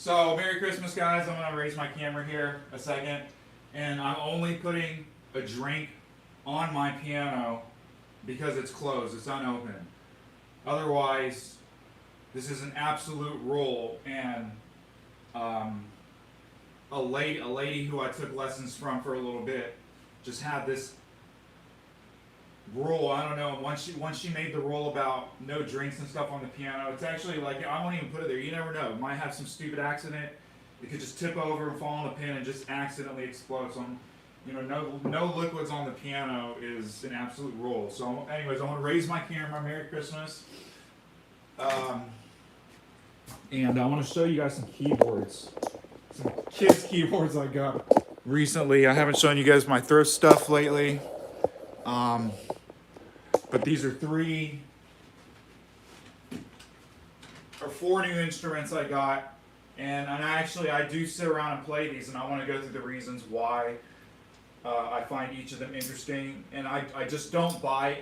So, Merry Christmas, guys. I'm going to raise my camera here a second. And I'm only putting a drink on my piano because it's closed, it's unopened. Otherwise, this is an absolute rule. And a lady who I took lessons from for a little bit just had this rule. I don't know. Once she made the rule about no drinks and stuff on the piano, it's actually like I won't even put it there. You never know. It might have some stupid accident. It could just tip over and fall on the pin and just accidentally explode. So, no liquids on the piano is an absolute rule. So, anyways, I want to raise my camera. Merry Christmas. And I want to show you guys some keyboards, some kids' keyboards I got recently. I haven't shown you guys my thrift stuff lately. But these are 3 or 4 new instruments I got, and I do sit around and play these, and I want to go through the reasons why I find each of them interesting, and I just don't buy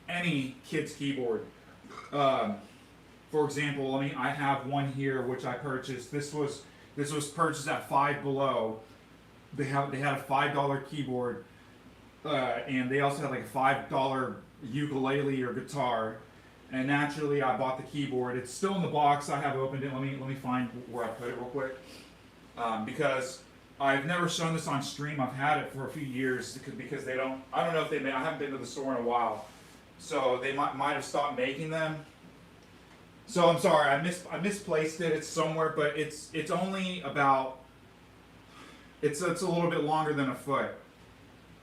any kid's keyboard. For example, I have one here which I purchased. This was purchased at Five Below. They had a $5 keyboard, and they also had like a $5 ukulele or guitar. And naturally, I bought the keyboard. It's still in the box. I have opened it. Let me find where I put it real quick, because I've never shown this on stream. I've had it for a few years because they don't. I don't know if they. I haven't been to the store in a while, so they might have stopped making them. So I'm sorry. I misplaced it. It's somewhere, but it's only about. It's a little bit longer than a foot,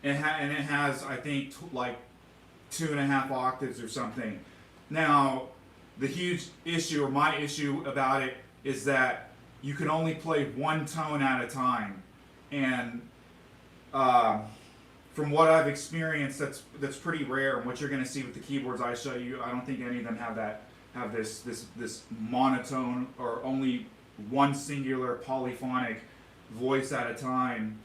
and it has I think like 2.5 octaves or something. Now, the huge issue, or my issue about it, is that you can only play one tone at a time. And from what I've experienced, that's pretty rare. And what you're going to see with the keyboards I show you, I don't think any of them have this monotone or only one singular polyphonic voice at a time.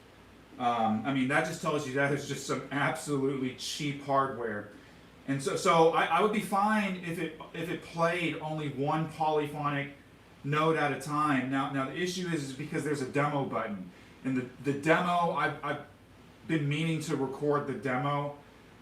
That just tells you that it's just some absolutely cheap hardware. And so I would be fine if it played only one polyphonic note at a time. Now the issue is because there's a demo button, and the demo I've been meaning to record the demo.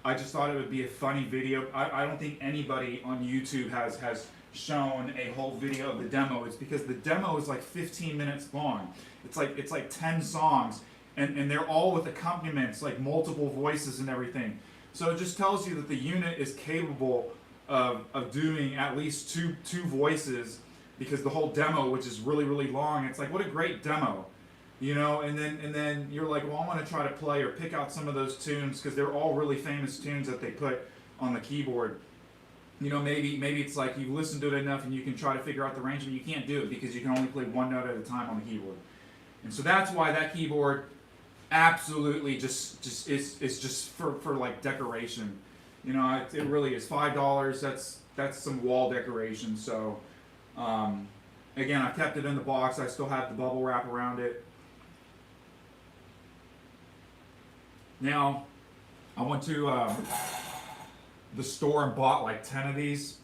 I just thought it would be a funny video. I don't think anybody on YouTube has shown a whole video of the demo. It's because the demo is like 15 minutes long. It's like 10 songs, and they're all with accompaniments, like multiple voices and everything. So it just tells you that the unit is capable of doing at least two voices, because the whole demo, which is really, really long, it's like, what a great demo, and then you're like, well, I want to try to play or pick out some of those tunes, because they're all really famous tunes that they put on the keyboard. Maybe it's like you've listened to it enough and you can try to figure out the arrangement. You can't do it because you can only play one note at a time on the keyboard. And so that's why that keyboard absolutely just is just for like decoration. It really is $5. That's some wall decoration. So again, I've kept it in the box. I still have the bubble wrap around it. Now I went to the store and bought like 10 of these.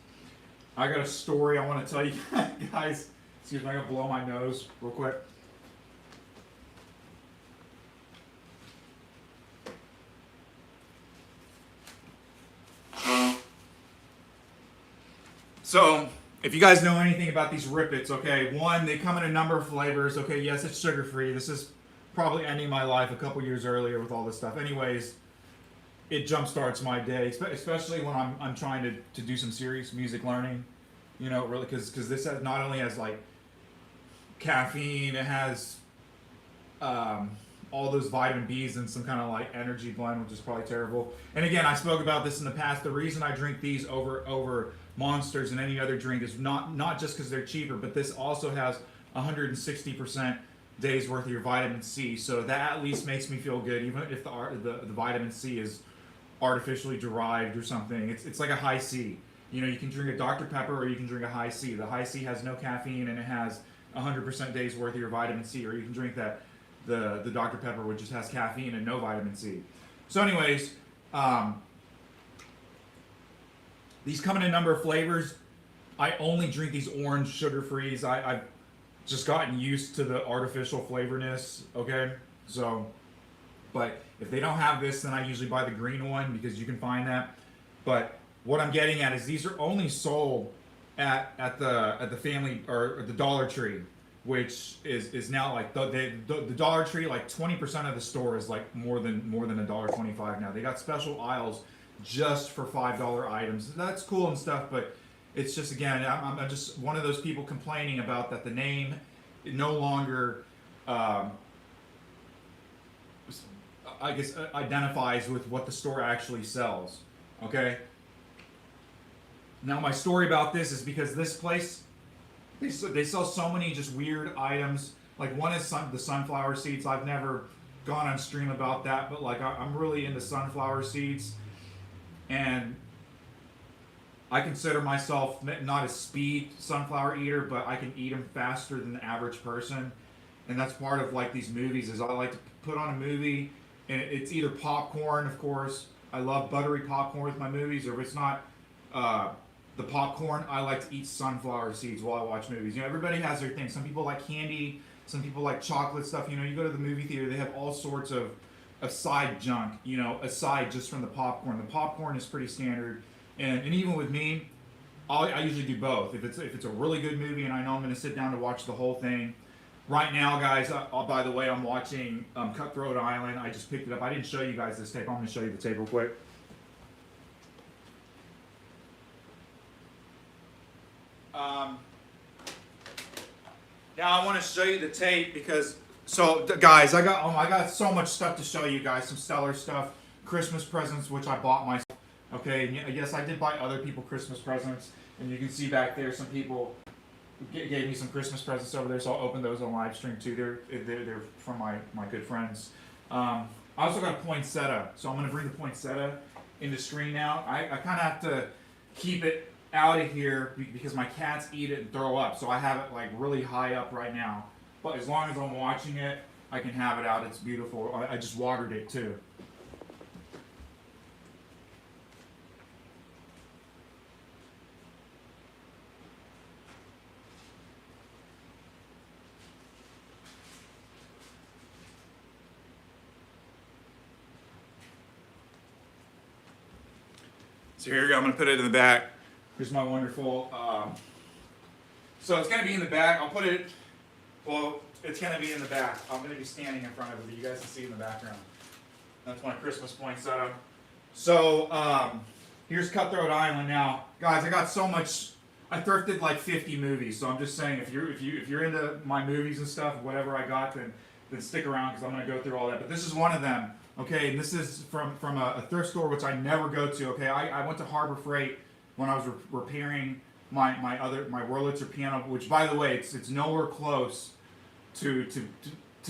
I got a story I want to tell you guys. Excuse me, I'm gonna blow my nose real quick. So, if you guys know anything about these Rippets, okay, one, they come in a number of flavors. Okay, yes, it's sugar-free. This is probably ending my life a couple years earlier with all this stuff. Anyways, it jumpstarts my day, especially when I'm trying to do some serious music learning. Really, because this not only has like caffeine, it has all those vitamin B's and some kind of like energy blend, which is probably terrible. And again, I spoke about this in the past. The reason I drink these over Monsters and any other drink is not just because they're cheaper, but this also has 160% days worth of your vitamin C. So that at least makes me feel good, even if the vitamin C is artificially derived or something. It's like a high C. You can drink a Dr. Pepper or you can drink a high C. The high C has no caffeine and it has 100% days worth of your vitamin C. Or you can drink the Dr. Pepper, which just has caffeine and no vitamin C. So anyways, these come in a number of flavors. I only drink these orange sugar-frees. I've just gotten used to the artificial flavorness. Okay, so, but if they don't have this, then I usually buy the green one because you can find that. But what I'm getting at is these are only sold at the family or the Dollar Tree, which is now like the Dollar Tree, like 20% of the store is like more than $1.25 now. They got special aisles just for $5 items. That's cool and stuff, but it's just, again, I'm just one of those people complaining about that the name no longer I guess identifies with what the store actually sells. Okay. Now my story about this is because this place, they sell so many just weird items. Like one is the sunflower seeds. I've never gone on stream about that, but like I'm really into sunflower seeds, and I consider myself not a speed sunflower eater, but I can eat them faster than the average person. And that's part of like these movies is I like to put on a movie, and it's either popcorn, of course. I love buttery popcorn with my movies, or if it's not the popcorn, I like to eat sunflower seeds while I watch movies. You know, everybody has their thing. Some people like candy, some people like chocolate stuff. You know, you go to the movie theater, they have all sorts of side junk, you know, aside just from the popcorn. The popcorn is pretty standard. And even with me, I usually do both. If it's a really good movie and I know I'm going to sit down to watch the whole thing. Right now, guys, by the way, I'm watching Cutthroat Island. I just picked it up. I didn't show you guys this tape. I'm going to show you the tape real quick. Now I want to show you the tape because, so guys, I got so much stuff to show you guys. Some stellar stuff, Christmas presents which I bought myself. Okay, and yes, I did buy other people Christmas presents, and you can see back there some people gave me some Christmas presents over there, so I'll open those on live stream too. They're from my good friends. I also got a poinsettia, so I'm going to bring the poinsettia into screen now. I kind of have to keep it out of here because my cats eat it and throw up, so I have it like really high up right now. But as long as I'm watching it, I can have it out. It's beautiful. I just watered it too. So here we go. I'm going to put it in the back. Here's my wonderful. So it's going to be in the back. I'll put it. Well, it's going to be in the back. I'm going to be standing in front of it, but you guys can see in the background. That's my Christmas poinsettia. So here's Cutthroat Island. Now, guys, I got so much. I thrifted like 50 movies. So I'm just saying, if you're into my movies and stuff, whatever I got, then stick around because I'm going to go through all that. But this is one of them. Okay, and this is from a thrift store which I never go to. Okay, I went to Harbor Freight when I was repairing my Wurlitzer piano, which, by the way, it's nowhere close to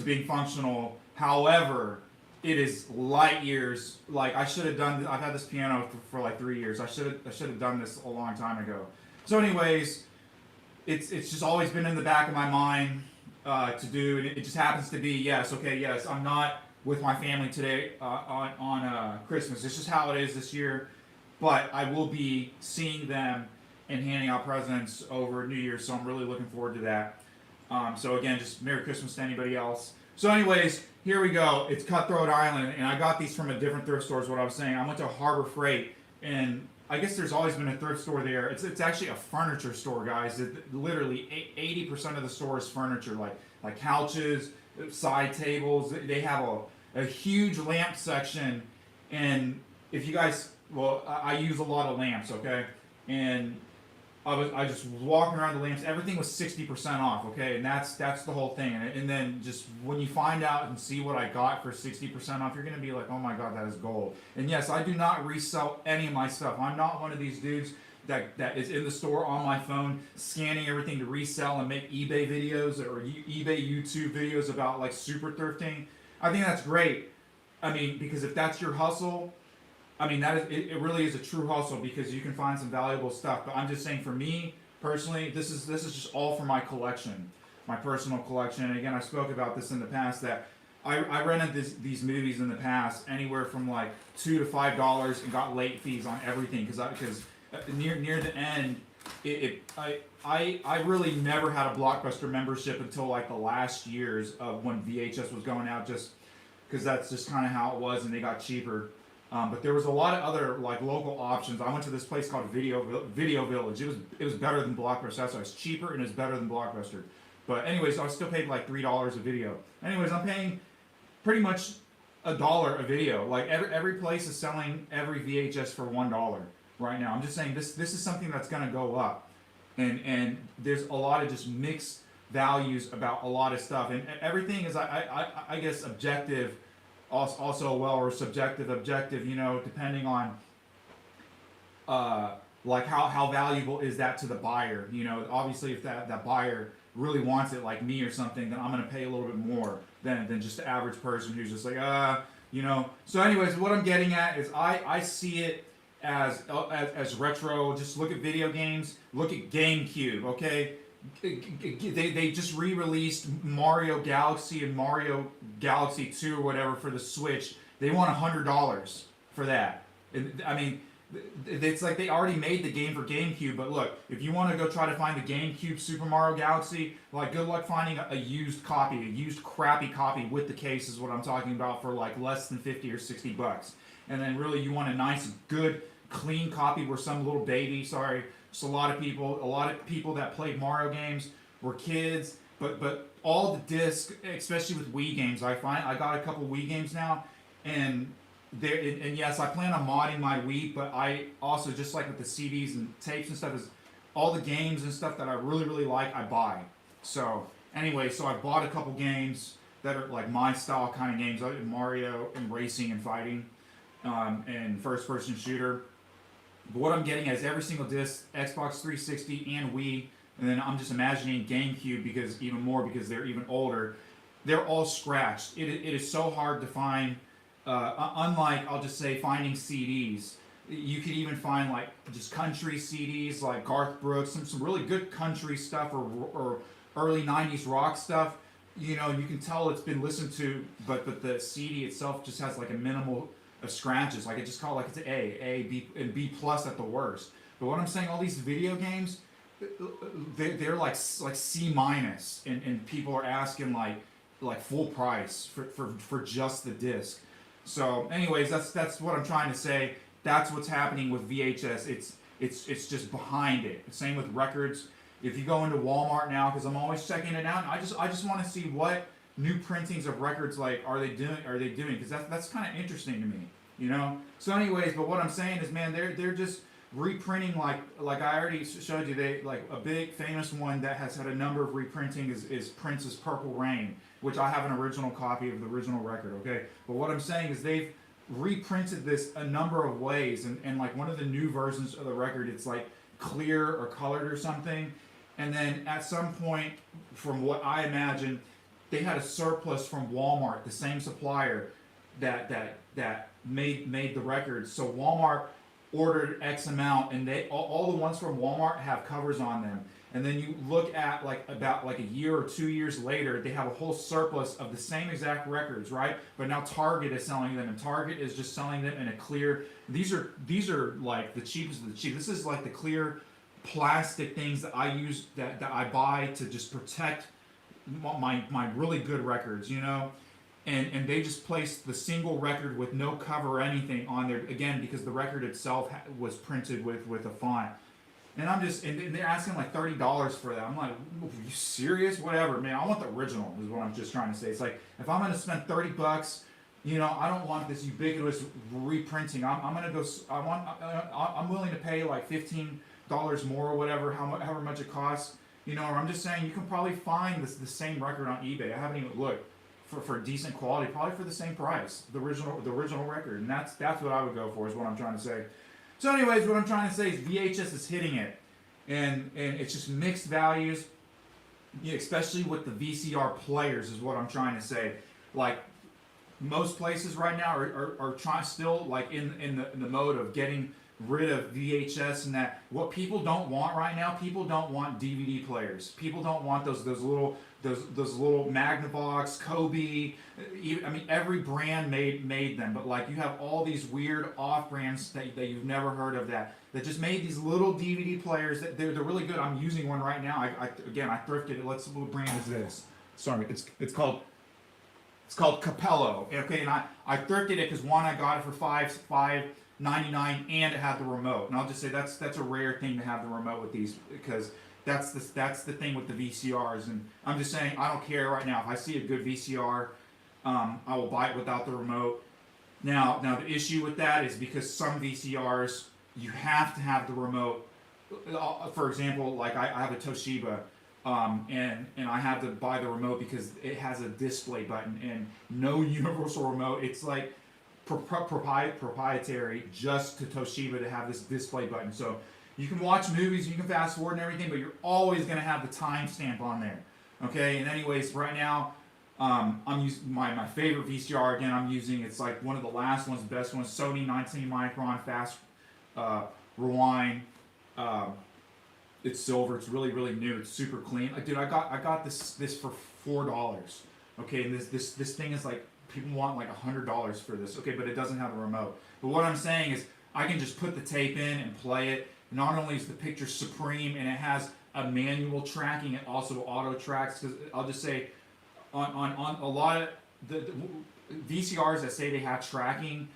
being functional. However, it is light years. Like I should have done. I've had this piano for like 3 years. I should have done this a long time ago. So, anyways, it's just always been in the back of my mind to do, and it just happens to be yes. Okay, yes, I'm not with my family today on Christmas. It's just how it is this year. But I will be seeing them and handing out presents over New Year's, so I'm really looking forward to that. So again, just Merry Christmas to anybody else. So anyways, here we go. It's Cutthroat Island, and I got these from a different thrift store is what I was saying. I went to Harbor Freight, and I guess there's always been a thrift store there. It's actually a furniture store, guys. Literally 80% of the store is furniture, like couches, side tables. They have a huge lamp section, and if you guys, well, I use a lot of lamps, okay, and I just was walking around the lamps. Everything was 60% off, okay, and that's the whole thing. And then just when you find out and see what I got for 60% off, you're gonna be like, oh my god, that is gold. And yes, I do not resell any of my stuff. I'm not one of these dudes that is in the store on my phone scanning everything to resell and make eBay videos or eBay YouTube videos about like super thrifting. I think that's great. I mean, because if that's your hustle, I mean, it really is a true hustle because you can find some valuable stuff. But I'm just saying, for me personally, this is just all for my collection, my personal collection. And again, I spoke about this in the past that I rented these movies in the past anywhere from like $2 to $5 and got late fees on everything because near the end I really never had a Blockbuster membership until like the last years of when VHS was going out, just because that's just kind of how it was, and they got cheaper. But there was a lot of other like local options. I went to this place called Video Village. It was better than Blockbuster. That's why it's cheaper and it's better than Blockbuster. But anyways, I still paid like $3 a video. Anyways, I'm paying pretty much $1 a video. Like every place is selling every VHS for $1 right now. I'm just saying this is something that's gonna go up, and there's a lot of just mixed values about a lot of stuff, and everything is I guess objective, also well, or subjective, you know, depending on like how valuable is that to the buyer. You know, obviously if that buyer really wants it like me or something, then I'm gonna pay a little bit more than just the average person who's just like you know. So anyways, what I'm getting at is I see it as retro. Just look at video games. Look at GameCube. Okay, they just re-released Mario Galaxy and Mario Galaxy 2 or whatever for the Switch. They want $100 for that. I mean, it's like they already made the game for GameCube. But look, if you want to go try to find the GameCube Super Mario Galaxy, like good luck finding a used copy, a used crappy copy with the case is what I'm talking about, for like less than 50 or 60 bucks. And then really you want a nice, good, clean copy where some little baby, sorry, just a lot of people that played Mario games were kids, but all the discs, especially with Wii games, I got a couple Wii games now, and yes, I plan on modding my Wii, but I also, just like with the CDs and tapes and stuff, is all the games and stuff that I really like, I buy. So anyway, so I bought a couple games that are like my style kind of games, like Mario and racing and fighting, and first-person shooter. But what I'm getting is every single disc, Xbox 360 and Wii, and then I'm just imagining GameCube because they're even older. They're all scratched. It is so hard to find. Unlike, I'll just say, finding CDs, you could even find like just country CDs like Garth Brooks, some really good country stuff, or early '90s rock stuff. You know, you can tell it's been listened to, but the CD itself just has like a minimal of scratches. Like it just called like it's A, B, and B plus at the worst. But what I'm saying, all these video games, they're like C minus, and people are asking like full price for just the disc. So, anyways, that's what I'm trying to say. That's what's happening with VHS. It's just behind it. Same with records. If you go into Walmart now, because I'm always checking it out, I just want to see what new printings of records like are they doing, because that's kind of interesting to me, you know. So anyways, but what I'm saying is, man, they're just reprinting like I already showed you. They like a big famous one that has had a number of reprinting is Prince's Purple Rain, which I have an original copy of the original record. Okay, but what I'm saying is they've reprinted this a number of ways, and like one of the new versions of the record, it's like clear or colored or something, and then at some point, from what I imagine, they had a surplus from Walmart, the same supplier that made the records. So Walmart ordered X amount, and they all the ones from Walmart have covers on them. And then you look at about a year or 2 years later, they have a whole surplus of the same exact records, right? But now Target is selling them, and Target is just selling them in a clear. These are like the cheapest of the cheap. This is like the clear plastic things that I use that I buy to just protect my really good records, you know. And they just placed the single record with no cover or anything on there, again, because the record itself was printed with a font. And and they're asking like $30 for that. I'm like, are you serious? Whatever, man. I want the original, is what I'm just trying to say. It's like, if I'm going to spend $30, you know, I don't want this ubiquitous reprinting. I'm going to go, I'm willing to pay like $15 more or whatever, however much it costs. You know, or I'm just saying you can probably find the same record on eBay. I haven't even looked for decent quality, probably for the same price, the original record. And that's what I would go for, is what I'm trying to say. So anyways, what I'm trying to say is VHS is hitting it, and it's just mixed values, especially with the VCR players, is what I'm trying to say. Like most places right now are trying still like in the mode of getting rid of VHS and that. What people don't want right now, people don't want DVD players. People don't want those little Magnavox, Kobe. I mean, every brand made them, but like you have all these weird off brands that you've never heard of that just made these little DVD players that they're really good. I'm using one right now. I thrifted it. What brand is this? Sorry, it's called Capello. Okay, and I thrifted it because one, I got it for $5.99 and it had the remote. And I'll just say that's a rare thing to have the remote with these, because that's the thing with the VCRs. And I'm just saying, I don't care right now. If I see a good VCR, I will buy it without the remote. Now the issue with that is because some VCRs you have to have the remote. For example, like I have a Toshiba. And I have to buy the remote because it has a display button and no universal remote. It's like proprietary just to Toshiba to have this display button. So you can watch movies, you can fast forward and everything, but you're always going to have the timestamp on there. Okay, and anyways, right now, I'm using my favorite VCR. Again, I'm using, it's like one of the last ones, best ones, Sony 19 micron fast rewind. It's silver. It's really, really new. It's super clean. Dude, I got this for $4. Okay, and this thing is like, people want like $100 for this. Okay, but it doesn't have a remote. But what I'm saying is, I can just put the tape in and play it. Not only is the picture supreme, and it has a manual tracking, it also auto tracks. Because I'll just say, on a lot of the VCRs that say they have tracking,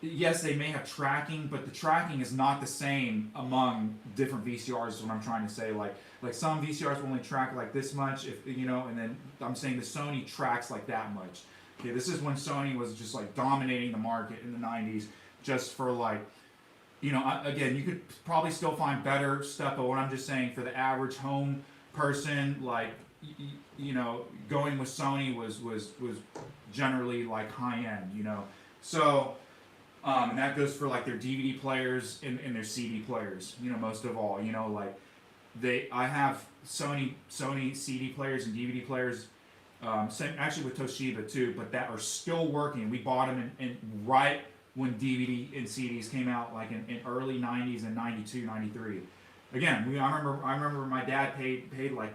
yes, they may have tracking, but the tracking is not the same among different VCRs. Is what I'm trying to say. Like some VCRs will only track like this much, if you know, and then I'm saying the Sony tracks like that much. Okay, this is when Sony was just like dominating the market in the '90s, just for like, you know, again, you could probably still find better stuff, but what I'm just saying, for the average home person, like, you know, going with Sony was generally like high end, you know. So. And that goes for like their DVD players and their CD players, you know, most of all, you know, like I have Sony CD players and DVD players, same actually with Toshiba too, but that are still working. We bought them in right when DVD and CDs came out, like in early '90s and '92, '93. Again, I remember my dad paid like,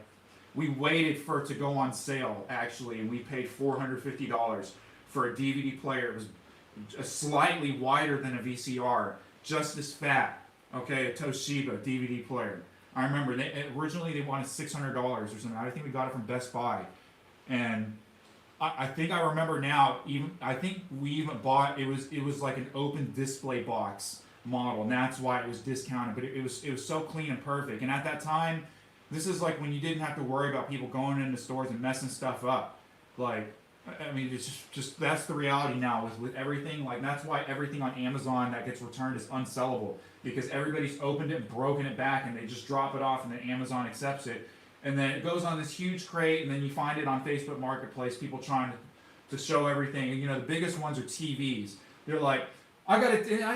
we waited for it to go on sale actually, and we paid $450 for a DVD player. It was slightly wider than a VCR, just as fat. Okay, a Toshiba DVD player. I remember originally they wanted $600 or something. I think we got it from Best Buy, and I think I remember now. I think we even bought it was like an open display box model, and that's why it was discounted. But it was so clean and perfect. And at that time, this is like when you didn't have to worry about people going into stores and messing stuff up, like. I mean, it's just that's the reality now with everything. Like, that's why everything on Amazon that gets returned is unsellable, because everybody's opened it, broken it back, and they just drop it off, and then Amazon accepts it, and then it goes on this huge crate, and then you find it on Facebook Marketplace, people trying to show everything. And you know, the biggest ones are TVs. They're like, I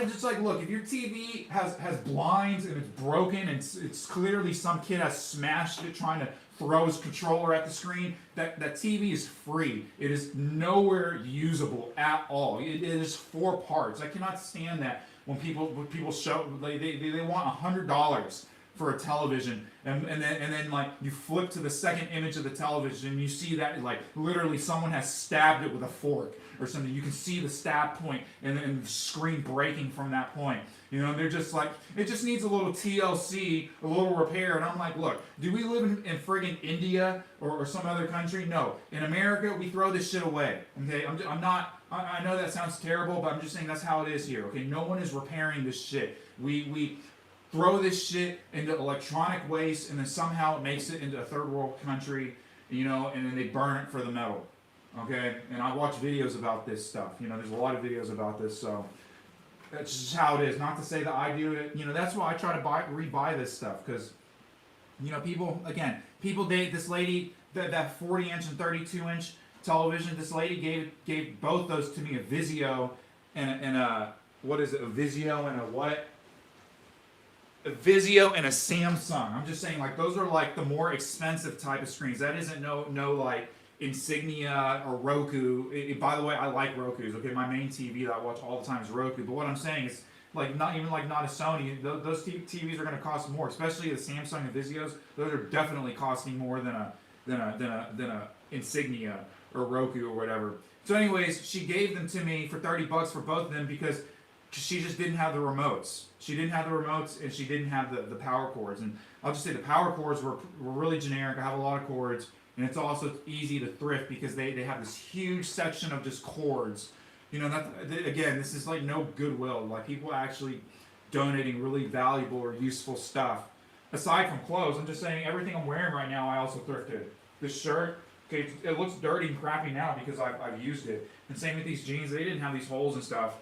just like, look, if your TV has blinds and it's broken and it's clearly some kid has smashed it trying to throw his controller at the screen, that TV is free. It is nowhere usable at all. It is 4 parts. I cannot stand that when people show they want $100 for a television, and then like you flip to the second image of the television and you see that like literally someone has stabbed it with a fork or something. You can see the stab point and the screen breaking from that point. You know, they're just like, it just needs a little TLC, a little repair. And I'm like, look, do we live in friggin' India or some other country? No. In America, we throw this shit away. Okay, I know that sounds terrible, but I'm just saying that's how it is here. Okay, no one is repairing this shit. We throw this shit into electronic waste, and then somehow it makes it into a third world country, you know, and then they burn it for the metal. Okay, and I watch videos about this stuff. You know, there's a lot of videos about this, so that's just how it is. Not to say that I do it. You know, that's why I try to rebuy this stuff, because, you know, people date this lady, that 40-inch and 32-inch television. This lady gave both those to me, a Vizio and a what is it? A Vizio and a what? A Vizio and a Samsung. I'm just saying, like, those are like the more expensive type of screens. That isn't no like Insignia or Roku. By the way, I like Rokus. Okay, my main TV that I watch all the time is Roku. But what I'm saying is, like not even like not a Sony. Those TVs are going to cost more, especially the Samsung and Vizios. Those are definitely costing more than a Insignia or Roku or whatever. So, anyways, she gave them to me for $30 for both of them because she just didn't have the remotes. She didn't have the remotes, and she didn't have the power cords. And I'll just say the power cords were really generic. I have a lot of cords, and it's also easy to thrift because they have this huge section of just cords. You know, again, this is like no goodwill. Like people actually donating really valuable or useful stuff. Aside from clothes, I'm just saying everything I'm wearing right now, I also thrifted. This shirt, okay, it looks dirty and crappy now because I've used it. And same with these jeans, they didn't have these holes and stuff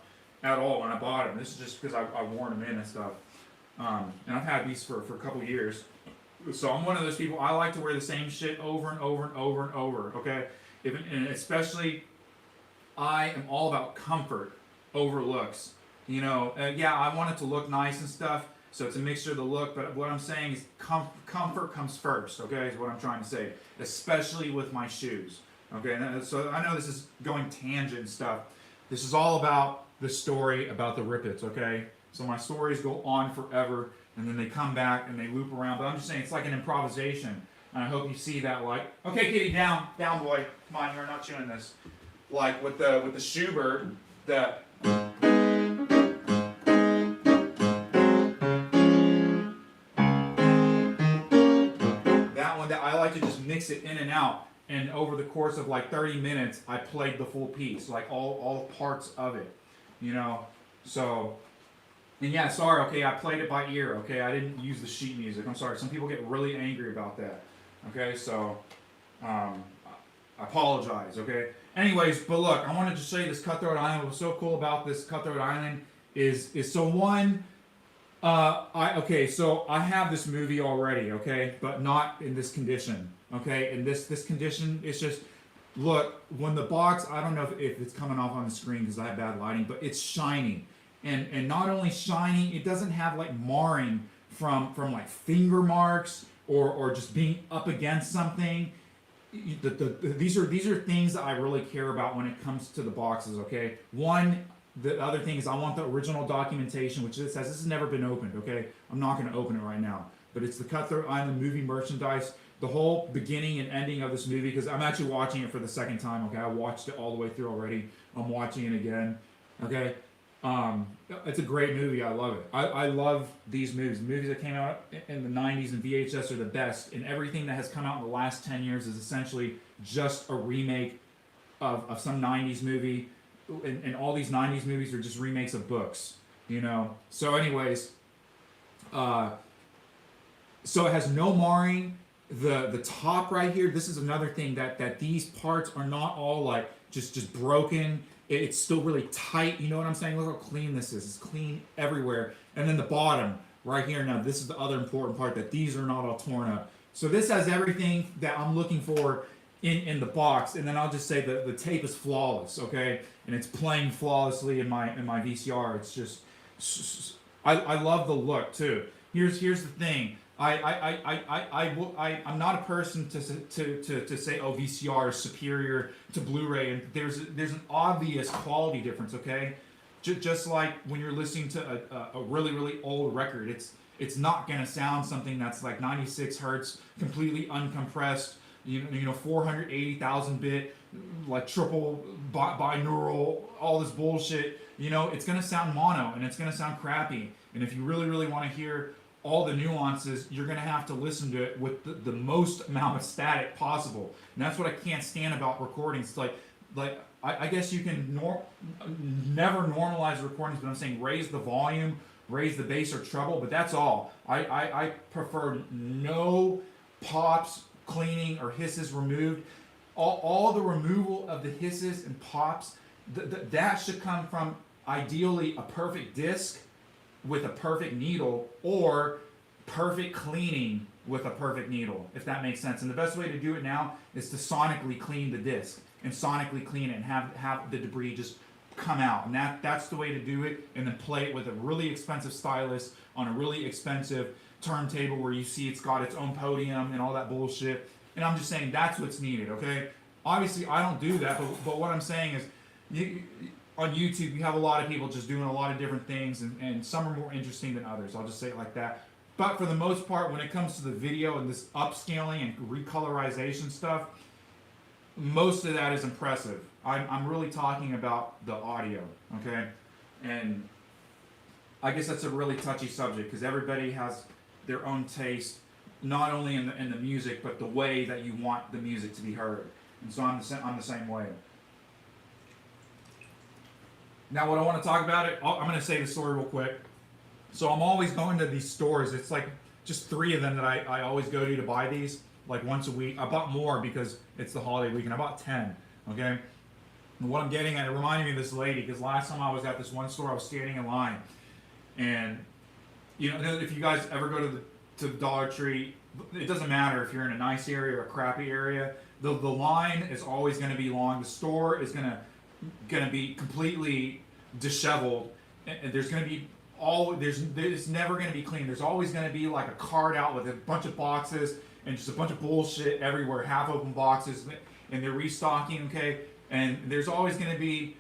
at all when I bought them. This is just because I've worn them in and stuff. And I've had these for a couple years. So I'm one of those people, I like to wear the same shit over and over and over and over, okay? And especially, I am all about comfort over looks. You know, yeah, I want it to look nice and stuff, so it's a mixture of the look, but what I'm saying is comfort comes first, okay, is what I'm trying to say, especially with my shoes, okay? So I know this is going tangent and stuff. This is all about the story about the Rippets, okay? So my stories go on forever, and then they come back and they loop around, but I'm just saying it's like an improvisation, and I hope you see that, like, okay, kitty, down, boy, come on, you're not chewing this. Like with the Schubert, that one that I like to just mix it in and out, and over the course of like 30 minutes I played the full piece, like all parts of it, you know. So, and yeah, sorry, okay, I played it by ear, okay, I didn't use the sheet music, I'm sorry. Some people get really angry about that, okay, so I apologize, okay. Anyways, but look, I wanted to show you this Cutthroat Island. What's so cool about this Cutthroat Island is so one, so I have this movie already, okay, but not in this condition, okay. And this condition is just, look, when the box, I don't know if it's coming off on the screen because I have bad lighting, but it's shining, and not only shining, it doesn't have like marring from like finger marks or just being up against something. These are things that I really care about when it comes to the boxes, okay? One, the other thing is I want the original documentation, which it says this has never been opened, okay? I'm not going to open it right now. But it's the Cutthroat Island movie merchandise, the whole beginning and ending of this movie, because I'm actually watching it for the second time, okay? I watched it all the way through already. I'm watching it again, okay? It's a great movie. I love it. I love these movies. Movies that came out in the 90s and VHS are the best, and everything that has come out in the last 10 years is essentially just a remake of some 90s movie, and all these 90s movies are just remakes of books, you know. So anyways, so it has no marring. The top right here, this is another thing that these parts are not all like just broken. It's still really tight, you know what I'm saying? Look how clean this is. It's clean everywhere. And then the bottom, right here, now this is the other important part, that these are not all torn up. So this has everything that I'm looking for in the box. And then I'll just say the tape is flawless, okay? And it's playing flawlessly in my VCR. It's just, I love the look too. Here's the thing. I'm not a person to say, oh, VCR is superior to Blu-ray, and there's an obvious quality difference, okay? Just like when you're listening to a really old record, it's not gonna sound something that's like 96 hertz, completely uncompressed, you know 480,000 bit, like triple binaural, all this bullshit. You know, it's gonna sound mono and it's gonna sound crappy. And if you really want to hear all the nuances, you're going to have to listen to it with the most amount of static possible. And that's what I can't stand about recordings. It's like I guess you can never normalize recordings, but I'm saying raise the volume, raise the bass or treble, but that's all. I prefer no pops, cleaning, or hisses removed. All the removal of the hisses and pops, that should come from ideally a perfect disc with a perfect needle, or perfect cleaning with a perfect needle, if that makes sense. And the best way to do it now is to sonically clean the disc and sonically clean it and have the debris just come out. And that's the way to do it. And then play it with a really expensive stylus on a really expensive turntable where you see it's got its own podium and all that bullshit. And I'm just saying that's what's needed, okay? Obviously, I don't do that, but what I'm saying is on YouTube, you have a lot of people just doing a lot of different things, and some are more interesting than others. I'll just say it like that. But for the most part, when it comes to the video and this upscaling and recolorization stuff, most of that is impressive. I'm really talking about the audio, okay? And I guess that's a really touchy subject because everybody has their own taste, not only in the music, but the way that you want the music to be heard. And so I'm the same way. Now, what I want to talk about I'm going to say the story real quick. So I'm always going to these stores. It's like just 3 of them that I always go to buy these, like once a week. I bought more because it's the holiday week, and I bought 10, okay? And what I'm getting at, it reminded me of this lady, because last time I was at this one store, I was standing in line. And, you know, if you guys ever go to the Dollar Tree, it doesn't matter if you're in a nice area or a crappy area. The line is always going to be long. The store is going to be completely disheveled. And there's going to be it's never going to be clean. There's always going to be like a cart out with a bunch of boxes and just a bunch of bullshit everywhere, half open boxes, and they're restocking, okay? And there's always going to be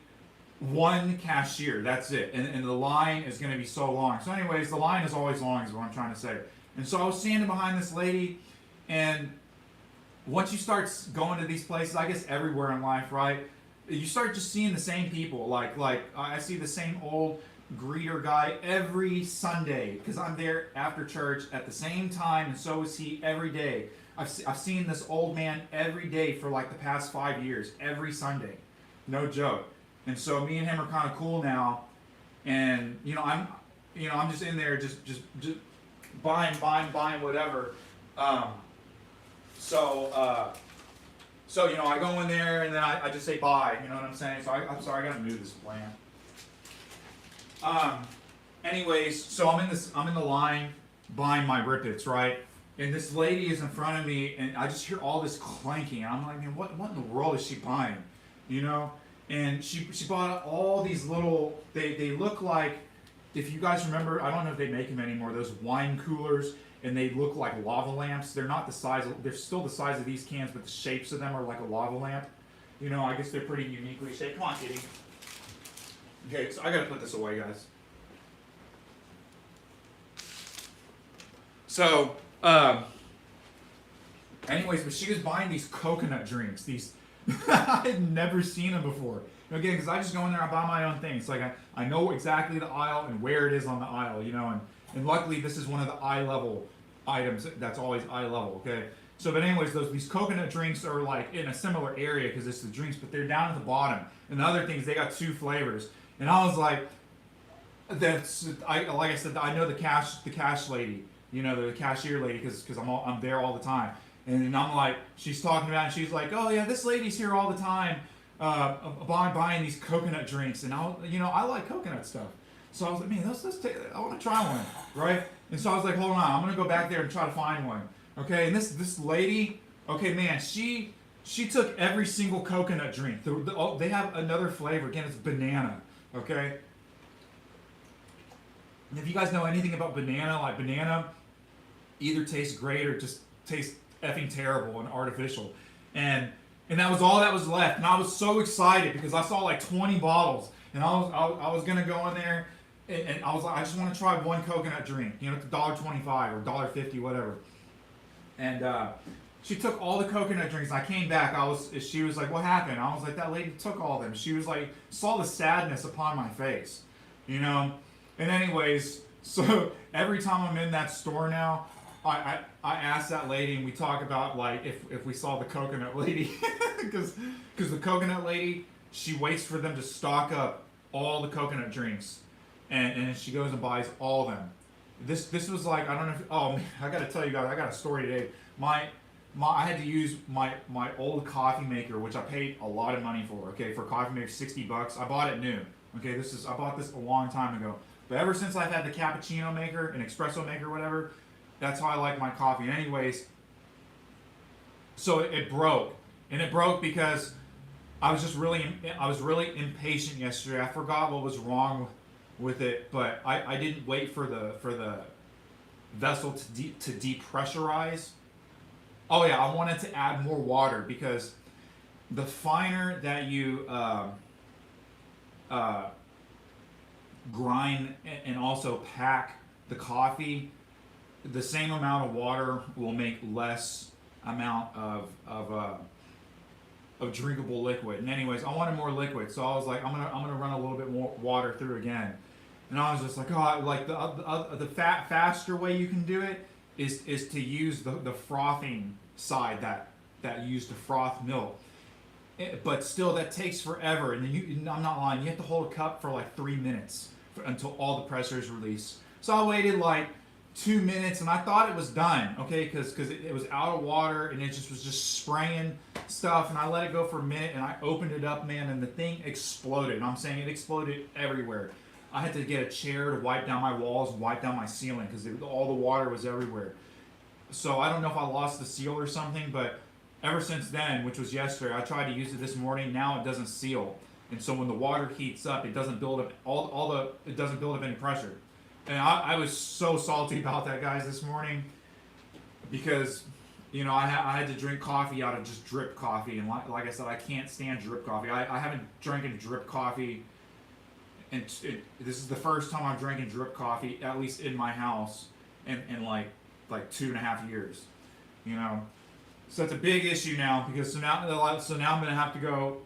one cashier, that's it. And the line is going to be so long. So anyways, the line is always long is what I'm trying to say. And so I was standing behind this lady, and once you start going to these places, I guess everywhere in life, right? You start just seeing the same people. Like I see the same old greeter guy every Sunday because I'm there after church at the same time, and so is he every day. I've seen this old man every day for like the past 5 years, every Sunday, no joke. And so me and him are kind of cool now, and I'm just in there just buying whatever. So I go in there and then I just say bye. You know what I'm saying? So I'm sorry, I gotta move this plant. Anyways, so I'm in the line buying my Rippets, right? And this lady is in front of me, and I just hear all this clanking. And I'm like, man, what in the world is she buying? You know? And she bought all these little, they look like, if you guys remember, I don't know if they make them anymore, those wine coolers, and they look like lava lamps. They're not the size they're still the size of these cans, but the shapes of them are like a lava lamp. You know, I guess they're pretty uniquely shaped. Come on, kitty. Okay, so I gotta put this away, guys. So, anyways, but she was buying these coconut drinks. These, I had never seen them before. Again, because I just go in there, I buy my own things. Like I know exactly the aisle and where it is on the aisle, and luckily this is one of the eye level items that's always eye level, okay? So, but anyways, these coconut drinks are like in a similar area because it's the drinks, but they're down at the bottom. And the other things, they got 2 flavors. And I was like, like I said, I know the cash lady, the cashier lady, because I'm there all the time. And I'm like, she's talking about it, and she's like, oh yeah, this lady's here all the time, buying these coconut drinks. And I like coconut stuff. So I was like, man, I want to try one, right? And so I was like, hold on, I'm gonna go back there and try to find one, okay? And this lady, okay, man, she took every single coconut drink. They have another flavor. Again, it's banana, okay? And if you guys know anything about banana, like banana either tastes great or just tastes effing terrible and artificial. And that was all that was left. And I was so excited because I saw like 20 bottles. And I was gonna go in there and I was like, I just want to try one coconut drink. It's $1.25 or $1.50, whatever. And she took all the coconut drinks. I came back. She was like, what happened? I was like, that lady took all of them. She was like, saw the sadness upon my face, And anyways, so every time I'm in that store now, I ask that lady, and we talk about like if we saw the coconut lady, because the coconut lady, she waits for them to stock up all the coconut drinks, and she goes and buys all of them. This was like, I don't know if, oh man, I gotta tell you guys, I got a story today. I had to use my old coffee maker, which I paid a lot of money for. Okay, for a coffee maker, $60. I bought it new. Okay, I bought this a long time ago. But ever since I've had the cappuccino maker, an espresso maker, whatever, that's how I like my coffee. Anyways, so it broke, and it broke because I was really impatient yesterday. I forgot what was wrong with it, but I didn't wait for the vessel to depressurize. Oh yeah, I wanted to add more water because the finer that you uh, grind and also pack the coffee, the same amount of water will make less amount of drinkable liquid. And anyways, I wanted more liquid, so I was like, I'm gonna run a little bit more water through again. And I was just like, oh, like the faster way you can do it is to use the frothing side that you use to froth milk. But still, that takes forever. And then I'm not lying, you have to hold a cup for like 3 minutes until all the pressure is released. So I waited like 2 minutes, and I thought it was done, okay, because it was out of water, and it just was just spraying stuff, and I let it go for a minute, and I opened it up, man, and the thing exploded. And I'm saying it exploded everywhere. I had to get a chair to wipe down my walls, wipe down my ceiling, because all the water was everywhere. So I don't know if I lost the seal or something, but ever since then, which was yesterday, I tried to use it this morning. Now it doesn't seal, and so when the water heats up, it doesn't build up it doesn't build up any pressure. And I was so salty about that, guys, this morning, because I had to drink coffee out of just drip coffee, and like I said, I can't stand drip coffee. I haven't drinking drip coffee, and this is the first time I'm drinking drip coffee, at least in my house, in like 2.5 years, So it's a big issue now, because so now I'm gonna have to go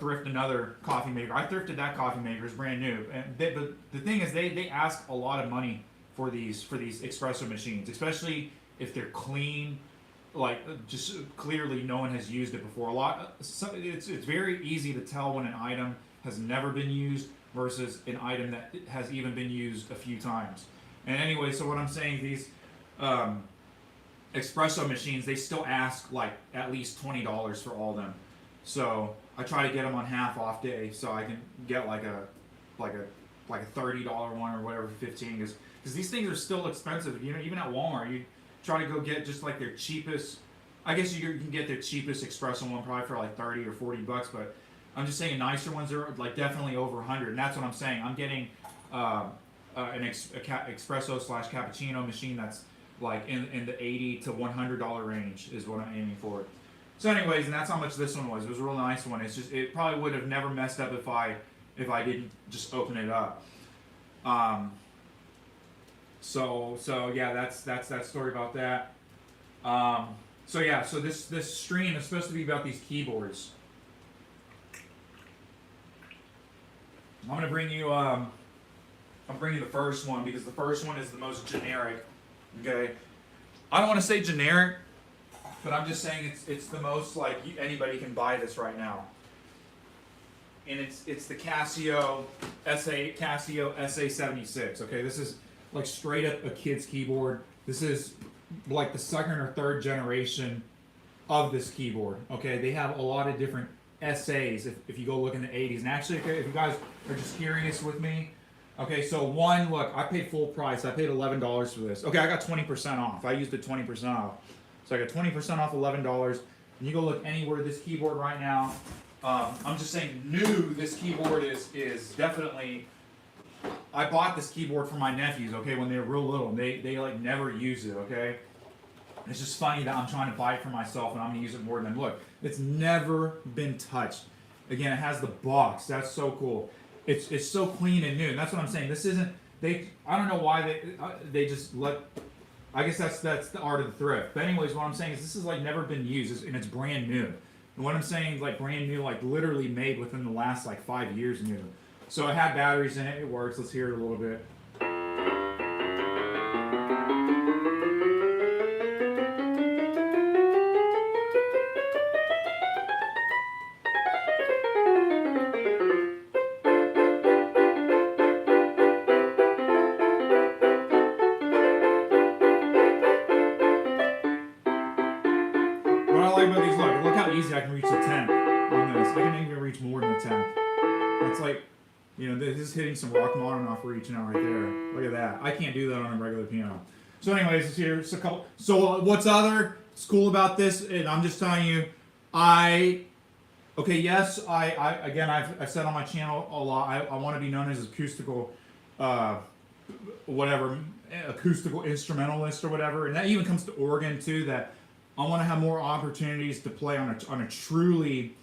thrift another coffee maker. I thrifted that coffee maker; it's brand new. But the thing is, they ask a lot of money for these espresso machines, especially if they're clean, like just clearly no one has used it before. It's very easy to tell when an item has never been used versus an item that has even been used a few times. And anyway, so what I'm saying, these espresso machines, they still ask like at least $20 for all of them. So I try to get them on half off day, so I can get like a $30 one or whatever for 15, because these things are still expensive. Even at Walmart, you try to go get just like their cheapest. I guess you can get their cheapest espresso one probably for like 30 or 40 bucks, but I'm just saying nicer ones are like definitely over 100, and that's what I'm saying. I'm getting an espresso / cappuccino machine that's like in the $80 to $100 range is what I'm aiming for. So anyways, and that's how much this one was. It was a real nice one. It's just, it probably would have never messed up if I didn't just open it up. So yeah, that's that story about that. So this stream is supposed to be about these keyboards. I'm gonna bring you I'll bring you the first one, because the first one is the most generic. Okay, I don't want to say generic, but I'm just saying it's the most like anybody can buy this right now. And it's the Casio SA76. Okay, this is like straight up a kid's keyboard. This is like the second or third generation of this keyboard. Okay, they have a lot of different SAs if you go look in the 80s. And actually, if you guys are just curious with me, okay, so look, I paid full price. I paid $11 for this. Okay, I got 20% off. I used it 20% off. So I got 20% off $11. And you go look anywhere this keyboard right now. I'm just saying new, this keyboard is definitely, I bought this keyboard for my nephews, okay, when they were real little. They like never use it, okay? It's just funny that I'm trying to buy it for myself and I'm gonna use it more than them. Look, it's never been touched. Again, it has the box. That's so cool. It's so clean and new. And that's what I'm saying. This isn't, I don't know why they just let, I guess that's the art of the thrift. But anyways, what I'm saying is this is like never been used, and it's brand new. And what I'm saying is like brand new, like literally made within the last like 5 years new. So it had batteries in it. It works. Let's hear it a little bit. I can reach the 10th on this. I can even reach more than the 10th. That's like, this is hitting some Rachmaninoff off reach now right there. Look at that. I can't do that on a regular piano. So anyways, here's a couple. So what's it's cool about this, and I'm just telling you, I've said on my channel a lot, I want to be known as acoustical instrumentalist or whatever, and that even comes to organ too, that I want to have more opportunities to play on a truly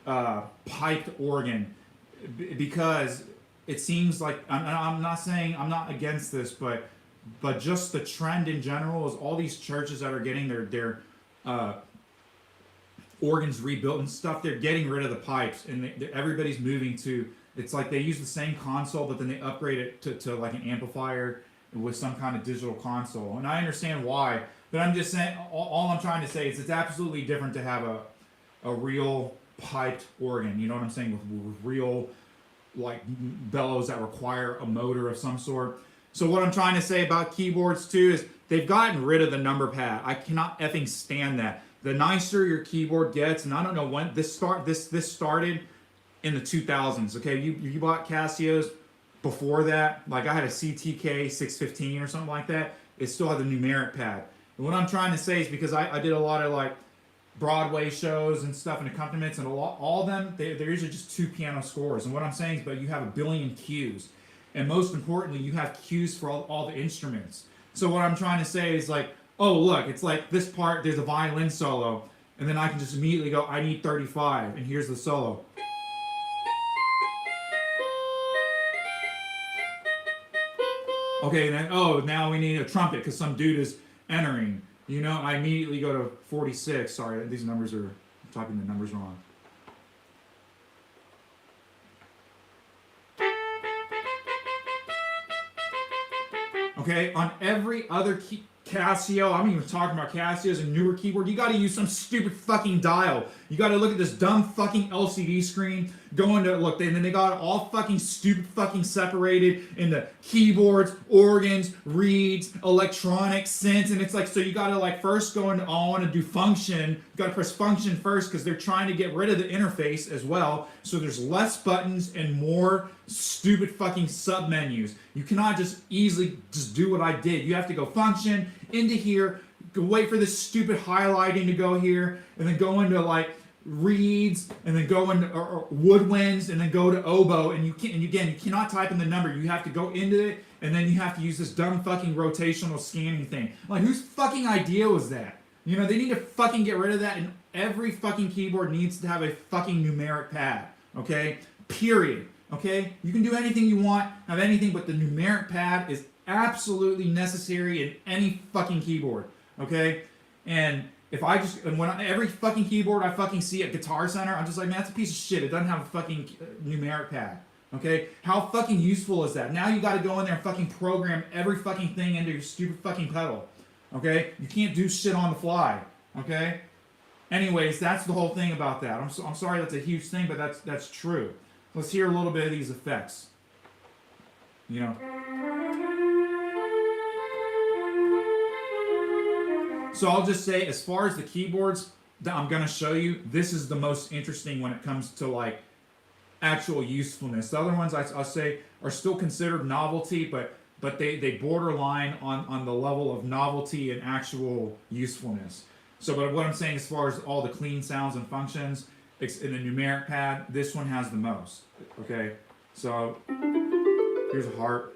piped organ. because it seems like I'm not saying I'm not against this, but just the trend in general is all these churches that are getting their uh, organs rebuilt and stuff. They're getting rid of the pipes, and everybody's moving to. It's like they use the same console, but then they upgrade it to like an amplifier with some kind of digital console. And I understand why, but I'm just saying. All I'm trying to say is it's absolutely different to have a real piped organ. You know what I'm saying? With real like bellows that require a motor of some sort. So what I'm trying to say about keyboards too is they've gotten rid of the number pad. I cannot effing stand that. The nicer your keyboard gets, and I don't know when this started in the 2000s. Okay, you bought Casios before that. Like I had a CTK 615 or something like that. It still had the numeric pad. And what I'm trying to say is because I did a lot of like Broadway shows and stuff and accompaniments, and all of them, they're usually just 2 piano scores. And what I'm saying is, but you have a billion cues. And most importantly, you have cues for all the instruments. So what I'm trying to say is like, oh, look, it's like this part, there's a violin solo. And then I can just immediately go, I need 35. And here's the solo. Okay, and then, oh, now we need a trumpet because some dude is entering. You know, I immediately go to 46. Sorry, these numbers are, I'm typing the numbers wrong. Okay, on every other Casio, I'm even talking about Casios and newer keyboard, you gotta use some stupid fucking dial. You gotta look at this dumb fucking LCD screen, go into, look, and then they got it all fucking stupid fucking separated into keyboards, organs, reeds, electronics, synths, and it's like, so you gotta like first go into, oh, I wanna do function, you gotta press function first because they're trying to get rid of the interface as well, so there's less buttons and more stupid fucking submenus. You cannot just easily just do what I did. You have to go function, into here, go wait for this stupid highlighting to go here, and then go into like reeds, and then go into or woodwinds, and then go to oboe, and you cannot type in the number. You have to go into it, and then you have to use this dumb fucking rotational scanning thing. Like, whose fucking idea was that? You know, they need to fucking get rid of that, and every fucking keyboard needs to have a fucking numeric pad, okay? Period. Okay? You can do anything you want, have anything, but the numeric pad is absolutely necessary in any fucking keyboard. Okay? And if I just, and when every fucking keyboard I fucking see at Guitar Center, I'm just like, man, that's a piece of shit. It doesn't have a fucking numeric pad. Okay? How fucking useful is that? Now you gotta go in there and fucking program every fucking thing into your stupid fucking pedal. Okay? You can't do shit on the fly. Okay? Anyways, that's the whole thing about that. I'm sorry that's a huge thing, but that's true. Let's hear a little bit of these effects. You know. So I'll just say, as far as the keyboards that I'm going to show you, this is the most interesting when it comes to like actual usefulness. The other ones I'll say are still considered novelty, but they borderline on the level of novelty and actual usefulness. So, but what I'm saying as far as all the clean sounds and functions, in the numeric pad, this one has the most. Okay, so here's a harp.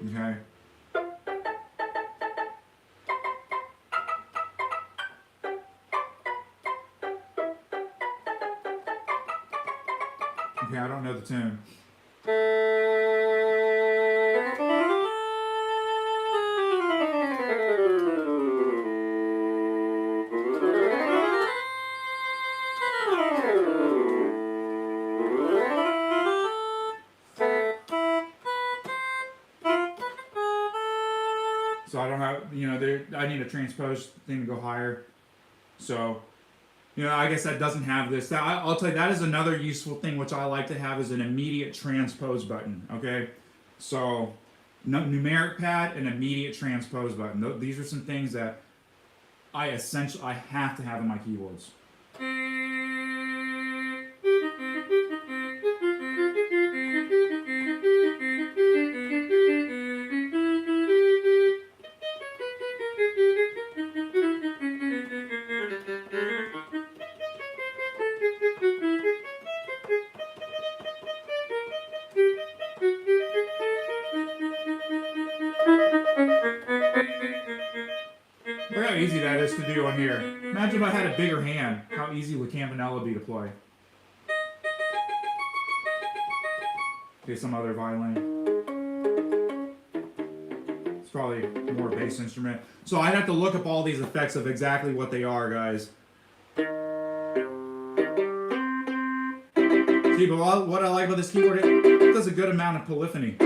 Okay. Okay, I don't know the tune. So I don't have, you know, I need a transpose thing to go higher. So, you know, I guess that doesn't have this. I'll tell you, that is another useful thing which I like to have is an immediate transpose button, okay? So, numeric pad and immediate transpose button. These are some things that I have to have in my keyboards. easy that is to do on here. Imagine if I had a bigger hand, how easy would Campanella be to play? Okay, some other violin. It's probably more bass instrument. So I'd have to look up all these effects of exactly what they are, guys. See, but what I like about this keyboard, it does a good amount of polyphony.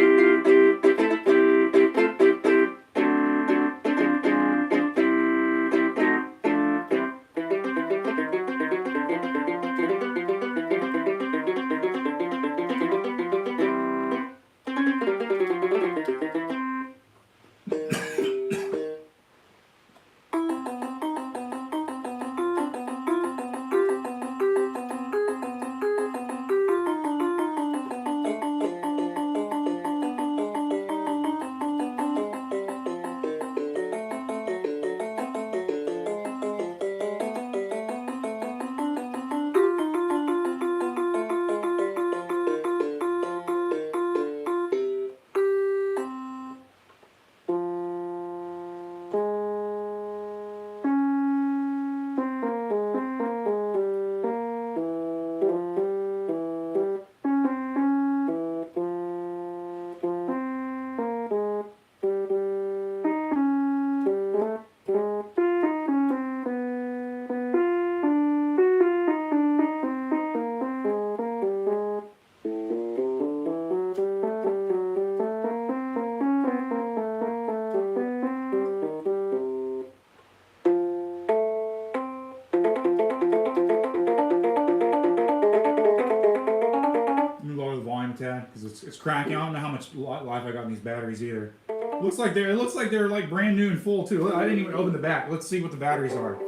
Because it's cracking. I don't know how much life I got in these batteries either. It looks like they're like brand new and full too. I didn't even open the back. Let's see what the batteries are.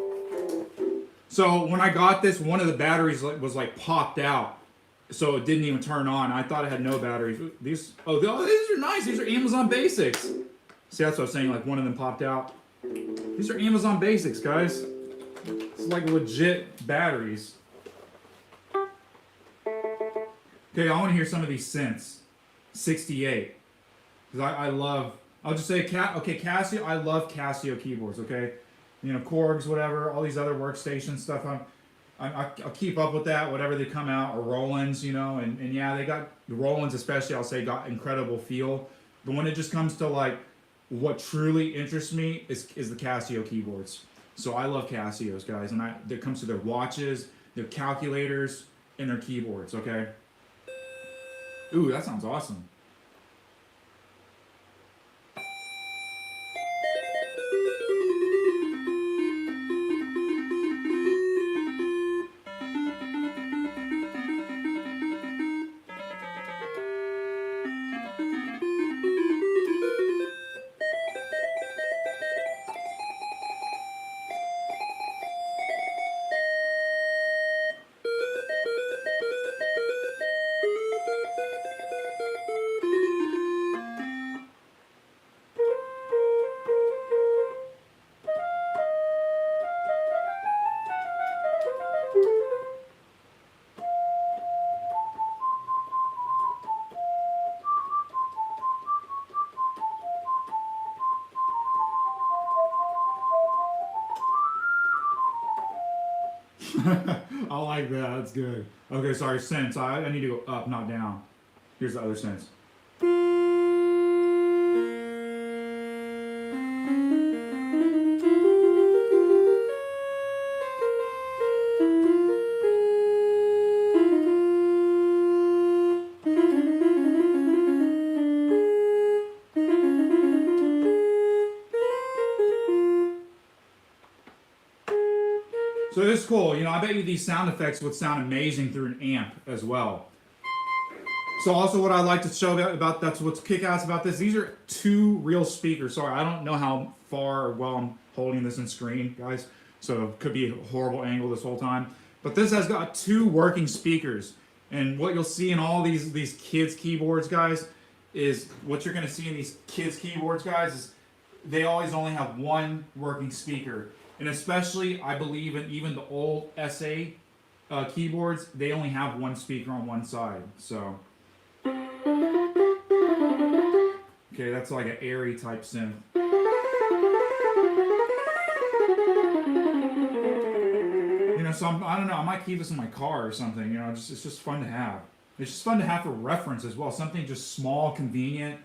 So when I got this, one of the batteries was like popped out, so it didn't even turn on. I thought it had no batteries. These are nice. These are Amazon Basics. See, that's what I was saying. Like one of them popped out. These are Amazon Basics, guys. It's like legit batteries. Okay, I want to hear some of these synths. 68. Because I love, I'll just say, Casio, I love Casio keyboards, okay? You know, Korgs, whatever, all these other workstation stuff. I'll keep up with that, whatever they come out, or Roland's, you know, and yeah, they got, the Roland's especially, I'll say, got incredible feel. But when it just comes to, like, what truly interests me is the Casio keyboards. So I love Casios, guys, and it comes to their watches, their calculators, and their keyboards, okay? Ooh, that sounds awesome. I like that. That's good. Okay, sorry, synths. I need to go up, not down. Here's the other synths. So this is cool. You know, I bet you these sound effects would sound amazing through an amp as well. So also what I like to show about, that's what's kick-ass about this. These are two real speakers. Sorry, I don't know how far or well I'm holding this in screen, guys. So it could be a horrible angle this whole time. But this has got two working speakers. And what you'll see in all these kids' keyboards, guys, is what you're going to see in these kids' keyboards, guys, is they always only have one working speaker. And especially, I believe in even the old SA keyboards, they only have one speaker on one side. So, okay, that's like an airy type synth. know, so I don't know. I might keep this in my car or something. You know, it's just fun to have. It's just fun to have for reference as well. Something just small, convenient,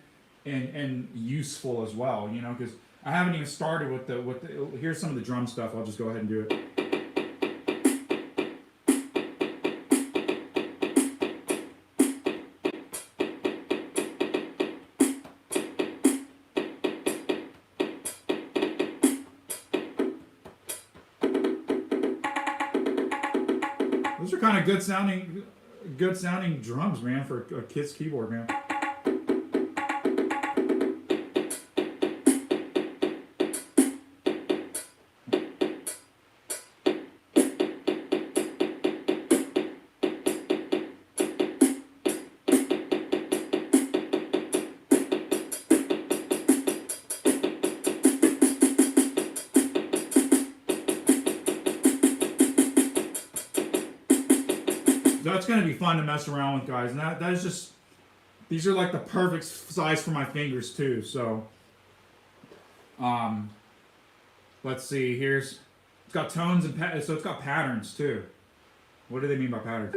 and useful as well. You know, because I haven't even started with the. Here's some of the drum stuff. I'll just go ahead and do it. Those are kind of good sounding drums, man, for a kid's keyboard, man. That's going to be fun to mess around with, guys. And that is just, these are like the perfect size for my fingers too. So, let's see. It's got tones and so it's got patterns too. What do they mean by patterns?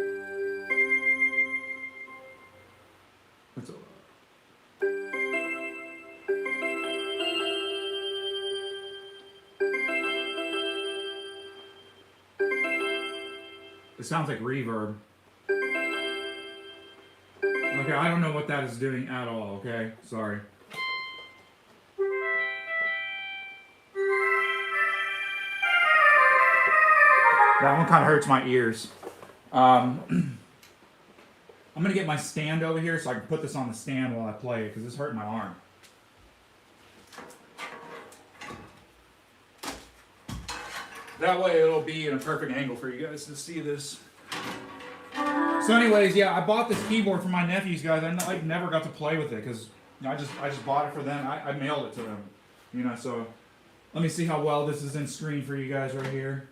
It sounds like reverb. Okay, I don't know what that is doing at all, okay? Sorry. That one kind of hurts my ears. I'm going to get my stand over here so I can put this on the stand while I play it, because it's hurting my arm. That way it'll be in a perfect angle for you guys to see this. So anyways, yeah, I bought this keyboard for my nephews, guys. I never got to play with it because I just bought it for them. I mailed it to them, you know. So let me see how well this is in screen for you guys right here.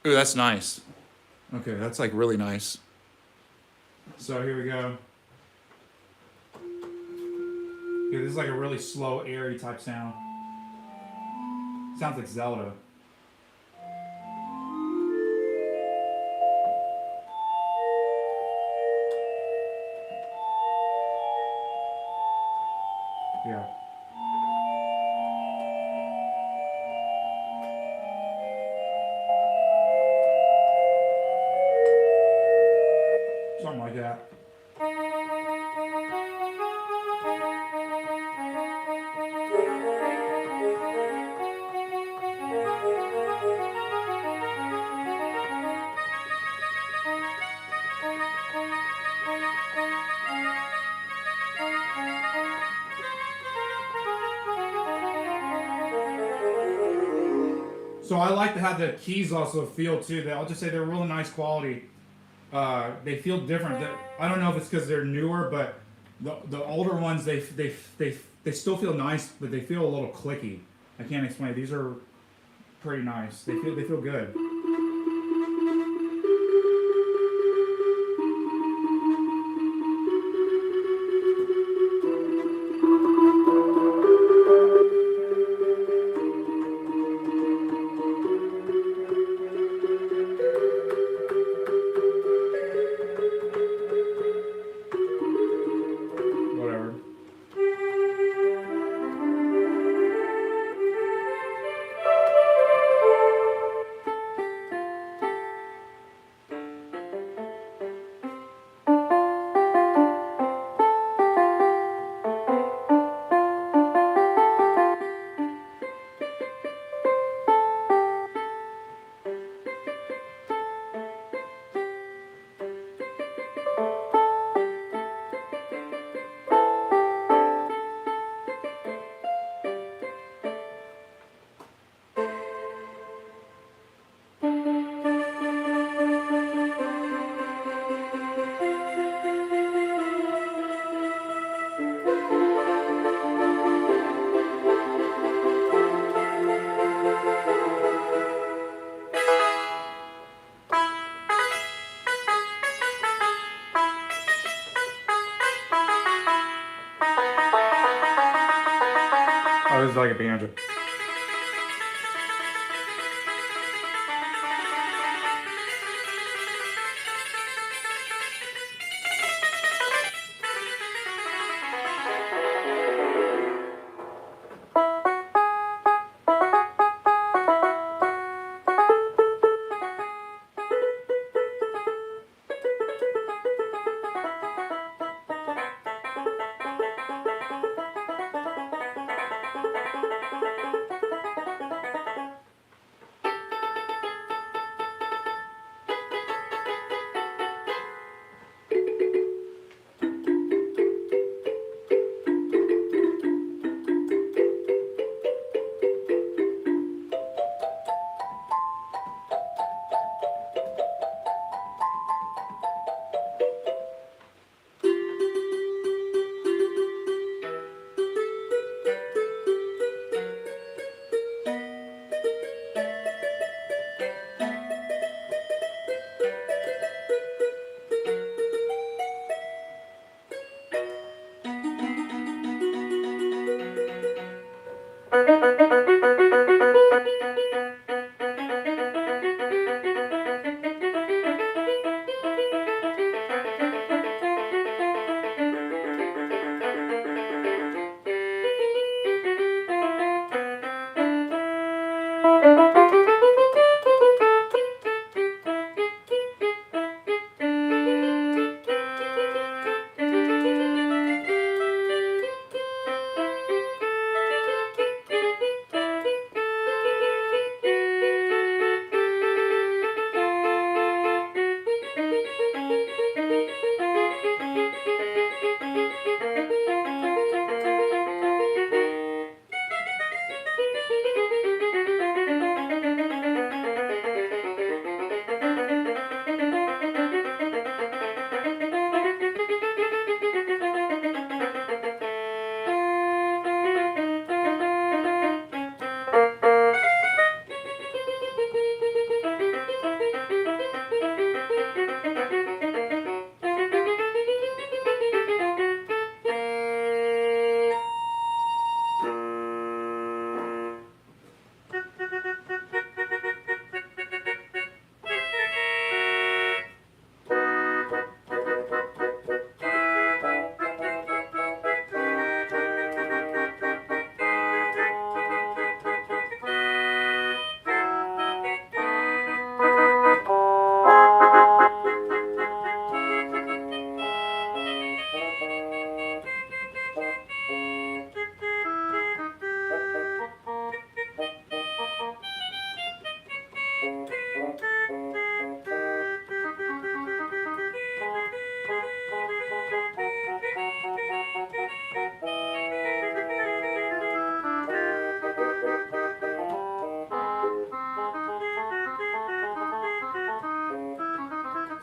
Ooh, that's nice. Okay, that's like really nice. So here we go. Yeah, this is like a really slow, airy type sound. Sounds like Zelda. Yeah. Something like that. So I like to have the keys also feel too. I'll just say they're really nice quality. They feel different. I don't know if it's because they're newer, but the older ones they still feel nice, but they feel a little clicky. I can't explain. These are pretty nice. They feel good. Whatever. Oh, this is like a banjo.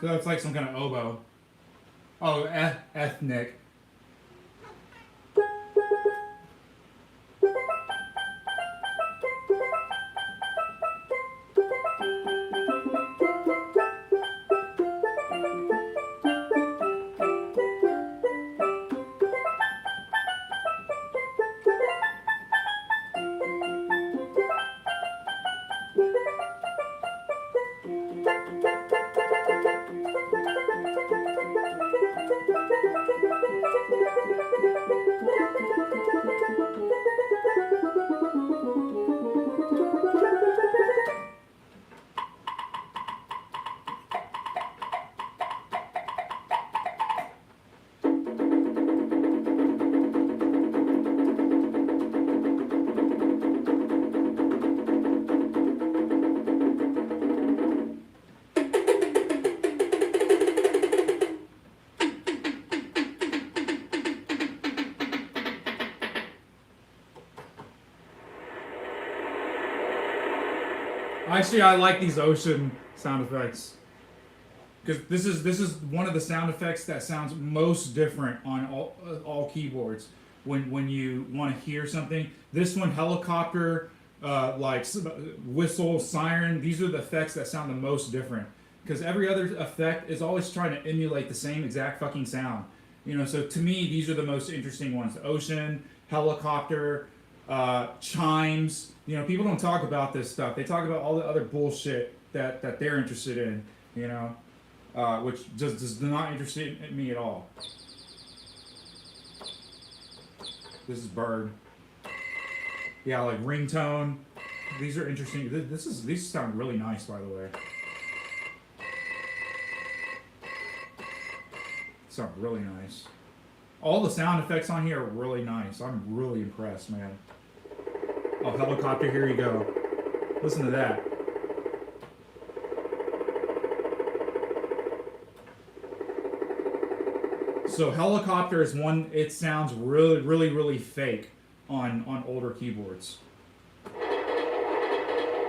So it's like some kind of oboe. Oh, ethnic. Actually, I like these ocean sound effects because this is one of the sound effects that sounds most different on all keyboards. When you want to hear something, this one, helicopter, like whistle, siren. These are the effects that sound the most different because every other effect is always trying to emulate the same exact fucking sound. You know, so to me, these are the most interesting ones: ocean, helicopter, chimes. You know, people don't talk about this stuff. They talk about all the other bullshit that they're interested in. You know, which just does not interest me at all. This is bird. Yeah, like ringtone. These are interesting. These sound really nice, by the way. Sound really nice. All the sound effects on here are really nice. I'm really impressed, man. Oh, helicopter, here you go. Listen to that. So helicopter is one, it sounds really, really, really fake on older keyboards.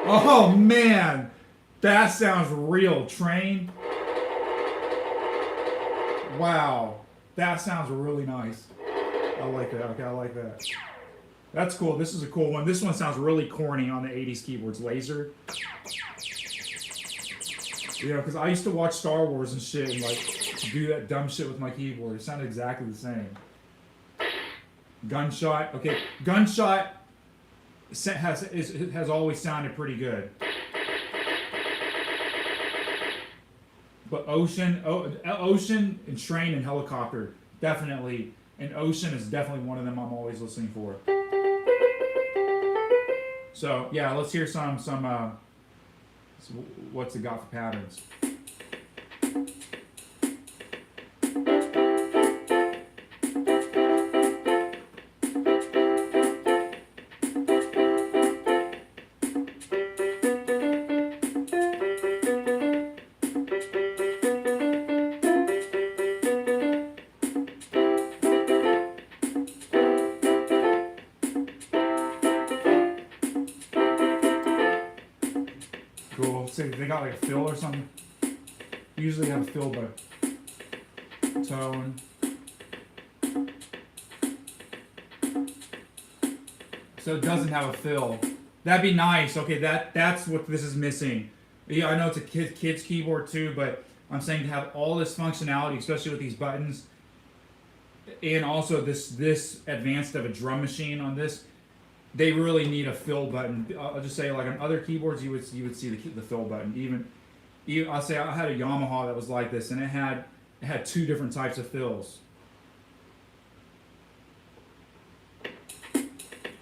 Oh man, that sounds real. Train. Wow, that sounds really nice. I like that. Okay, I like that. That's cool. This is a cool one. This one sounds really corny on the 80s keyboards. Laser. You know, because I used to watch Star Wars and shit and like do that dumb shit with my keyboard. It sounded exactly the same. Gunshot. Okay, gunshot has always sounded pretty good. But ocean and train and helicopter, definitely. And ocean is definitely one of them I'm always listening for. So yeah, let's hear some what's it got for patterns. Cool. See, they got like a fill or something. Usually they have a fill, but tone. So it doesn't have a fill. That'd be nice. Okay, that's what this is missing. Yeah, I know it's a kid's keyboard too, but I'm saying to have all this functionality, especially with these buttons, and also this advanced of a drum machine on this. They really need a fill button. I'll just say, like on other keyboards, you would see the fill button. Even I'll say I had a Yamaha that was like this, and it had two different types of fills.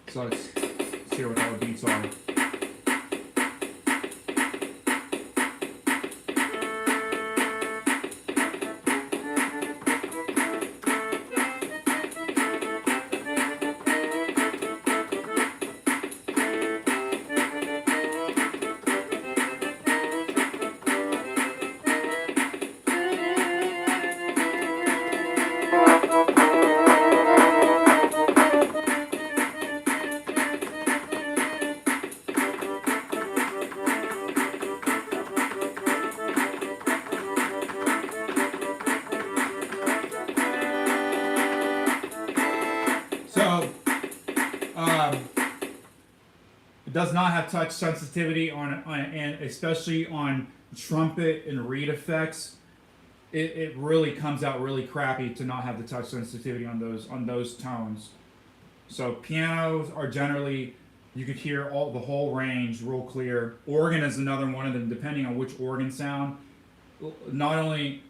So let's hear what all the beats are. does not have touch sensitivity and especially on trumpet and reed effects. It really comes out really crappy to not have the touch sensitivity on those tones. So pianos are generally, you could hear the whole range real clear. Organ is another one of them, depending on which organ sound. Not only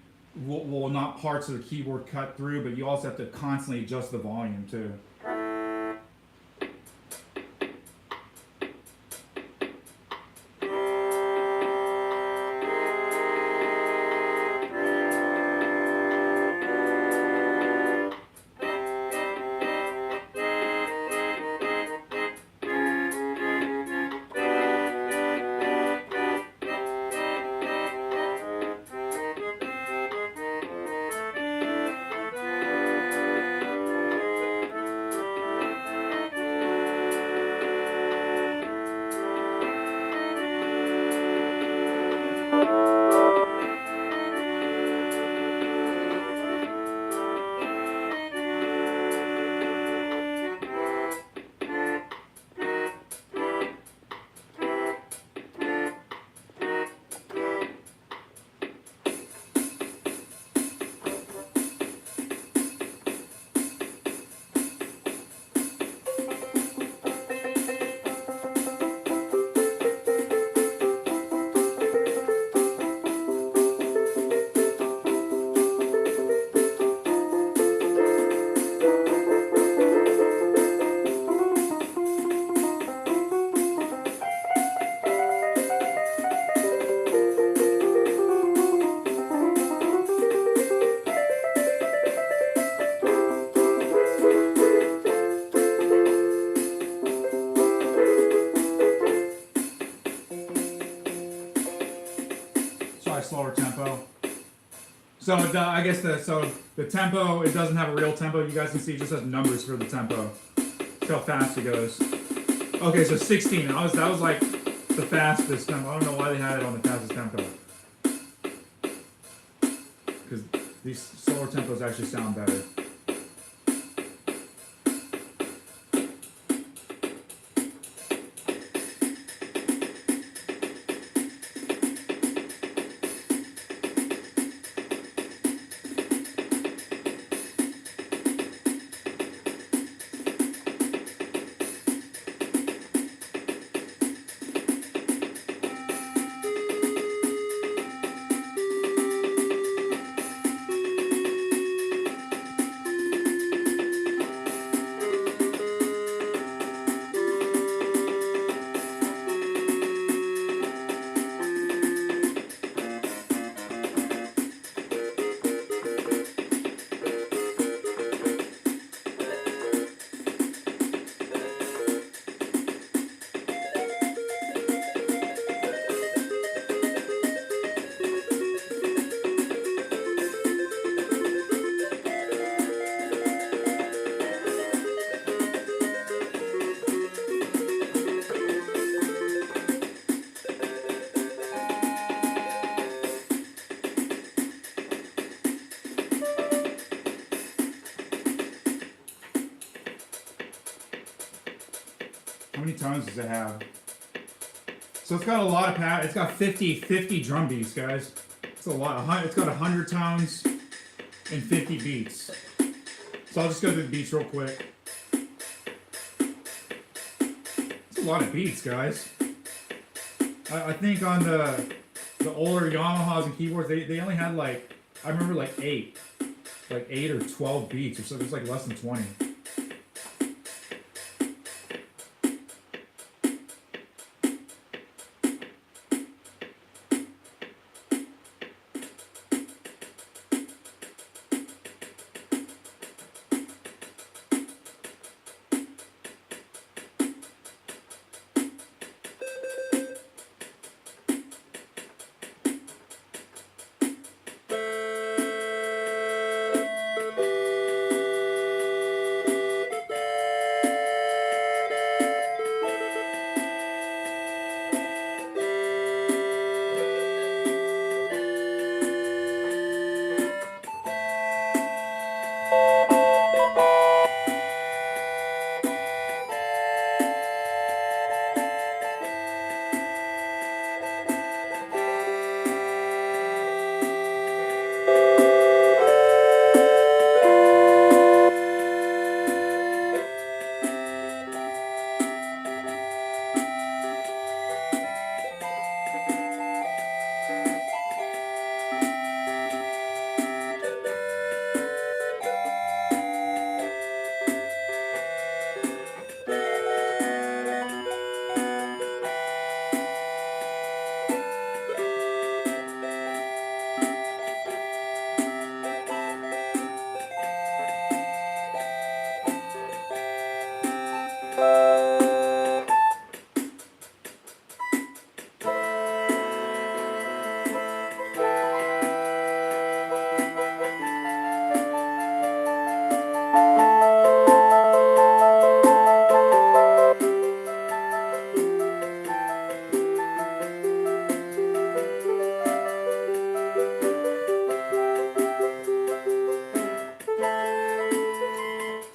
will not parts of the keyboard cut through, but you also have to constantly adjust the volume too. Slower tempo. So I guess the tempo, it doesn't have a real tempo. You guys can see it just has numbers for the tempo. That's how fast it goes. Okay, so 16. That was like the fastest tempo. I don't know why they had it on the fastest tempo. Because these slower tempos actually sound better. How many tones does it have? So it's got a lot of power. It's got 50 drum beats, guys. It's a lot. It's got 100 tones and 50 beats. So I'll just go through the beats real quick. It's a lot of beats, guys. I think on the older Yamahas and keyboards, they only had like, I remember like 8 or 12 beats or so. There's like less than 20.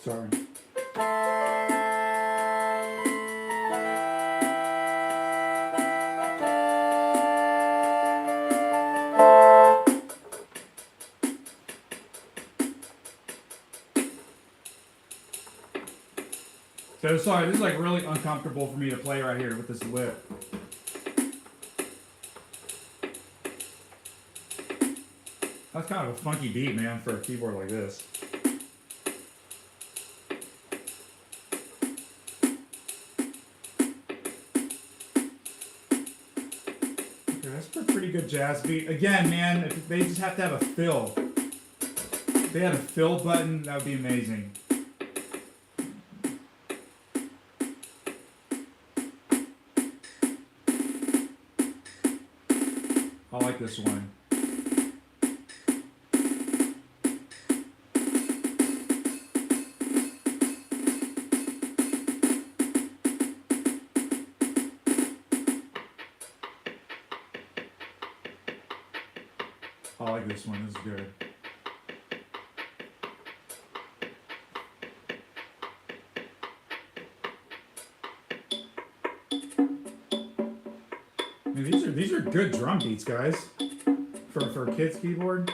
Sorry. So sorry, this is like really uncomfortable for me to play right here with this lip. That's kind of a funky beat, man, for a keyboard like this. Okay, that's a pretty good jazz beat. Again, man, if they just have to have a fill. If they had a fill button, that would be amazing. I like this one. I like this one. This is good. I mean, these are good drum beats, guys, for a kid's keyboard.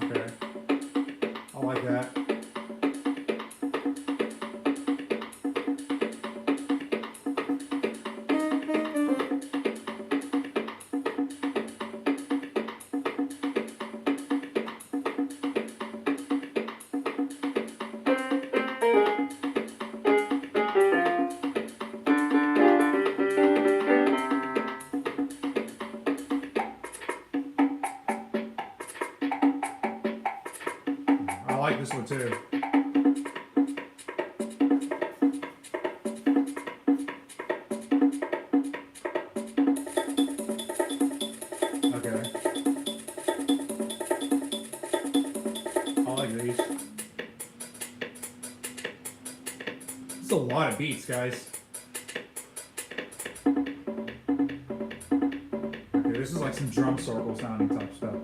Okay, I like that. I like this one too. Okay. I like these. It's a lot of beats, guys. Okay, this is like some drum circle sounding type stuff.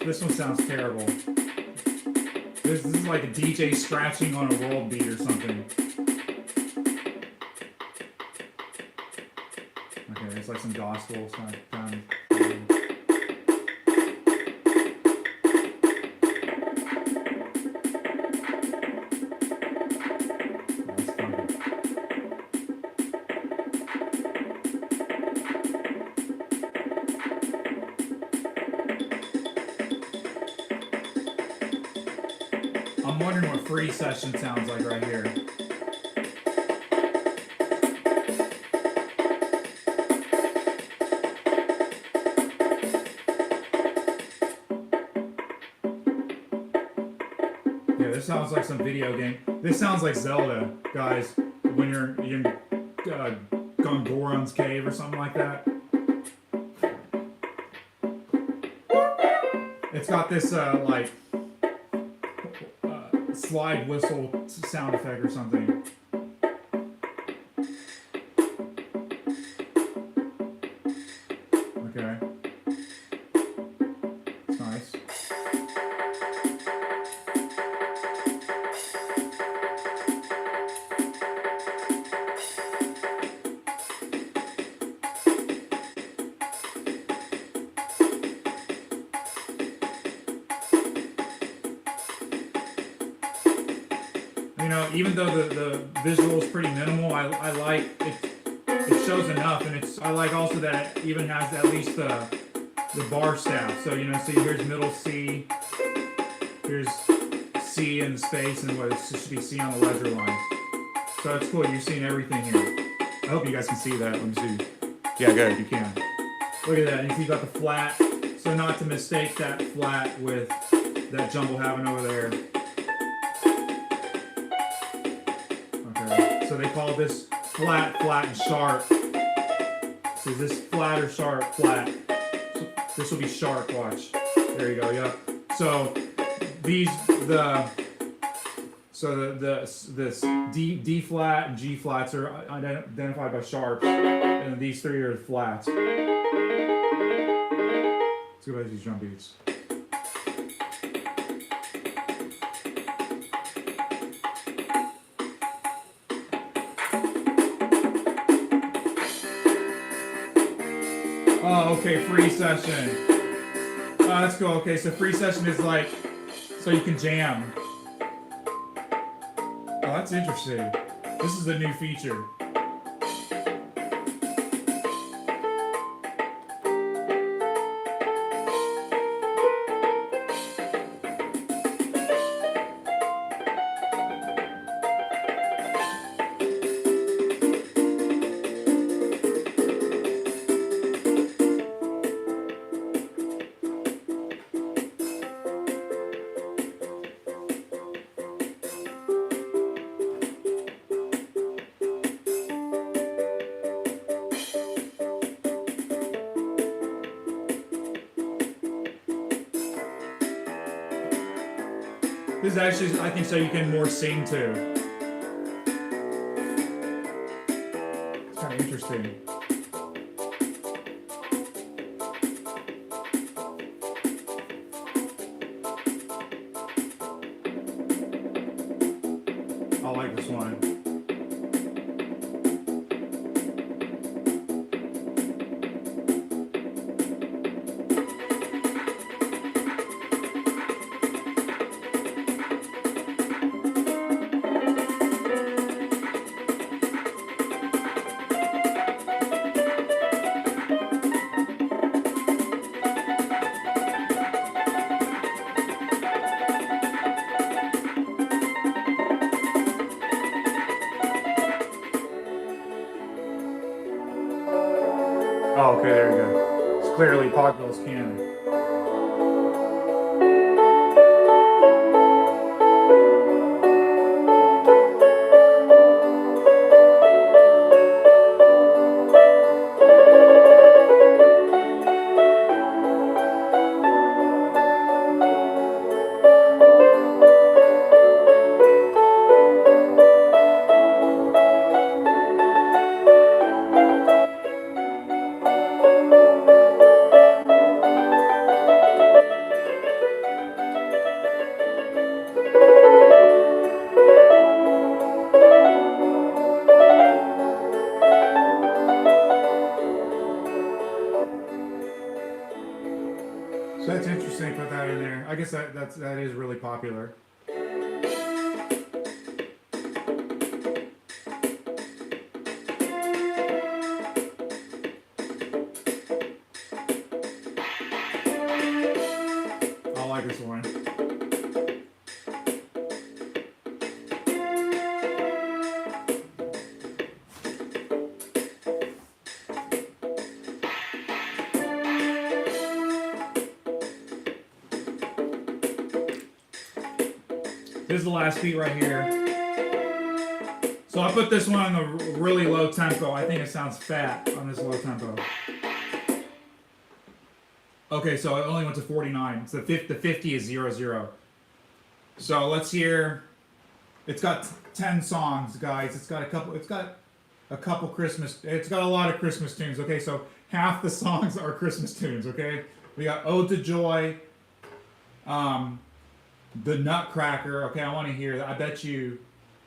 This one sounds terrible. This is like a DJ scratching on a world beat or something. Okay, it's like some gospel sound. I'm wondering what free session sounds like right here. Yeah, this sounds like some video game. This sounds like Zelda, guys, when you're in Gongoron's cave or something like that. It's got this like slide whistle sound effect or something. Okay. It's nice. You know, even though the visual is pretty minimal, I like it. It shows enough, and I like also that it even has at least the bar staff. So you know, see here's middle C, here's C in the space, and what it should be C on the ledger line. So it's cool. You're seeing everything here. I hope you guys can see that. Let me see. Yeah, good. You can. Look at that. And you see you got the flat. So not to mistake that flat with that jumble having over there. So they call this flat, flat, and sharp. So this flat or sharp, flat. So this will be sharp, watch. There you go, yep. So these this D flat and G flats are identified by sharps, and these three are flats. Let's go back to these drum beats. Oh, okay, free session. Oh, that's cool. Okay, so free session is like, so you can jam. Oh, that's interesting. This is a new feature. This is actually, I think, so you can more sing too. It's kind of interesting. I like this one. Oh, okay, there we go. It's clearly Pogville's canon. So that's interesting. Put that in there. I guess that is really popular. I like this one. This is the last beat right here. So I put this one on a really low tempo. I think it sounds fat on this low tempo. Okay, so I only went to 49. So the 50 is 0-0. So let's hear. It's got 10 songs, guys. It's got a couple Christmas. It's got a lot of Christmas tunes. Okay, so half the songs are Christmas tunes. Okay, we got "Ode to Joy," the Nutcracker. Okay, I want to hear that. I bet you,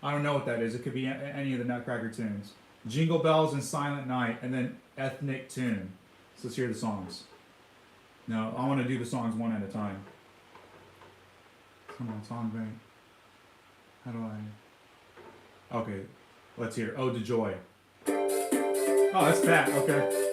I don't know what that is. It could be any of the Nutcracker tunes. Jingle Bells and Silent Night, and then Ethnic Tune. So let's hear the songs. No, I want to do the songs one at a time. Come on, song bank. How do I? Okay, let's hear "Ode to Joy." Oh, that's fat. Okay.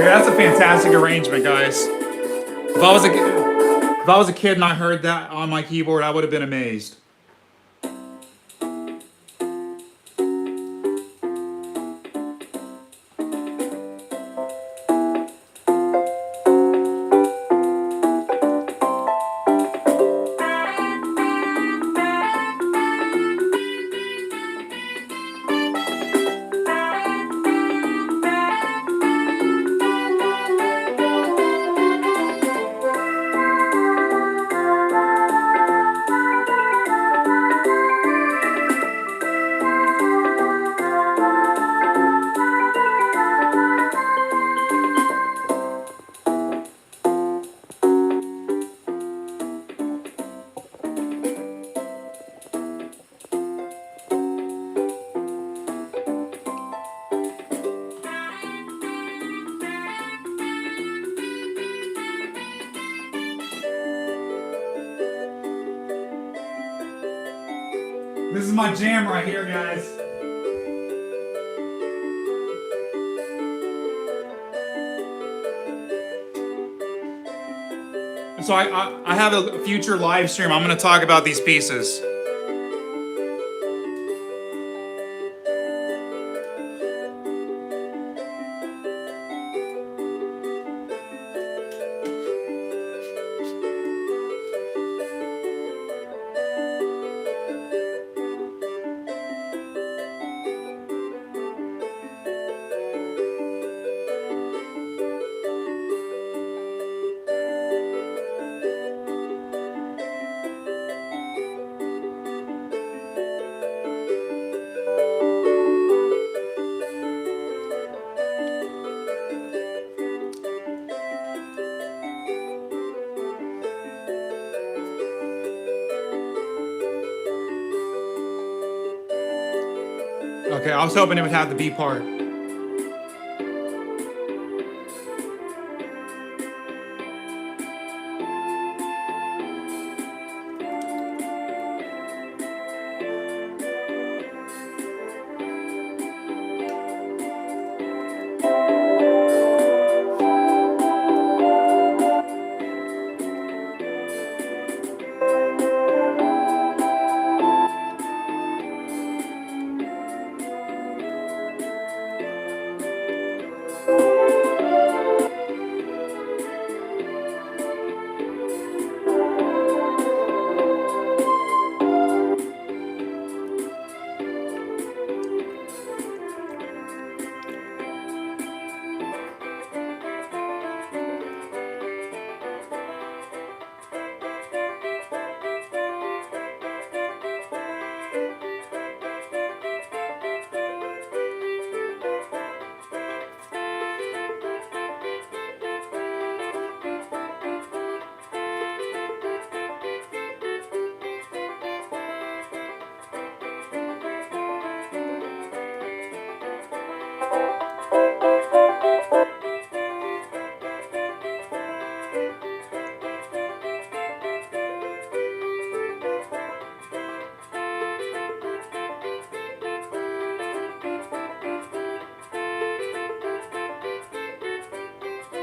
Okay, that's a fantastic arrangement, guys. If I was a kid and I heard that on my keyboard, I would have been amazed. This is my jam right here, guys. So I have a future live stream. I'm going to talk about these pieces. Okay, I was hoping it would have the B part.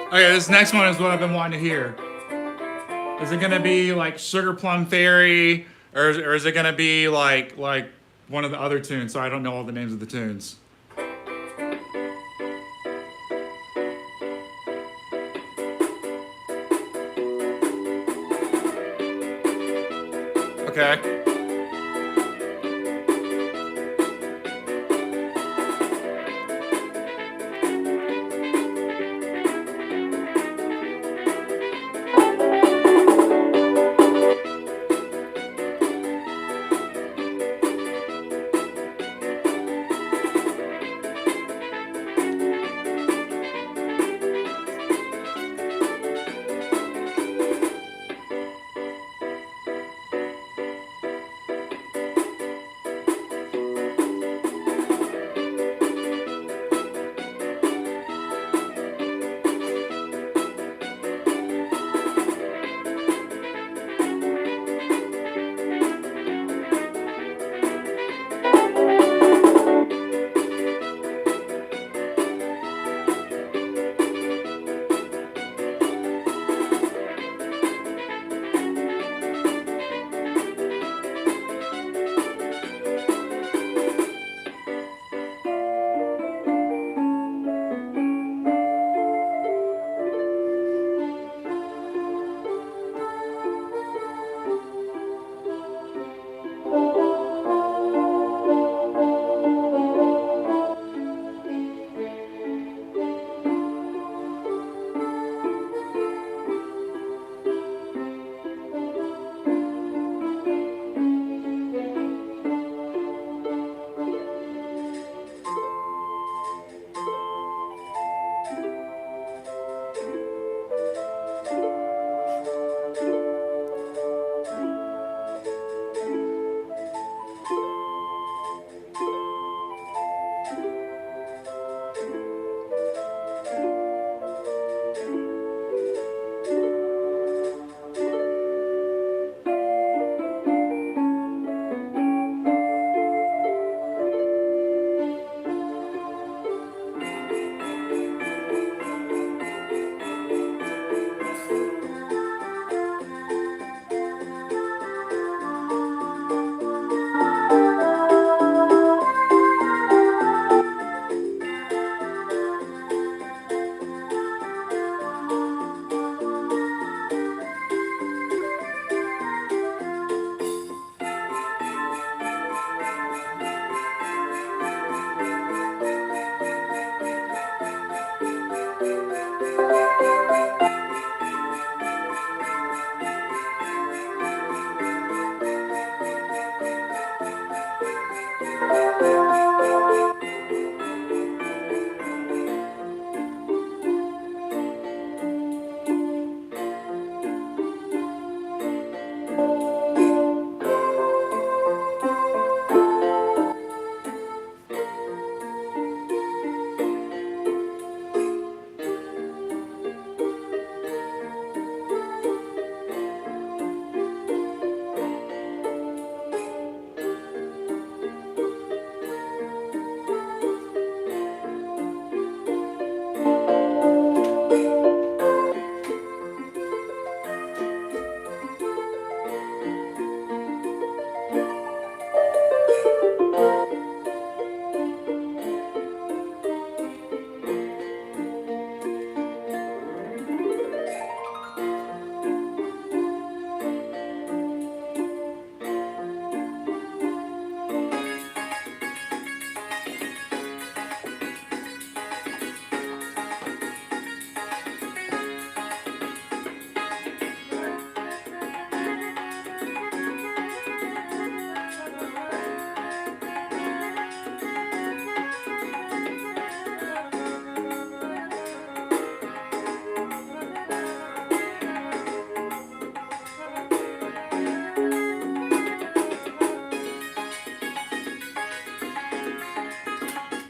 Okay, this next one is what I've been wanting to hear. Is it gonna be like Sugar Plum Fairy, or is it gonna be like one of the other tunes? So I don't know all the names of the tunes. Okay.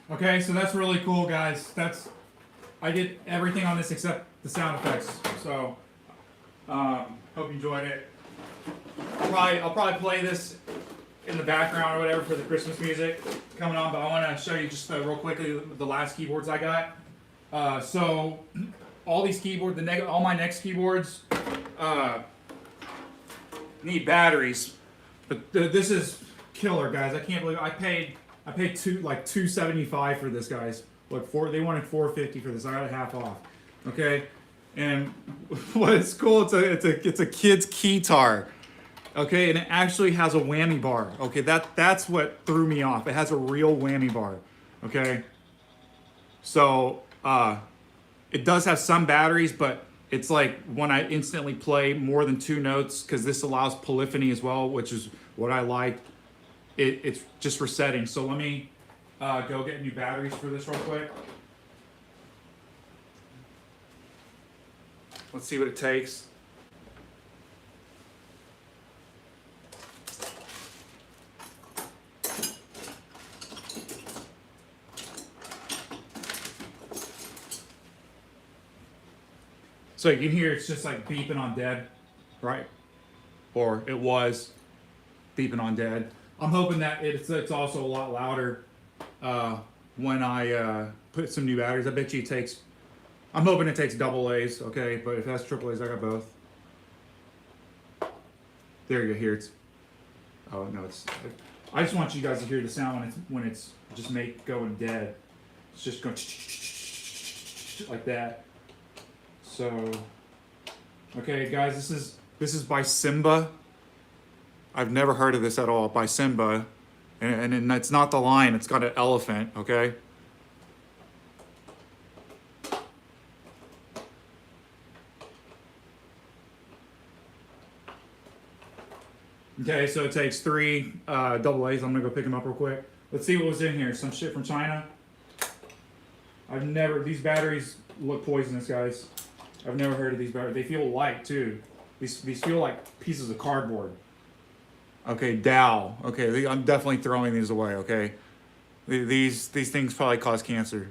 Okay, so that's really cool, guys. I did everything on this except the sound effects. So hope you enjoyed it. I'll probably play this in the background or whatever for the Christmas music coming on. But I want to show you just real quickly the last keyboards I got. So all these keyboards, all my next keyboards need batteries. But this is killer, guys. I can't believe I paid $275 for this, guys. Look, they wanted $450 for this. I got it half off. Okay, and what's cool? It's a kid's keytar. Okay, and it actually has a whammy bar. Okay, that's what threw me off. It has a real whammy bar. Okay, so it does have some batteries, but it's like when I instantly play more than 2 notes, because this allows polyphony as well, which is what I like. It's just resetting. So let me go get new batteries for this real quick. Let's see what it takes. So you can hear it's just like beeping on dead, right? Or it was beeping on dead. I'm hoping that it's also a lot louder when I put some new batteries. I bet you it takes, I'm hoping it takes double A's, okay? But if that's triple A's, I got both. There you go, here it's, oh no, I just want you guys to hear the sound when it's just going dead. It's just going like that. So, okay guys, this is by Simba. I've never heard of this at all, by Simba. And it's not the lion, it's got an elephant, okay? Okay, so it takes 3 double A's. I'm gonna go pick them up real quick. Let's see what was in here. Some shit from China. These batteries look poisonous, guys. I've never heard of these batteries. They feel light too. These feel like pieces of cardboard. Okay, Dow. Okay, I'm definitely throwing these away. Okay, these things probably cause cancer.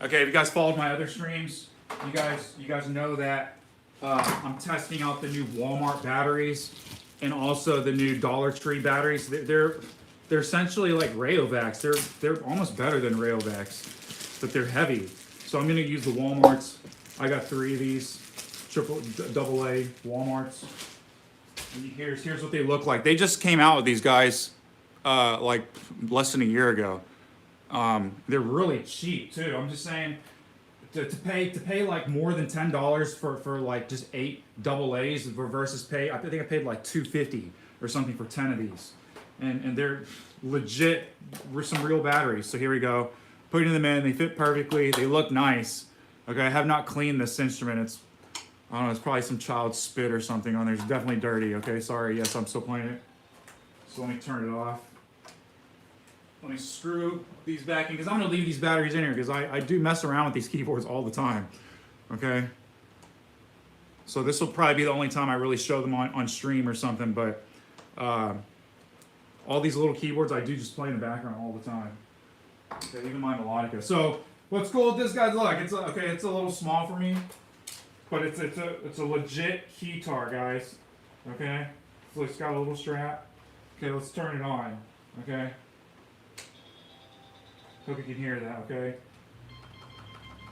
Okay, if you guys followed my other streams, you guys know that I'm testing out the new Walmart batteries and also the new Dollar Tree batteries. They're essentially like Rayovacs. They're almost better than Rayovacs, but they're heavy. So I'm gonna use the Walmarts. I got 3 of these double A Walmarts. And here's what they look like. They just came out with these guys like less than a year ago. They're really cheap too. I'm just saying to pay like more than $10 for like just 8 double A's versus I think I paid like $250 or something for 10 of these. and they're legit, some real batteries. So here we go, putting them in. They fit perfectly. They look nice. Okay, I have not cleaned this instrument. It's, I don't know, it's probably some child's spit or something on there. It's definitely dirty. Okay, sorry. Yes, I'm still playing it. So let me turn it off. Let me screw these back in, because I'm going to leave these batteries in here, because I do mess around with these keyboards all the time. Okay? So this will probably be the only time I really show them on stream or something, but all these little keyboards I do just play in the background all the time. Okay, even my melodica. So what's cool with this, guys, look, it's a little small for me, but it's a legit keytar, guys. Okay? So it's got a little strap. Okay, let's turn it on. Okay? Hope you can hear that, okay?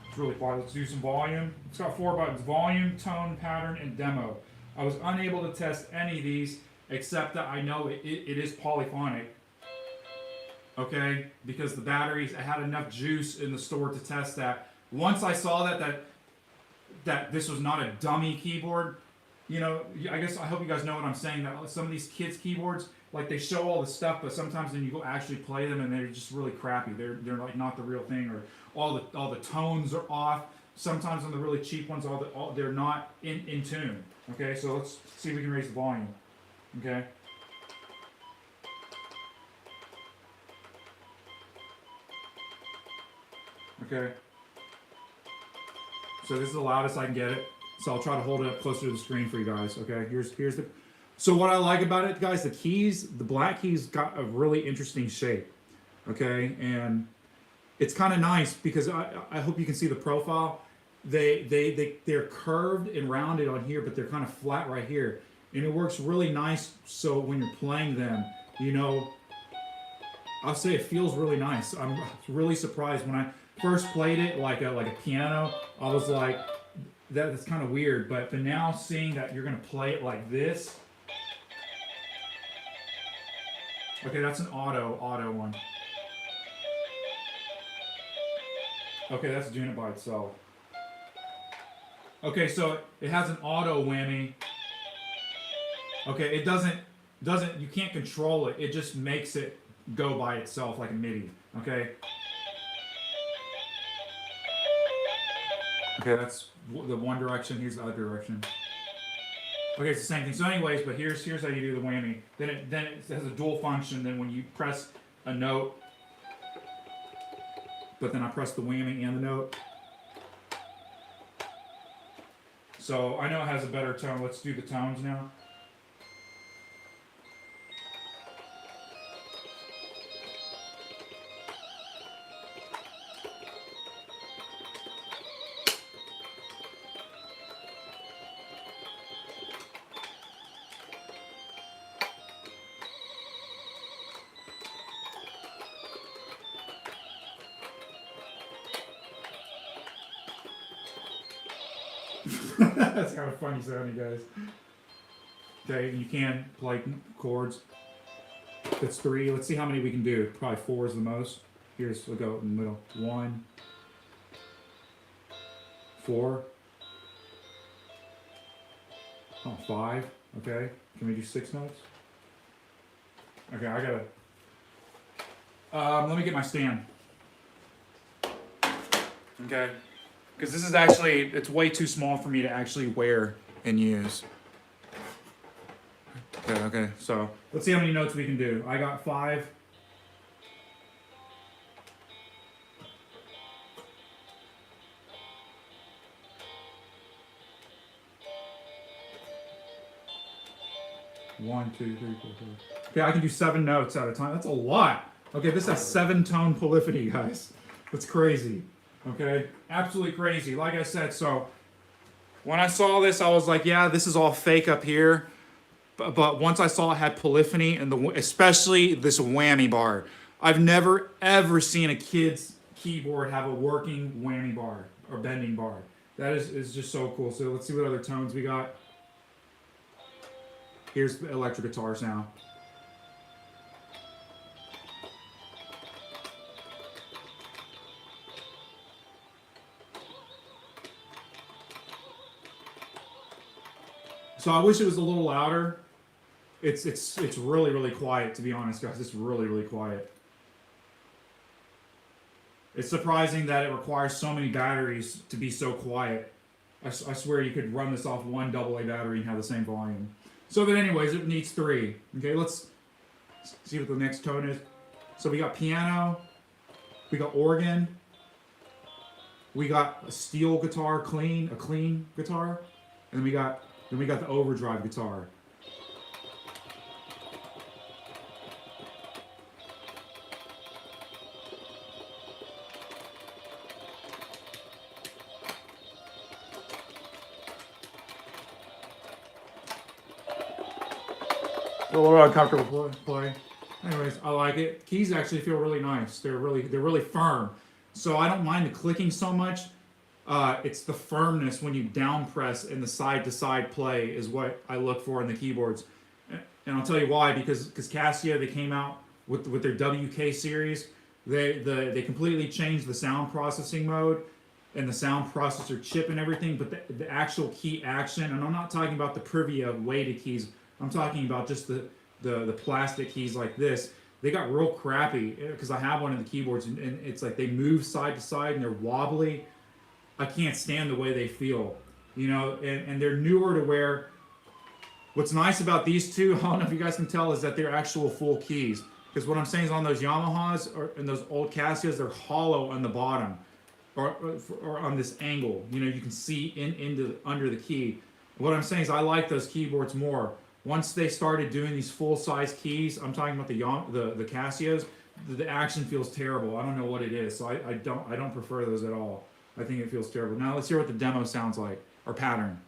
It's really quiet. Let's do some volume. It's got 4 buttons: volume, tone, pattern, and demo. I was unable to test any of these, except that I know it is polyphonic. Okay? Because the batteries, I had enough juice in the store to test that. Once I saw that this was not a dummy keyboard, you know, I hope you guys know what I'm saying, that some of these kids' keyboards, like, they show all the stuff, but sometimes then you go actually play them and they're just really crappy. They're like not the real thing, or all the tones are off. Sometimes on the really cheap ones, they're not in tune. Okay, so let's see if we can raise the volume. Okay. Okay. So this is the loudest I can get it. So I'll try to hold it up closer to the screen for you guys. Okay, here's the. So what I like about it, guys, the keys, the black keys got a really interesting shape. Okay, and it's kind of nice because I hope you can see the profile. They're curved and rounded on here, but they're kind of flat right here, and it works really nice. So when you're playing them, you know, I'll say it feels really nice. I'm really surprised when I first played it like a piano. I was like, that's kind of weird, but now seeing that you're gonna play it like this. Okay, that's an auto one. Okay, that's doing it by itself. Okay, so it has an auto whammy. Okay, it doesn't, you can't control it. It just makes it go by itself like a MIDI. Okay. Okay, that's the one direction. Here's the other direction. Okay, it's the same thing. So anyways, but here's how you do the whammy. Then it has a dual function. Then when you press a note, but then I press the whammy and the note. So I know it has a better tone. Let's do the tones now. That's kind of funny sounding, guys. Okay, you can play chords. That's 3. Let's see how many we can do. Probably 4 is the most. We'll go in the middle. 1, 4. Oh, 5. Okay. Can we do 6 notes? Okay, I gotta. Let me get my stand. Okay. Because this is actually, it's way too small for me to actually wear and use. Okay, so let's see how many notes we can do. I got 5. One, 2, 3, 4, 5. Okay, I can do 7 notes at a time. That's a lot. Okay, this has 7-tone polyphony, guys. That's crazy. Okay, absolutely crazy. Like I said, so when I saw this, I was like, yeah, this is all fake up here. But once I saw it had polyphony, and especially this whammy bar, I've never ever seen a kid's keyboard have a working whammy bar or bending bar. That is just so cool. So let's see what other tones we got. Here's the electric guitar sound. So I wish it was a little louder, It's really really quiet, to be honest, guys. It's really really quiet. It's surprising that it requires so many batteries to be so quiet. I swear you could run this off one AA battery and have the same volume. So, but anyways, it needs three. Okay, let's see what the next tone is. So we got piano, we got organ, we got a steel guitar, a clean guitar, and then we got the overdrive guitar. A little uncomfortable play. Anyways, I like it. Keys actually feel really nice. They're really firm. So I don't mind the clicking so much. It's the firmness when you down press and the side to side play is what I look for in the keyboards. And I'll tell you why, because Casio, they came out with their WK series. They completely changed the sound processing mode and the sound processor chip and everything, but the actual key action, and I'm not talking about the Privia weighted keys. I'm talking about just the plastic keys like this. They got real crappy because I have one of the keyboards, and it's like they move side to side and they're wobbly. I can't stand the way they feel, and they're newer to where. What's nice about these two, I don't know if you guys can tell, is that they're actual full keys. Because what I'm saying is on those Yamahas and those old Casios, they're hollow on the bottom, or on this angle. You can see into under the key. What I'm saying is I like those keyboards more. Once they started doing these full size keys, I'm talking about the Casios, the action feels terrible. I don't know what it is, so I don't prefer those at all. I think it feels terrible. Now let's hear what the demo sounds like, or pattern.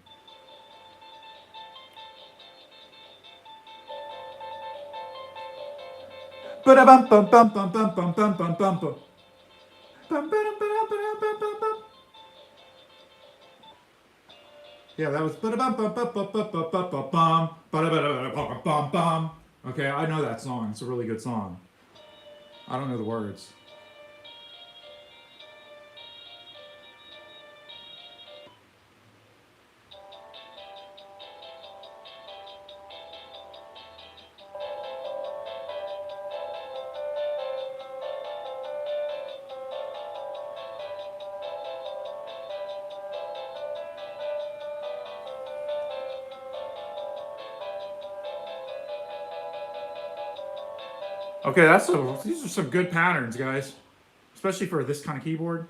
Yeah, that was. Okay, I know that song. It's a really good song. I don't know the words. Okay, these are some good patterns, guys, especially for this kind of keyboard.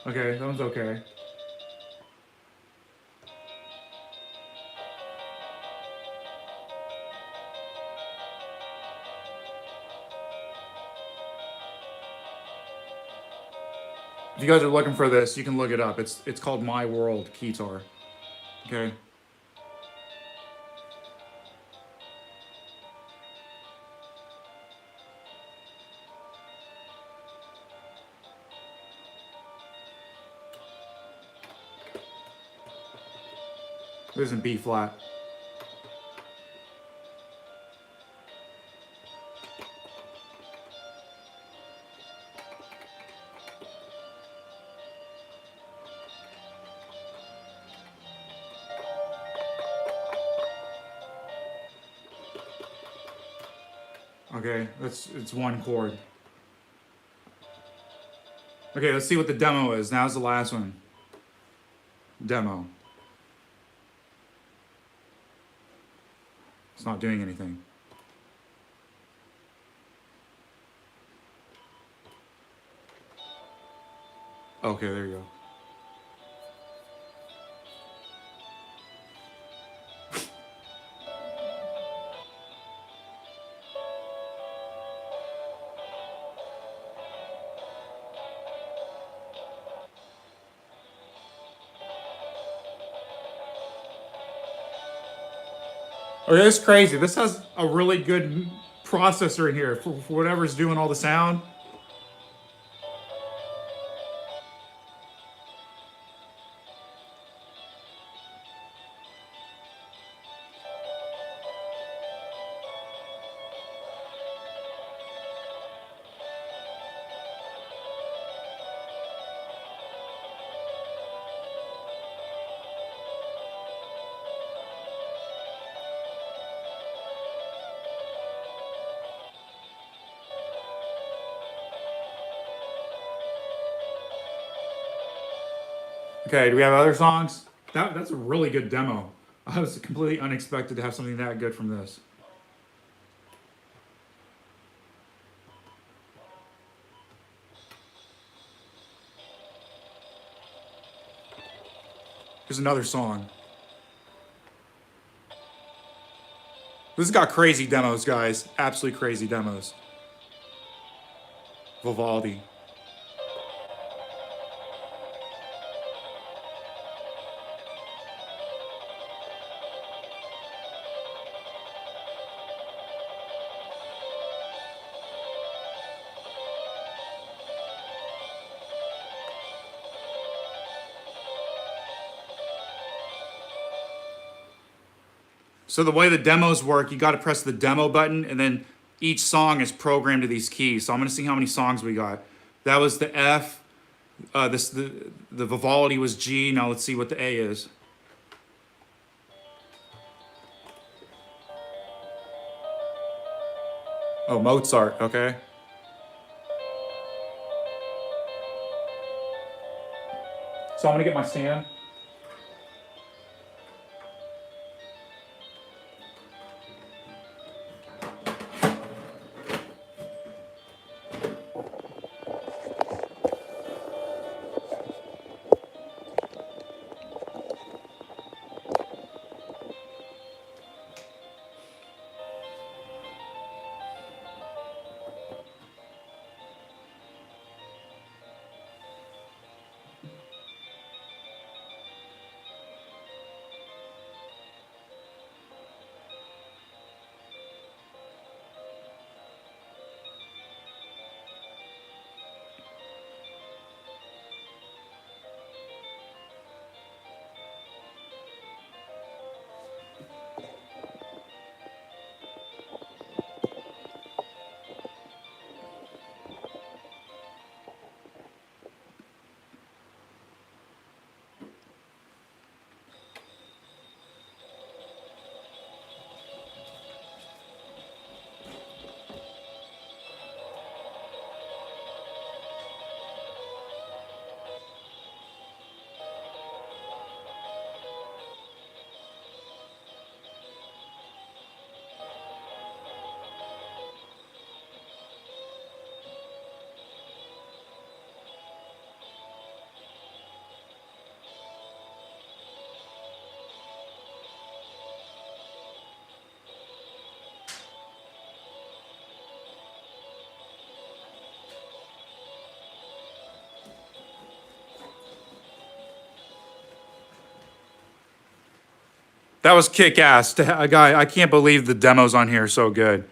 Okay, that one's okay. If you guys are looking for this, you can look it up. It's called My World Keytar. Okay. This is in B flat. Okay, it's one chord. Okay, let's see what the demo is. Now's the last one. Demo. It's not doing anything. Okay, there you go. Okay, this is crazy. This has a really good processor in here for whatever's doing all the sound. Okay, do we have other songs? That's a really good demo. I was completely unexpected to have something that good from this. Here's another song. This has got crazy demos, guys. Absolutely crazy demos. Vivaldi. So the way the demos work, you got to press the demo button, and then each song is programmed to these keys. So I'm going to see how many songs we got. That was the F. The Vivaldi was G. Now let's see what the A is. Oh, Mozart. Okay. So I'm gonna get my stand. That was kick ass. Guy, I can't believe the demos on here are so good.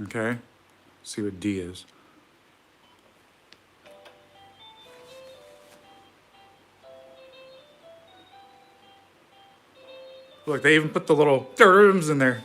Okay. Let's see what D is. Look, they even put the little rooms in there.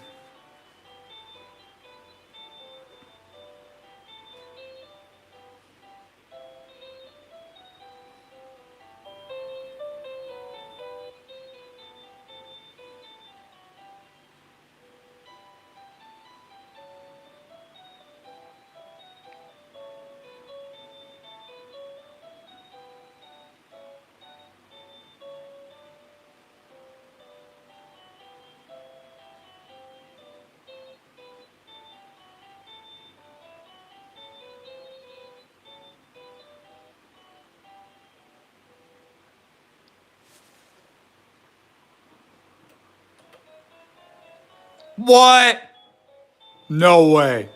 What? No way.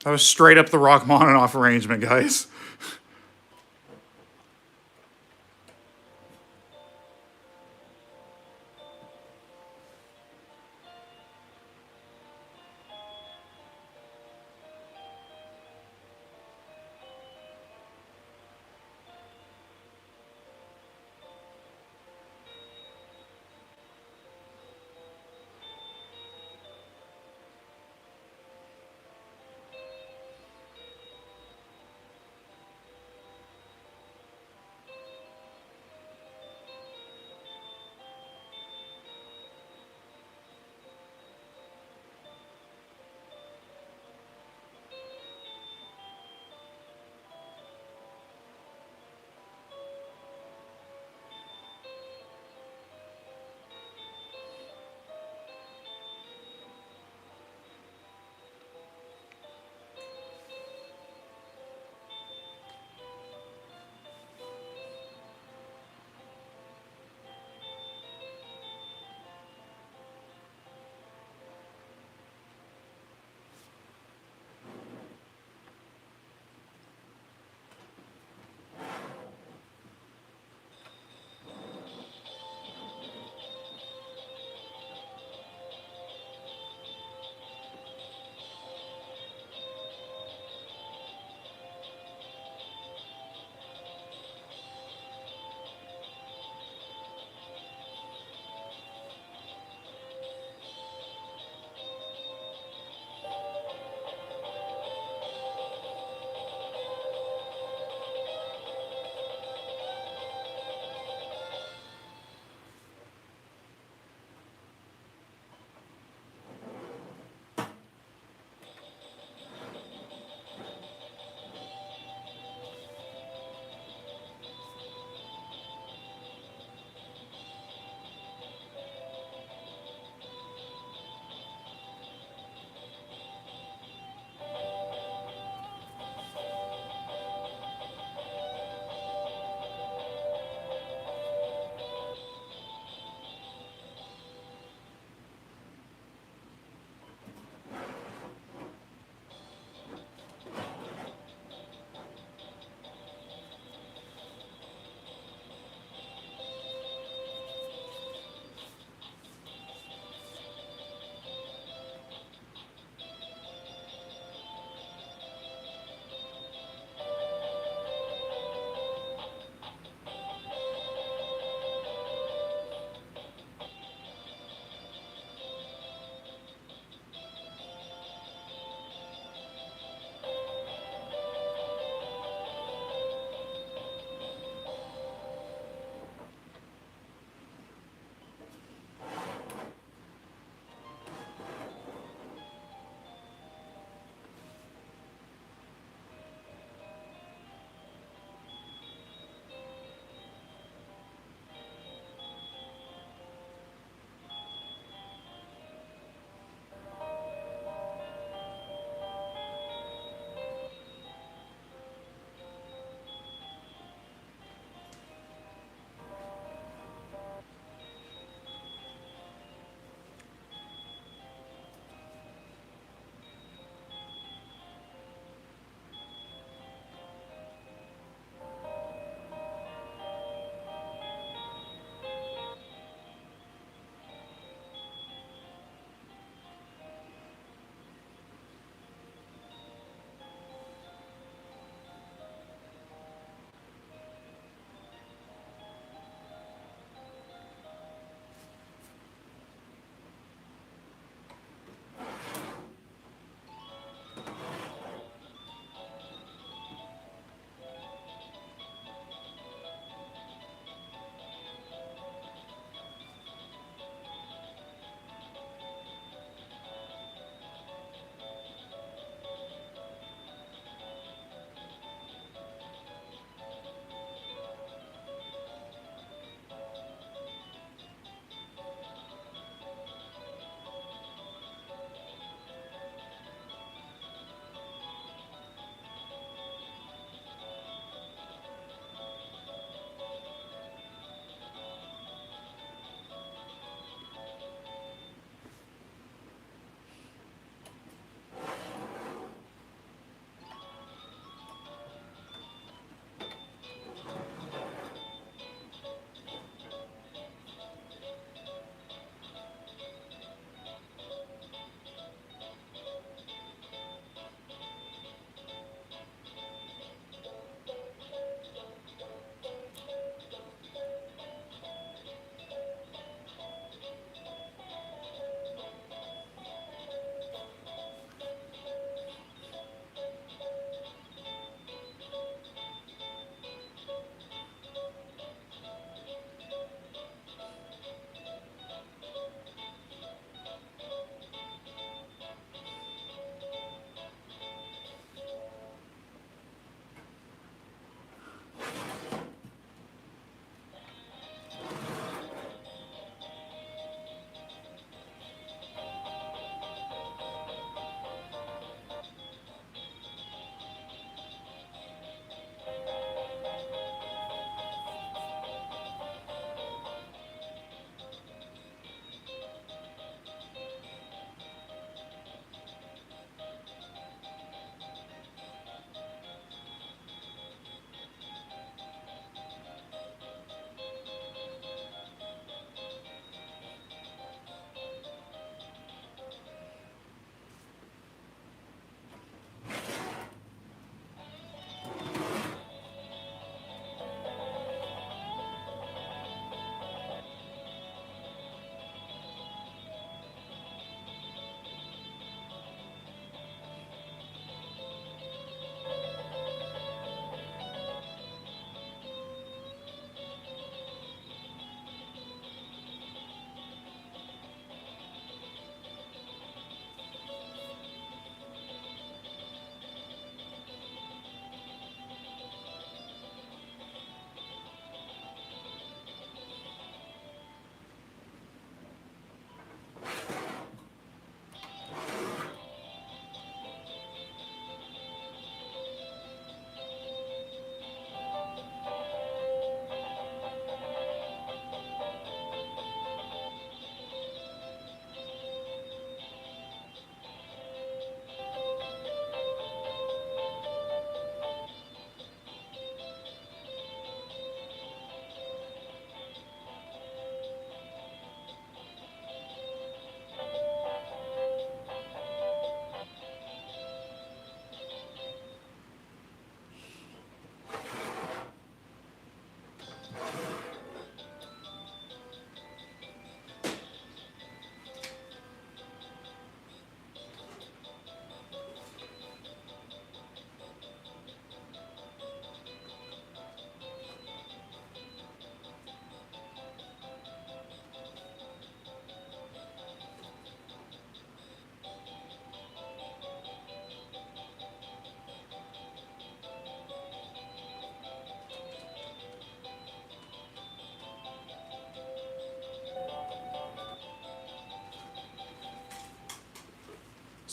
That was straight up the Rachmaninoff arrangement, guys.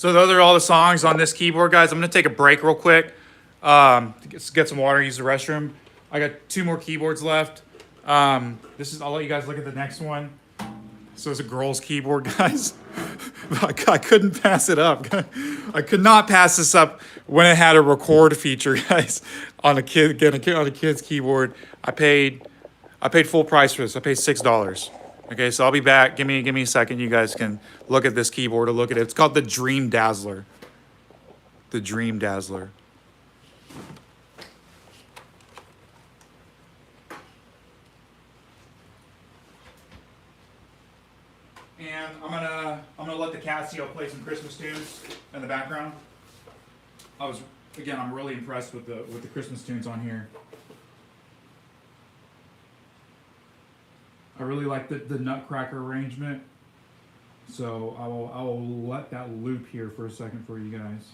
So those are all the songs on this keyboard, guys. I'm gonna take a break real quick. Get some water, use the restroom. I got 2 more keyboards left. I'll let you guys look at the next one. So it's a girl's keyboard, guys. I couldn't pass it up. I could not pass this up when it had a record feature, guys. On a kid's keyboard. I paid full price for this. I paid $6. Okay, so I'll be back. Give me a second. You guys can look at this keyboard or look at it. It's called the Dream Dazzler. The Dream Dazzler. And I'm gonna let the Casio play some Christmas tunes in the background. I'm really impressed with the Christmas tunes on here. I really like the Nutcracker arrangement. So I will let that loop here for a second for you guys.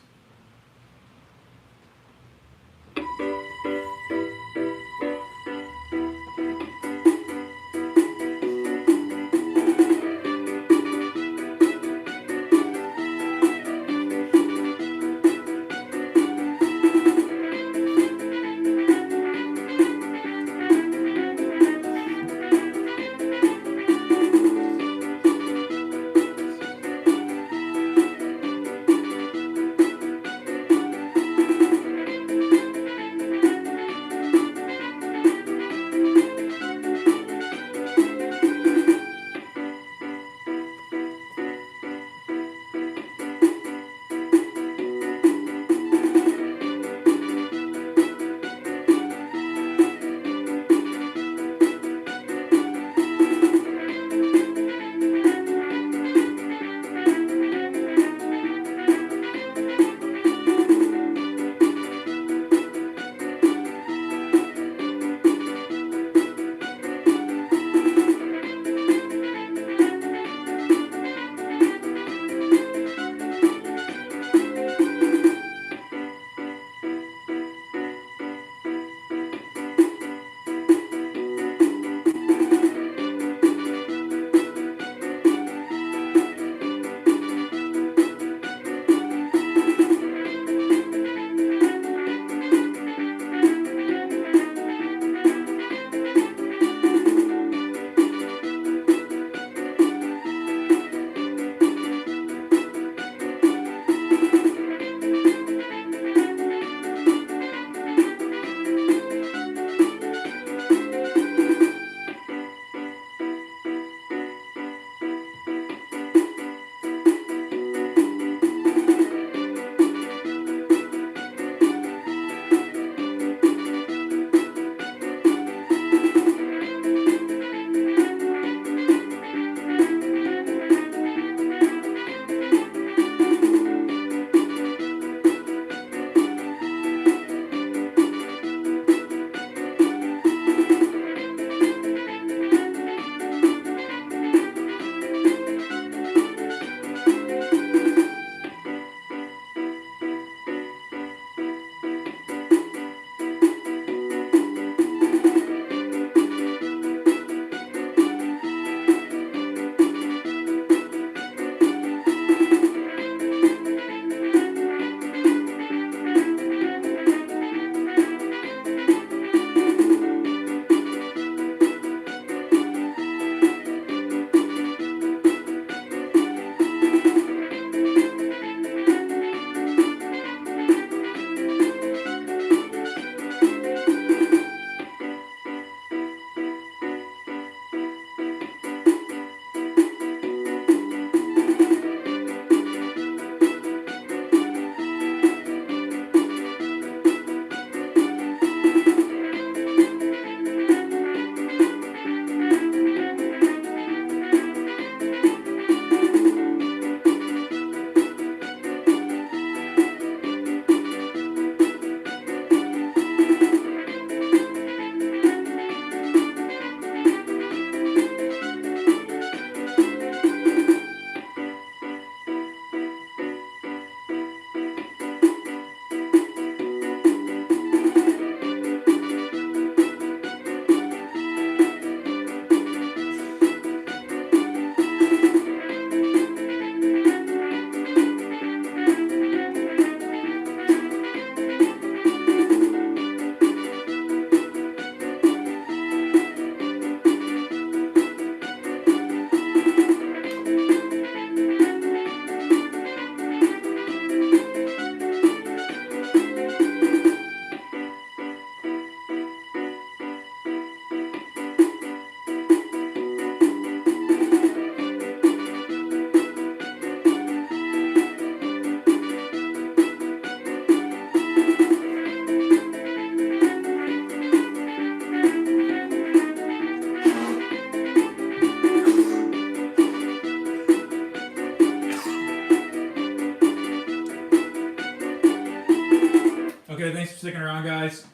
on, guys.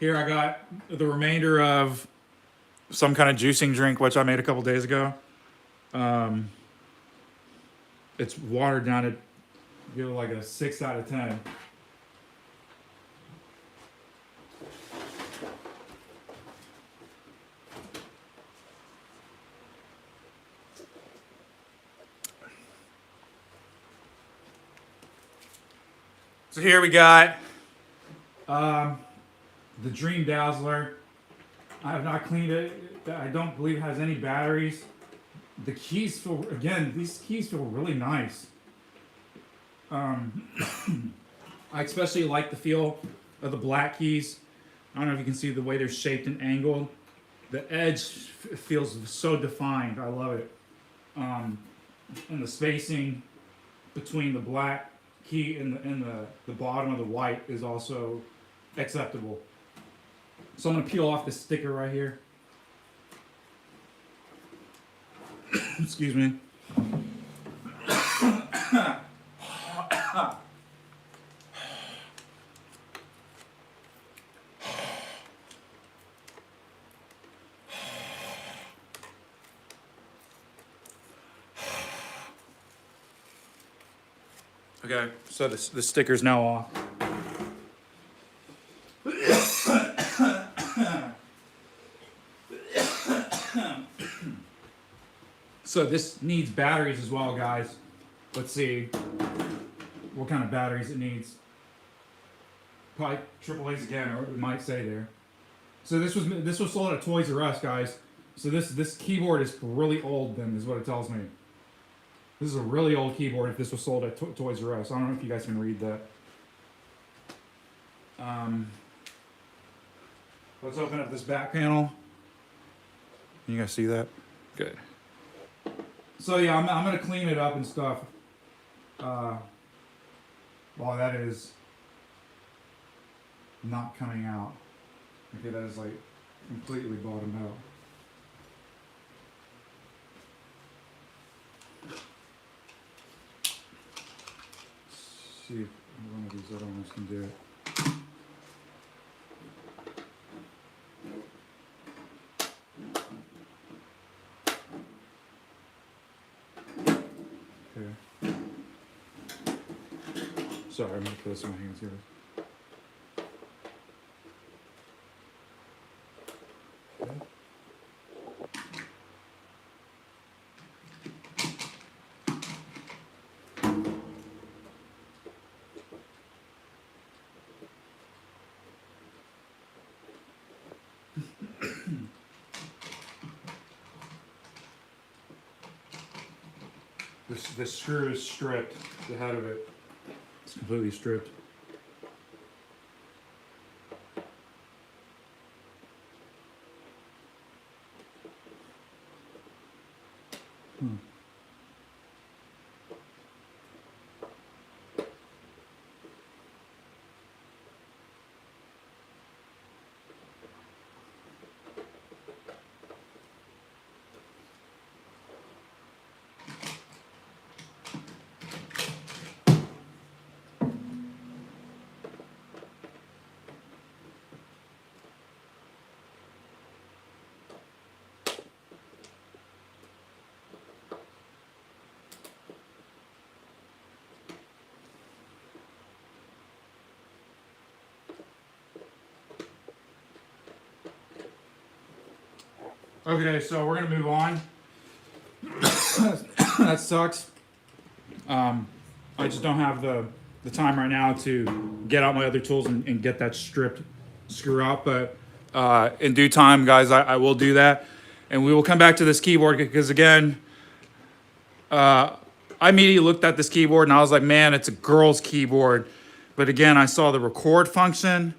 Here I got the remainder of some kind of juicing drink, which I made a couple days ago. It's watered down. To give it like a 6 out of 10. So here we got the Dream Dazzler. I have not cleaned it. I don't believe it has any batteries. The keys feel, again, these keys feel really nice. I especially like the feel of the black keys. I don't know if you can see the way they're shaped and angled. The edge feels so defined. I love it. And the spacing between the black key and the bottom of the white is also acceptable. So I'm going to peel off the sticker right here. Excuse me. Okay, so the sticker's now off. So this needs batteries as well, guys. Let's see what kind of batteries it needs. Probably AAA's again, or it might say there. So this was sold at Toys R Us, guys. So this keyboard is really old, then, is what it tells me. This is a really old keyboard if this was sold at Toys R Us. I don't know if you guys can read that. Let's open up this back panel. Can you guys see that? Good. So yeah, I'm going to clean it up and stuff. While that is not coming out. Okay, that is like completely bottomed out. See if one of these other ones can do it. Okay. Sorry, I'm gonna put this in my hands here. This screw is stripped, the head of it. It's completely stripped. Okay, so we're gonna move on. That sucks. I just don't have the time right now to get out my other tools and get that stripped screw out. But in due time, guys, I will do that. And we will come back to this keyboard because, again, I immediately looked at this keyboard and I was like, man, it's a girl's keyboard. But again, I saw the record function,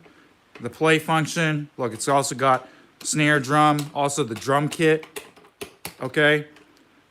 the play function. Look, it's also got snare drum, also the drum kit, okay?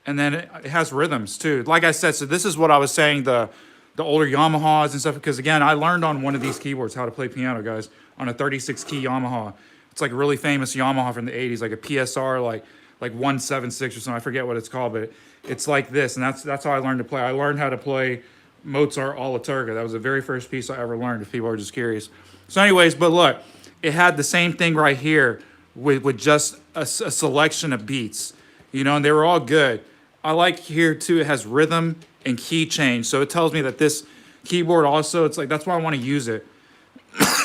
And then it has rhythms too. Like I said, so this is what I was saying, the older Yamahas and stuff, because again, I learned on one of these keyboards how to play piano, guys, on a 36 key Yamaha. It's like a really famous Yamaha from the 80s, like a PSR, like 176 or something. I forget what it's called, but it's like this, and that's how I learned to play. I learned how to play Mozart Alla Turca. That was the very first piece I ever learned, if people are just curious. So anyways, but look, it had the same thing right here with just a selection of beats, you know, and they were all good. I like here too, it has rhythm and key change. So it tells me that this keyboard also, it's like, that's why I want to use it.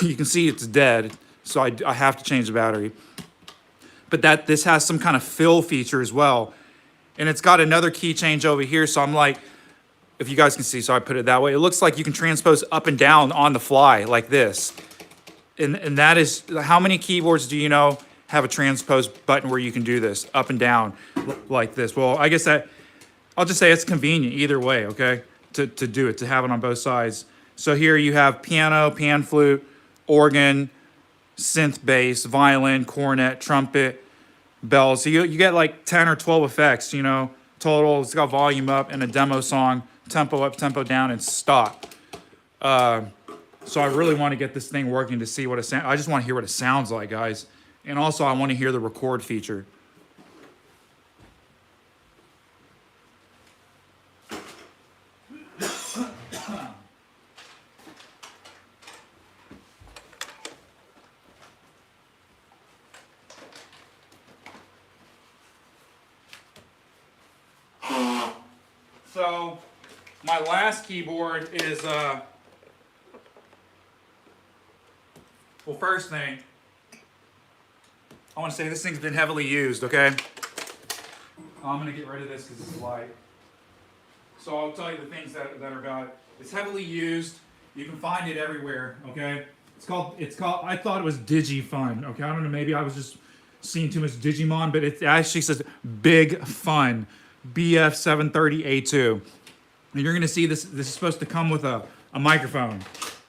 You can see it's dead, so I have to change the battery. But this has some kind of fill feature as well. And it's got another key change over here, so I'm like, if you guys can see, so I put it that way. It looks like you can transpose up and down on the fly like this. And that is, how many keyboards do you know have a transpose button where you can do this, up and down like this? Well, I guess that, I'll just say it's convenient either way, okay? To do it, to have it on both sides. So here you have piano, pan flute, organ, synth bass, violin, cornet, trumpet, bells. So you get like 10 or 12 effects, you know, total. It's got volume up and a demo song, tempo up, tempo down, and stop. So I really want to get this thing working to see what it sounds. I just want to hear what it sounds like, guys. And also I want to hear the record feature. So my last keyboard is well, first thing, I want to say this thing's been heavily used, okay? I'm going to get rid of this because it's light. So I'll tell you the things that are about it. It's heavily used. You can find it everywhere, okay? It's called, I thought it was DigiFun, okay? I don't know, maybe I was just seeing too much Digimon, but it actually says Big Fun, BF730A2. And you're going to see this is supposed to come with a microphone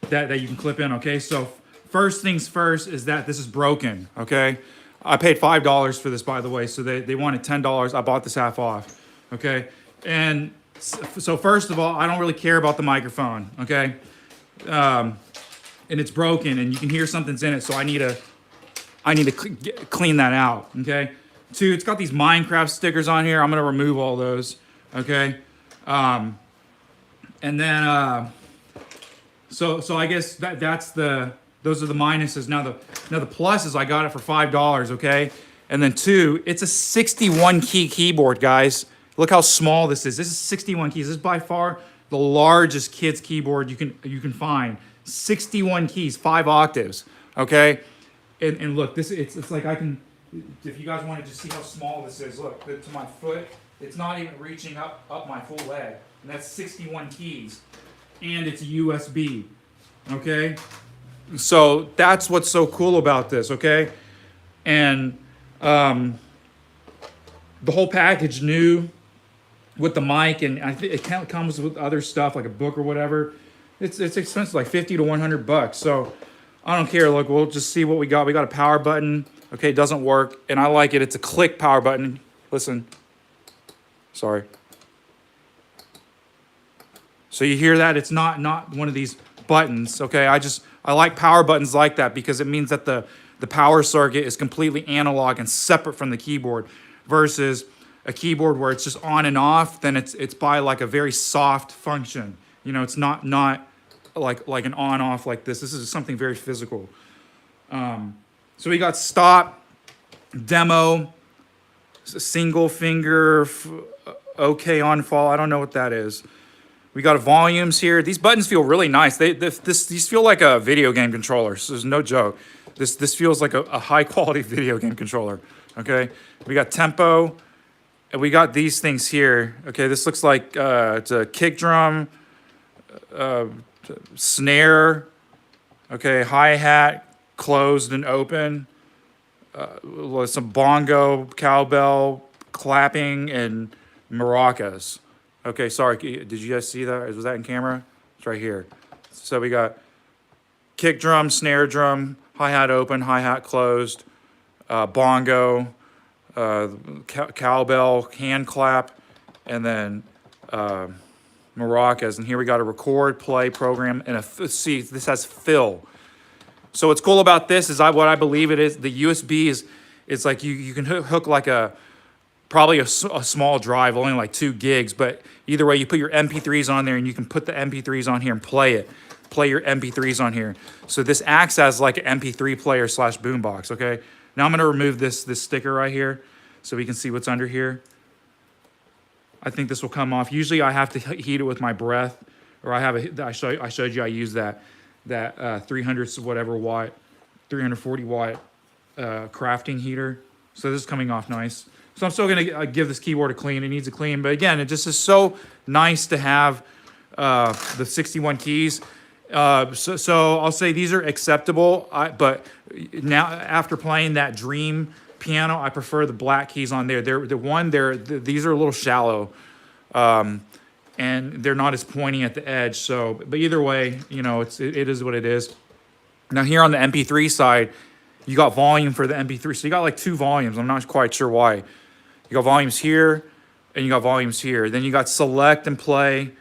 that you can clip in, okay? So first things first is that this is broken, okay? I paid $5 for this, by the way, so they wanted $10. I bought this half off, okay? And so first of all, I don't really care about the microphone, okay? And it's broken, and you can hear something's in it, so I need to clean that out, okay? Two, it's got these Minecraft stickers on here. I'm gonna remove all those, okay? And then, so I guess those are the minuses. Now the pluses, I got it for $5, okay? And then two, it's a 61 key keyboard, guys. Look how small this is. This is 61 keys. This is by far the largest kids keyboard you can find. 61 keys, 5 octaves, okay? And look, it's like I can, if you guys want to just see how small this is, look, to my foot, it's not even reaching up my full leg. And that's 61 keys. And it's USB, okay? So that's what's so cool about this, okay? And the whole package new with the mic, and I think it comes with other stuff like a book or whatever. It's expensive, like $50 to $100. So I don't care. Look, we'll just see what we got. We got a power button. Okay, it doesn't work, and I like it. It's a click power button. Listen. Sorry. So you hear that? It's not one of these buttons. Okay, I like power buttons like that because it means that the power circuit is completely analog and separate from the keyboard, versus a keyboard where it's just on and off. Then it's by like a very soft function. You know, it's not like an on-off like this. This is something very physical. So we got stop, demo, single finger, okay on fall. I don't know what that is. We got volumes here. These buttons feel really nice. These feel like a video game controller. So there's no joke. This feels like a high quality video game controller. Okay. We got tempo, and we got these things here. Okay. This looks like it's a kick drum, snare. Okay. Hi-hat, closed and open. Some bongo, cowbell, clapping, and maracas. Okay, sorry, did you guys see that? Was that in camera? It's right here. So we got kick drum, snare drum, hi-hat open, hi-hat closed, bongo, cowbell, hand clap, and then maracas. And here we got a record, play, program, and see, this has fill. So what's cool about this is what I believe it is, the USB is like you can hook like probably a small drive, only like 2 gigs, but either way, you put your MP3s on there and you can put the MP3s on here and play it. play your MP3s on here. So this acts as like an MP3 player / boombox, okay? Now I'm gonna remove this sticker right here so we can see what's under here. I think this will come off. Usually I have to heat it with my breath, or I showed you I use that 300 whatever watt, 340 watt crafting heater. So this is coming off nice. So I'm still gonna give this keyboard a clean. It needs a clean, but again, it just is so nice to have the 61 keys. So I'll say these are acceptable, but now after playing that Dream piano, I prefer the black keys on there. These are a little shallow, and they're not as pointy at the edge. So, but either way, you know, it is what it is. Now here on the MP3 side, you got volume for the MP3. So you got like 2 volumes. I'm not quite sure why. You got volumes here, and you got volumes here. Then you got select and play.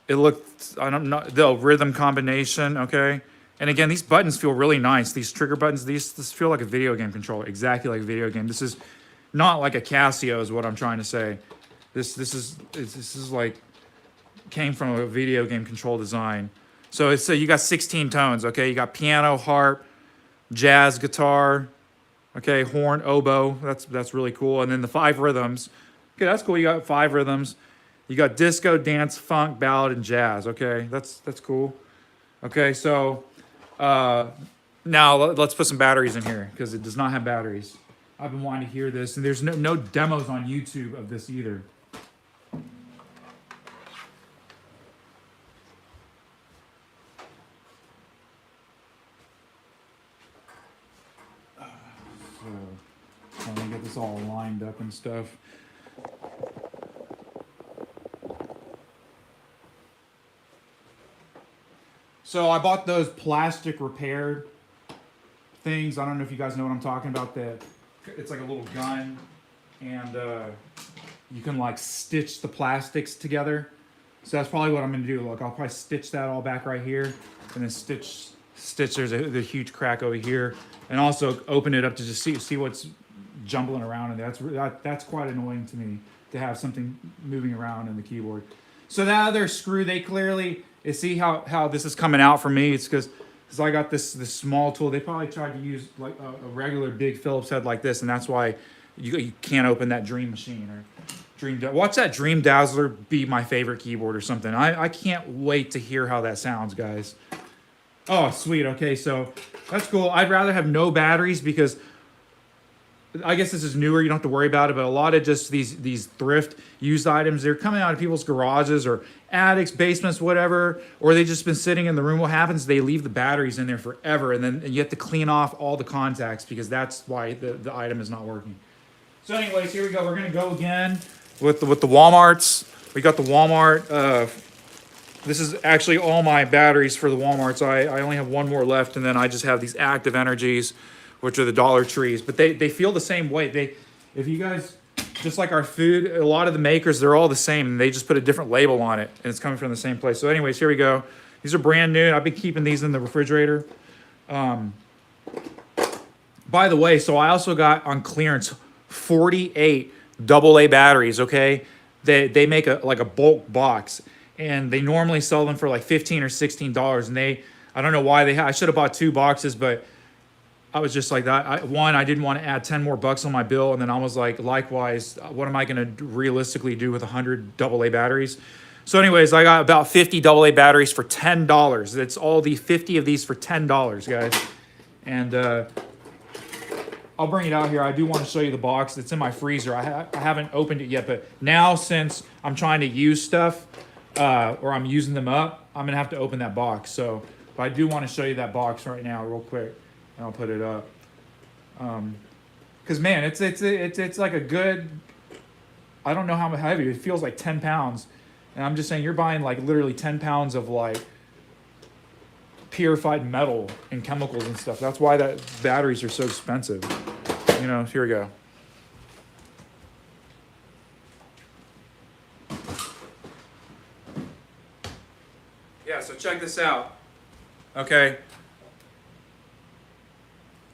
It looked, I don't know, the rhythm combination, okay? And again, these buttons feel really nice. These trigger buttons, this feel like a video game controller, exactly like a video game. This is not like a Casio is what I'm trying to say. This is like, came from a video game control design. So you got 16 tones, okay? You got piano, harp, jazz, guitar, okay, horn, oboe. That's really cool. And then the 5 rhythms. Okay, that's cool. You got 5 rhythms. You got disco, dance, funk, ballad, and jazz. Okay, that's cool. Okay, so now let's put some batteries in here because it does not have batteries. I've been wanting to hear this, and there's no demos on YouTube of this either. So I'm gonna get this all lined up and stuff. So I bought those plastic repair things. I don't know if you guys know what I'm talking about. It's like a little gun, and you can like stitch the plastics together. So that's probably what I'm gonna do. Look, I'll probably stitch that all back right here, and then stitch. There's a huge crack over here, and also open it up to just see what's jumbling around in there. That's quite annoying to me to have something moving around in the keyboard. So that other screw, they clearly. You see how this is coming out for me? It's because I got this small tool. They probably tried to use like a regular big Phillips head like this, and that's why you can't open that Dream Machine or watch that Dream Dazzler be my favorite keyboard or something. I can't wait to hear how that sounds, guys. Oh, sweet. Okay, so that's cool. I'd rather have no batteries because I guess this is newer. You don't have to worry about it, but a lot of just these thrift used items, they're coming out of people's garages or attics, basements, whatever, or they just been sitting in the room. What happens? They leave the batteries in there forever, and then you have to clean off all the contacts because that's why the item is not working. So anyways, here we go. We're gonna go again with the Walmarts. We got the Walmart. This is actually all my batteries for the Walmarts. I only have one more left, and then I just have these Active Energies, which are the Dollar Trees, but they feel the same way. If you guys, just like our food, a lot of the makers, they're all the same, and they just put a different label on it, and it's coming from the same place. So anyways, here we go. These are brand new. I've been keeping these in the refrigerator. By the way, so I also got on clearance 48 AA batteries, okay? They make a bulk box, and they normally sell them for like $15 or $16, and I don't know why I should have bought 2 boxes, but I was just like that. I didn't want to add 10 more bucks on my bill, and then I was like, likewise, what am I going to realistically do with 100 AA batteries? So anyways, I got about 50 AA batteries for $10. That's all the 50 of these for $10, guys. And I'll bring it out here. I do want to show you the box. It's in my freezer. I haven't opened it yet, but now since I'm trying to use stuff or I'm using them up, I'm going to have to open that box. So, but I do want to show you that box right now real quick. And I'll put it up. Because man, it's like a good, I don't know how heavy. It feels like 10 pounds. And I'm just saying, you're buying like literally 10 pounds of like purified metal and chemicals and stuff. That's why that batteries are so expensive. You know, here we go. Yeah, so check this out. Okay.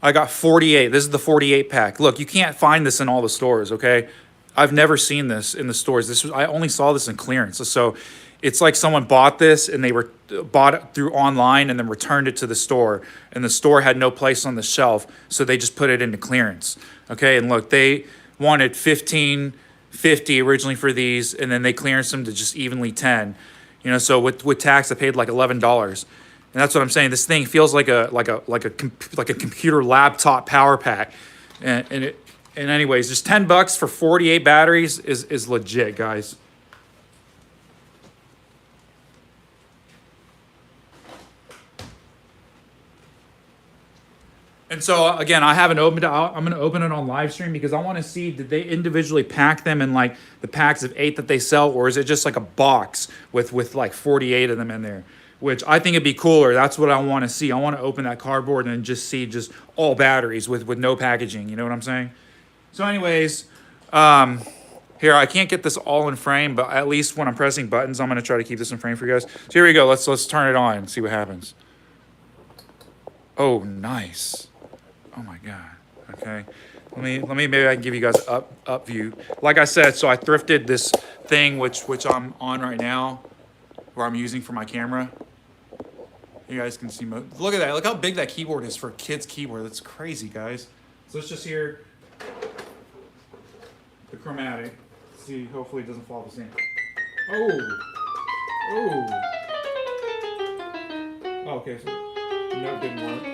I got 48. This is the 48 pack. Look, you can't find this in all the stores, okay? I've never seen this in the stores. I only saw this in clearance. So it's like someone bought this and they were bought it through online and then returned it to the store, and the store had no place on the shelf, so they just put it into clearance. Okay, and look, they wanted 15.50 originally for these, and then they clearanced them to just evenly 10. You know, so with tax, I paid like $11. And that's what I'm saying. This thing feels like a computer laptop power pack, and anyways, just $10 for 48 batteries is legit, guys. And so again, I haven't opened it. I'm going to open it on live stream because I want to see, did they individually pack them in like the packs of 8 that they sell, or is it just like a box with like 48 of them in there? Which I think it'd be cooler. That's what I want to see. I want to open that cardboard and just see just all batteries with no packaging. You know what I'm saying? So anyways, here, I can't get this all in frame, but at least when I'm pressing buttons, I'm going to try to keep this in frame for you guys. So here we go. Let's turn it on and see what happens. Oh, nice. Oh my God. Okay. Let me maybe I can give you guys up view. Like I said, so I thrifted this thing which I'm on right now, where I'm using for my camera. You guys can see look at that. Look how big that keyboard is for a kid's keyboard. That's crazy, guys. So let's just hear the chromatic. See, hopefully it doesn't fall the same. Oh. Oh. Oh, okay, so no, didn't work.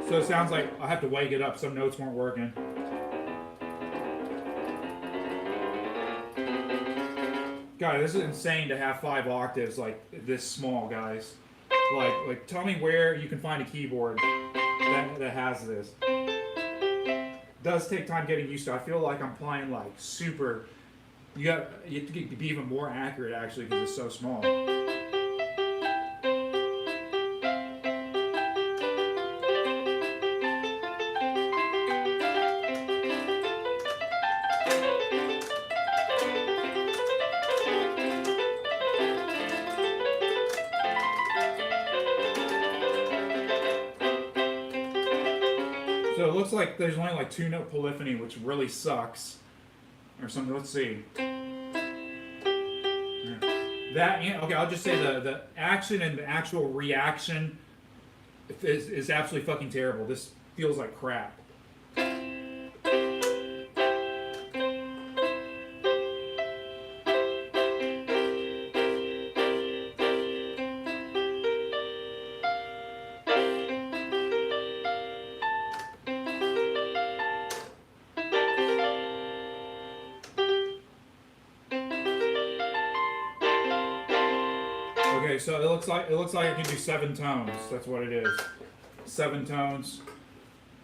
So it sounds like I have to wake it up. Some notes weren't working. Guys, this is insane to have 5 octaves like this small, guys. Like tell me where you can find a keyboard that has this. It does take time getting used to. I feel like I'm playing like super. You have to be even more accurate actually because it's so small. So it looks like there's only like 2-note polyphony, which really sucks. Or something. Let's see. That okay, I'll just say the action and the actual reaction is absolutely fucking terrible. This feels like crap. Okay, so it looks like I can do 7 tones. That's what it is. 7 tones.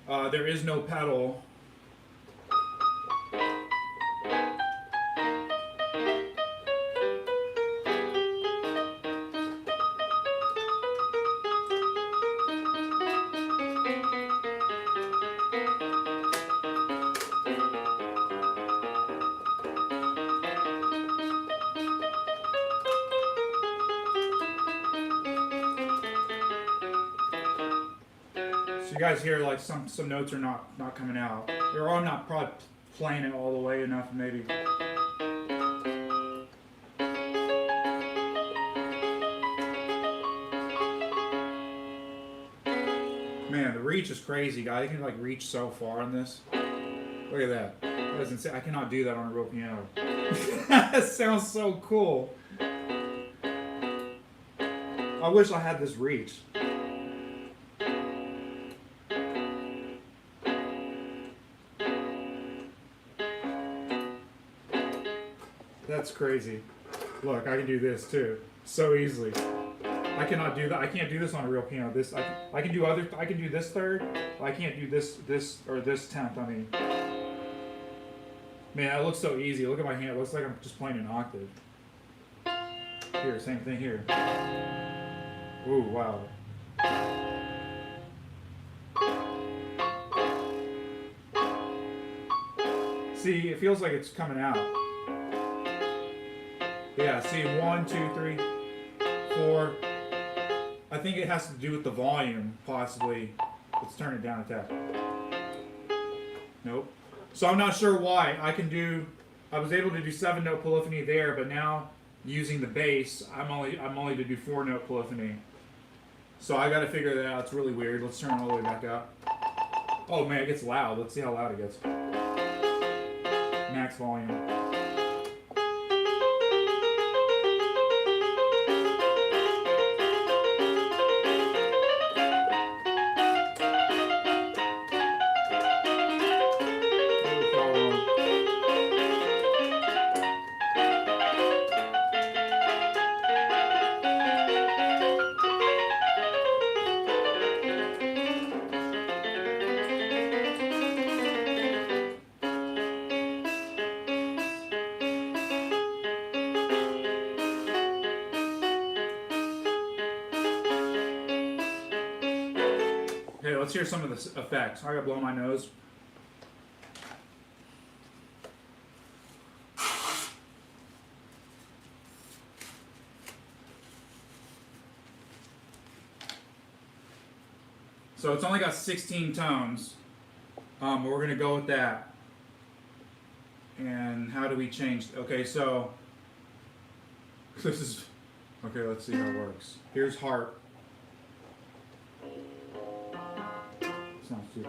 There is no pedal. So you guys hear like some notes are not coming out, or I'm not probably playing it all the way enough, maybe. Man, the reach is crazy, guys. You can like reach so far on this. Look at that. That is insane. I cannot do that on a real piano. That sounds so cool. I wish I had this reach. That's crazy. Look, I can do this too, so easily. I cannot do that. I can't do this on a real piano. This I can do other. I can do this third. I can't do this or this tenth. I mean, man, that looks so easy. Look at my hand. It looks like I'm just playing an octave. Here, same thing here. Ooh, wow. See, it feels like it's coming out. Yeah, see, 1, 2, 3, 4. I think it has to do with the volume, possibly. Let's turn it down a tad. Nope. So I'm not sure why. I was able to do 7-note polyphony there, but now using the bass, I'm only to do 4-note polyphony. So I got to figure that out. It's really weird. Let's turn it all the way back up. Oh man, it gets loud. Let's see how loud it gets. Max volume. Okay, let's hear some of the effects. I gotta blow my nose. So it's only got 16 tones, but we're gonna go with that. And how do we change? Okay, so this is okay. Let's see how it works. Here's harp. Sounds good.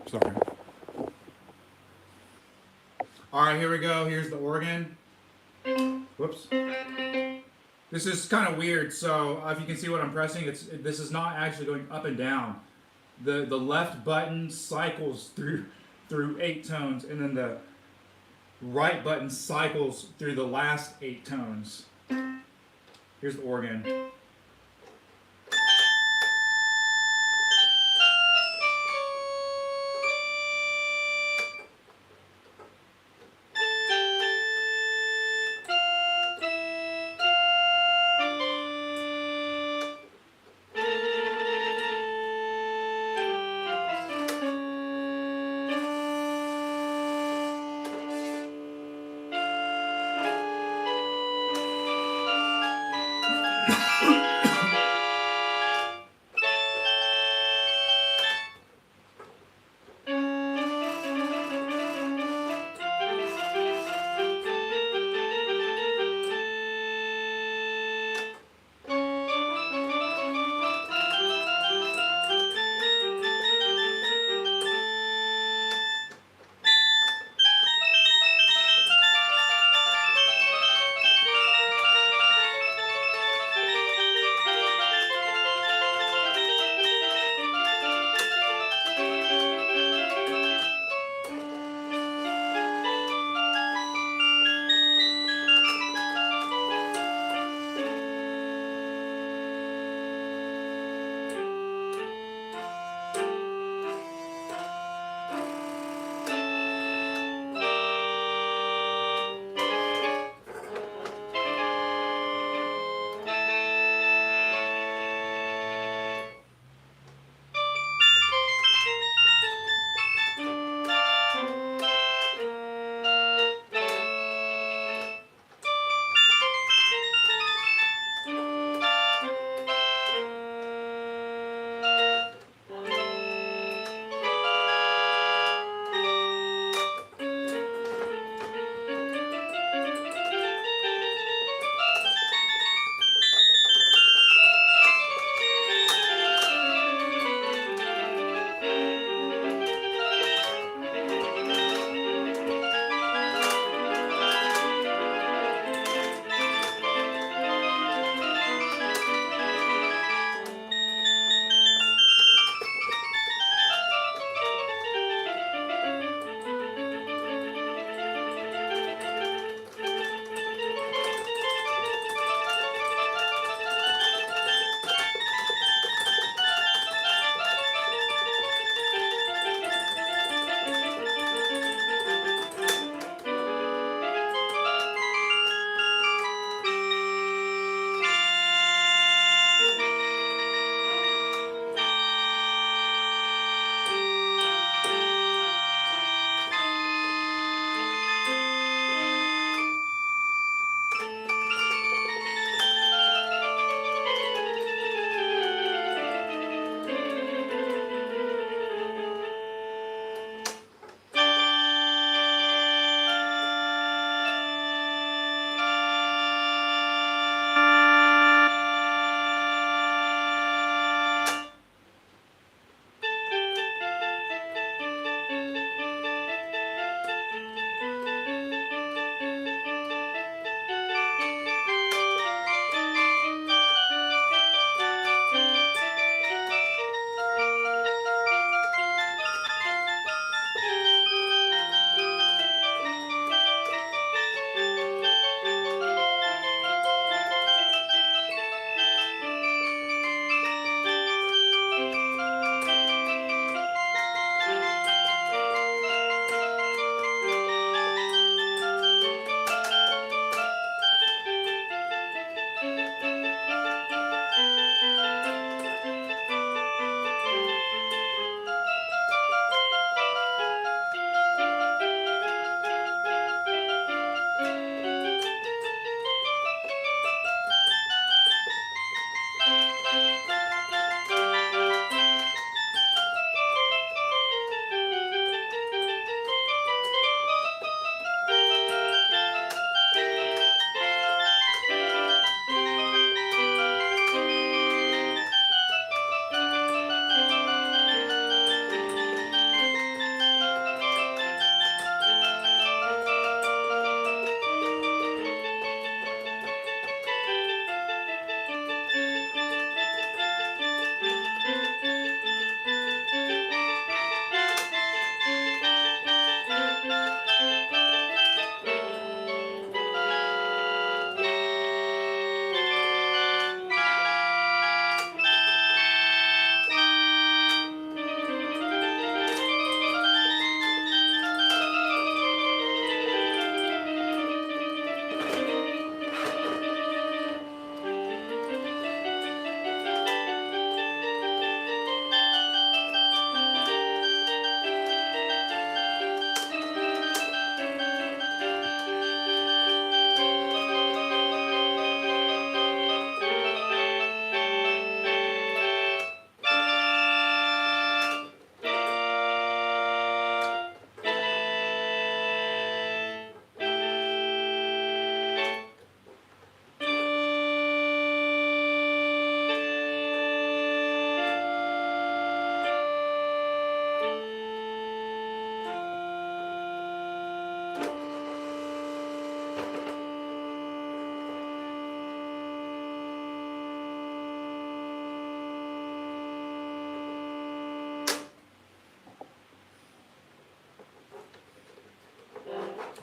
Sorry. All right, here we go. Here's the organ. Whoops. This is kind of weird. So if you can see what I'm pressing, this is not actually going up and down. The left button cycles through 8 tones, and then the right button cycles through the last 8 tones. Here's the organ.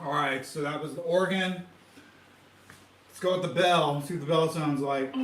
All right, so that was the organ. Let's go with the bell. See what the bell sounds like.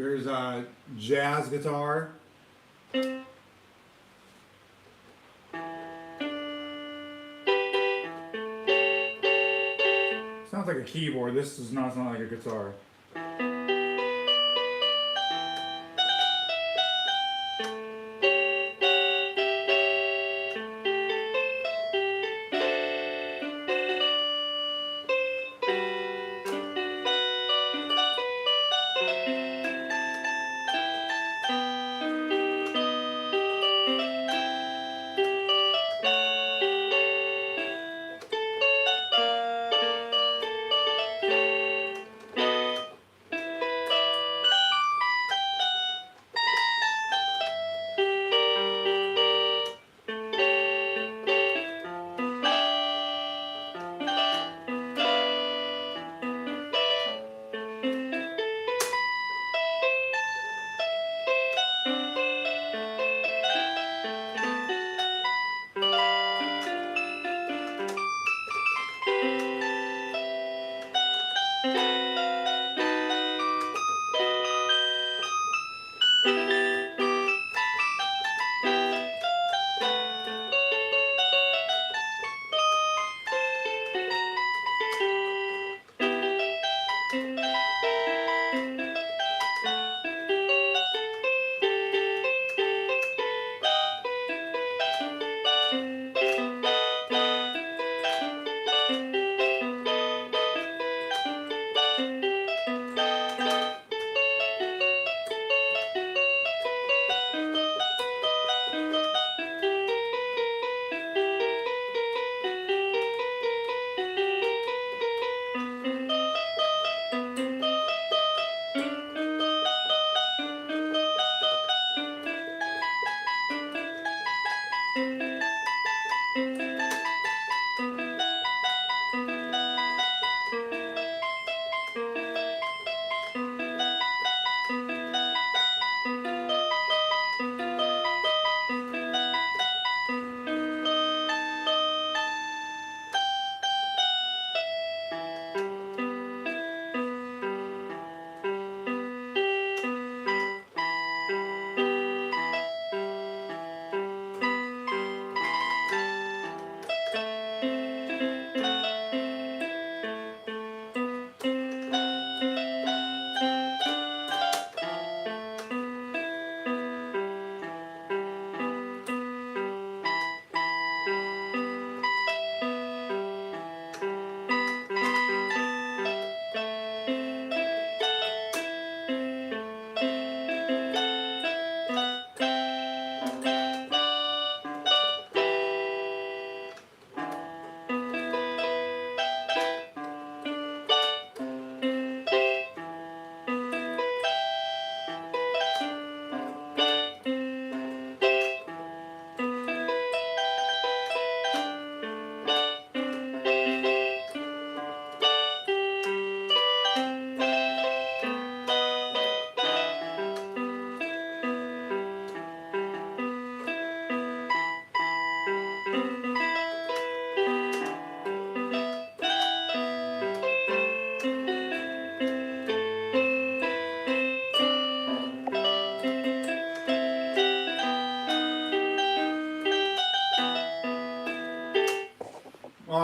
Here's a jazz guitar. Sounds like a keyboard. This does not sound like a guitar.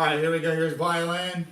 right, here we go. Here's violin.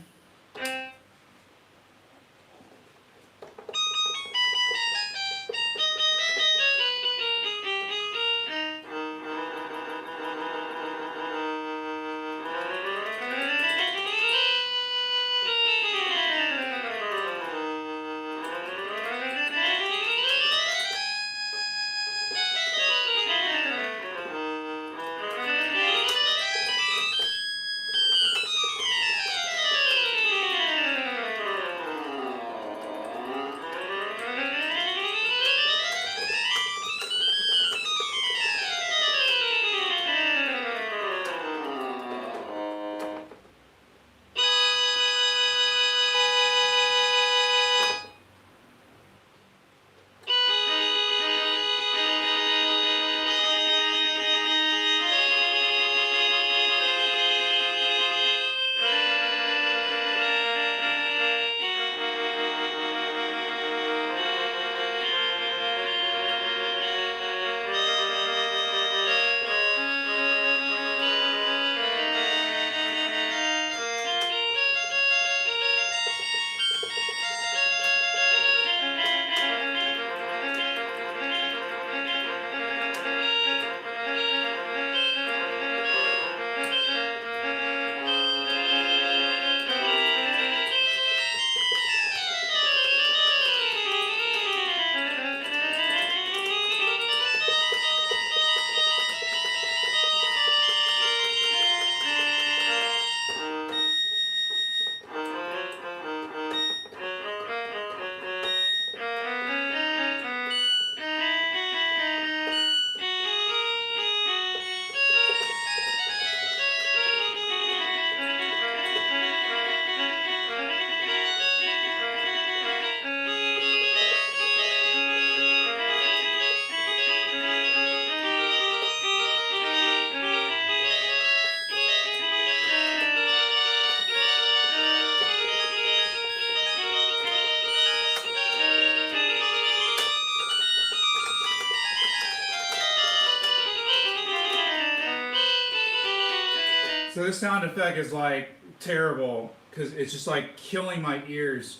So this sound effect is like terrible because it's just like killing my ears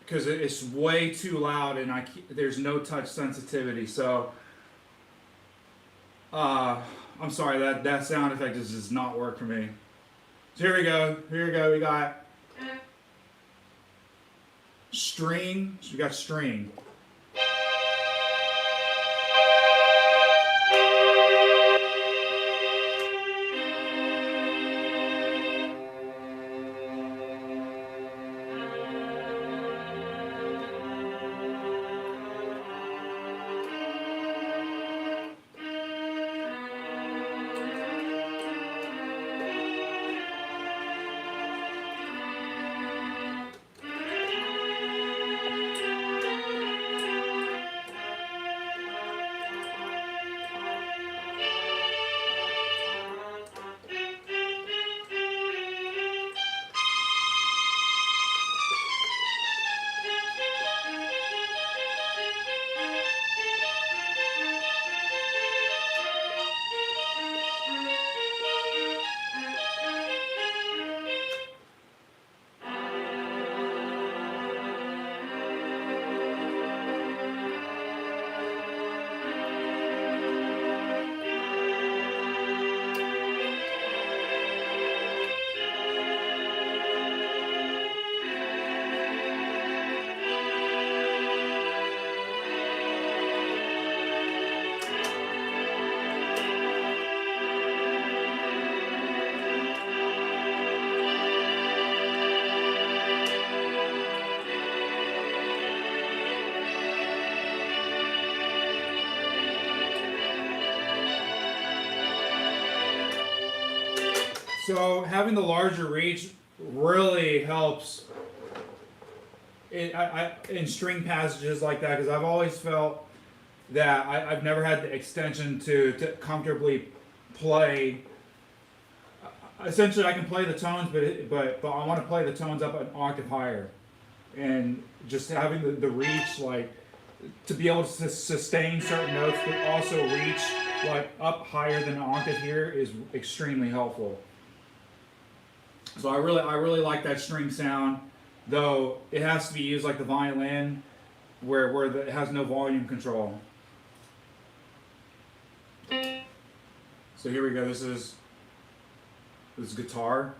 because it's way too loud and there's no touch sensitivity. So I'm sorry, that sound effect just does not work for me. So here we go. We got string. So we got string. So having the larger reach really helps in string passages like that because I've always felt that I've never had the extension to comfortably play. Essentially, I can play the tones, but I want to play the tones up an octave higher, and just having the reach like to be able to sustain certain notes, but also reach like up higher than an octave here is extremely helpful. So I really like that string sound, though it has to be used like the violin, where it has no volume control. So here we go. This is guitar.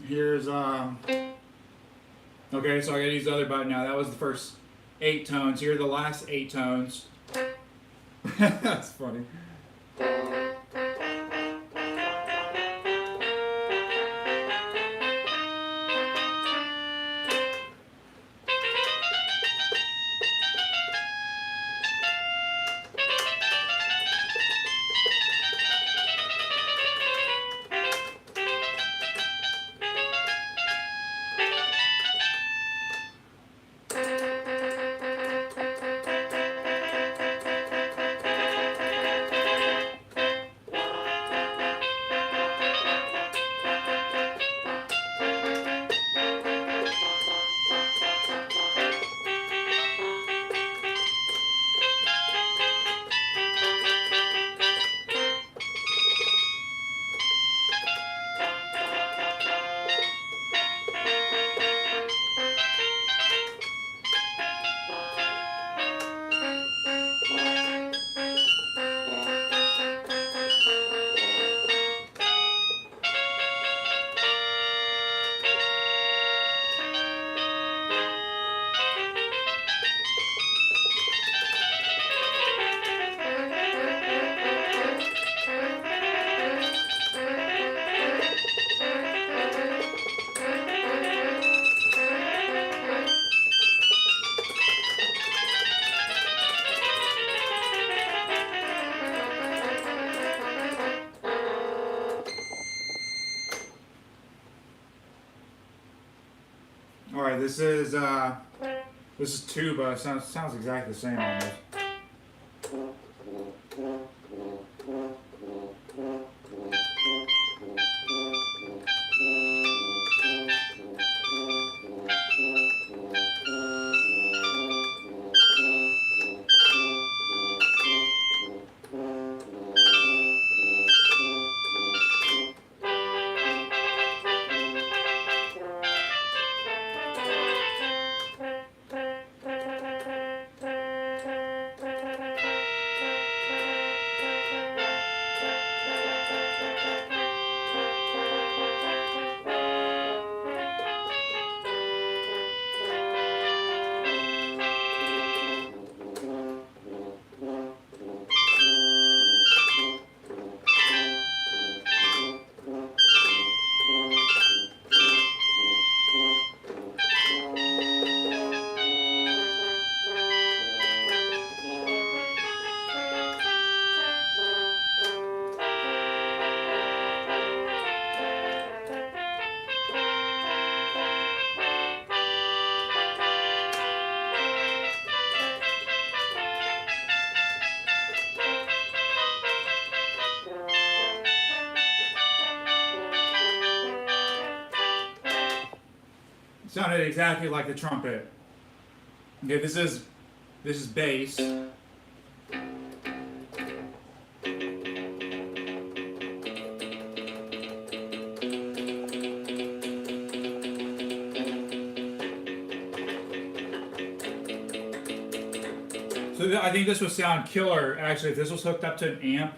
Here's okay, so I gotta use the other button now. That was the first 8 tones. Here are the last 8 tones. That's funny. This is tuba. Sounds exactly the same almost. Sounded exactly like the trumpet. Okay, this is bass. So I think this would sound killer. Actually, if this was hooked up to an amp,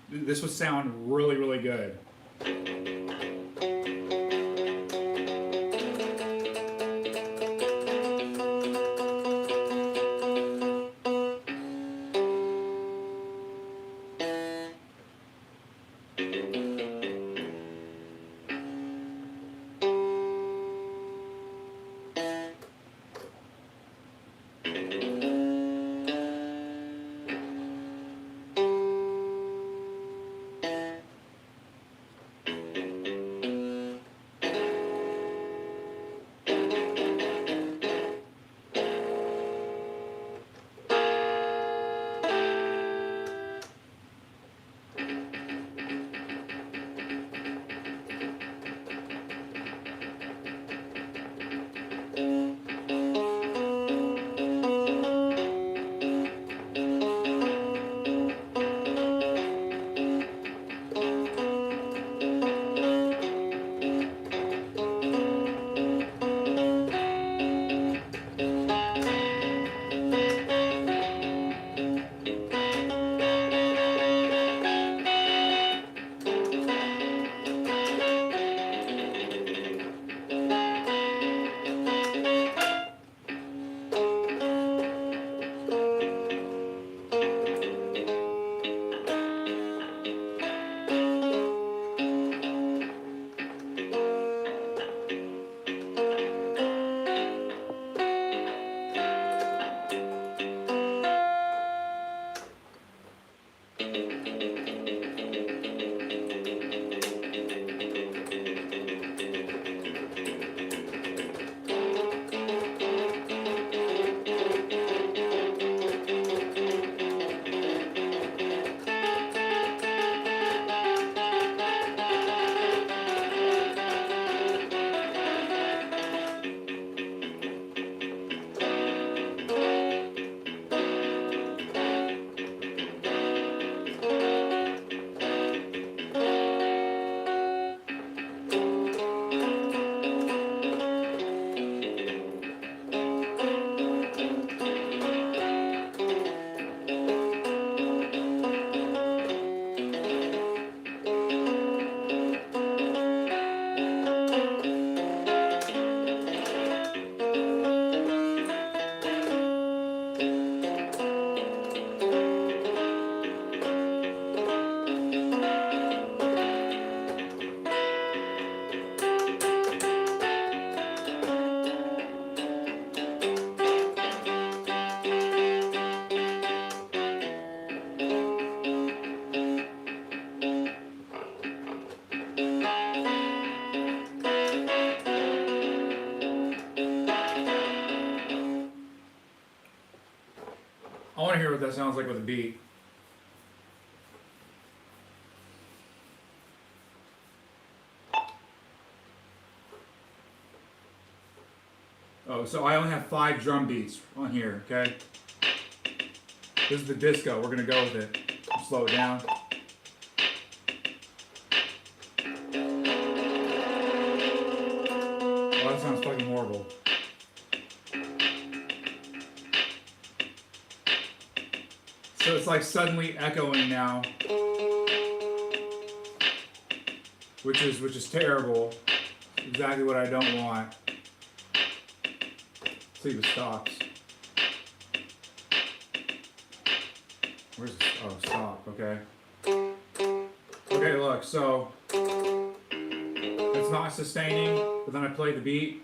this would sound really, really good. want to hear what that sounds like with a beat. Oh, so I only have 5 drum beats on here, okay? This is the disco. We're going to go with it. Slow it down. Oh, that sounds fucking horrible. So it's like suddenly echoing now, which is terrible. Exactly what I don't want. Let's see if it stops. Where's it? Oh, stop. Okay. Okay, look. So it's not sustaining, but then I play the beat.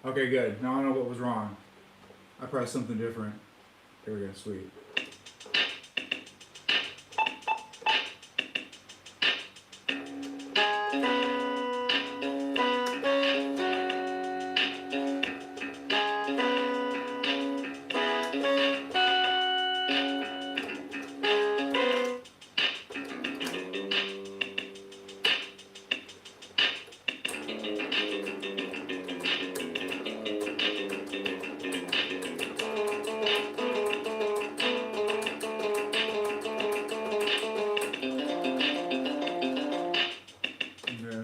Okay, good. Now I know what was wrong. I pressed something different. There we go. Sweet.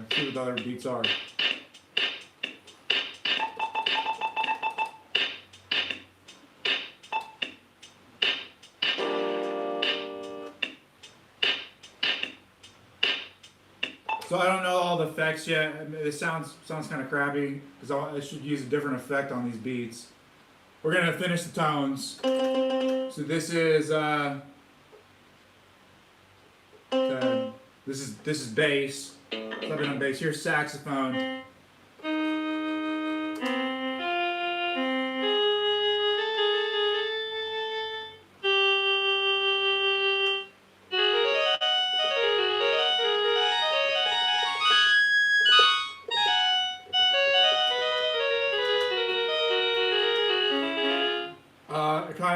See what the other beats are. So I don't know all the effects yet. I mean, it sounds kind of crappy because I should use a different effect on these beats. We're gonna finish the tones. So this is this is bass. Something on bass. Here's saxophone.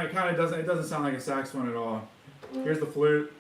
It kind of doesn't. It doesn't sound like a saxophone at all. Here's the flute.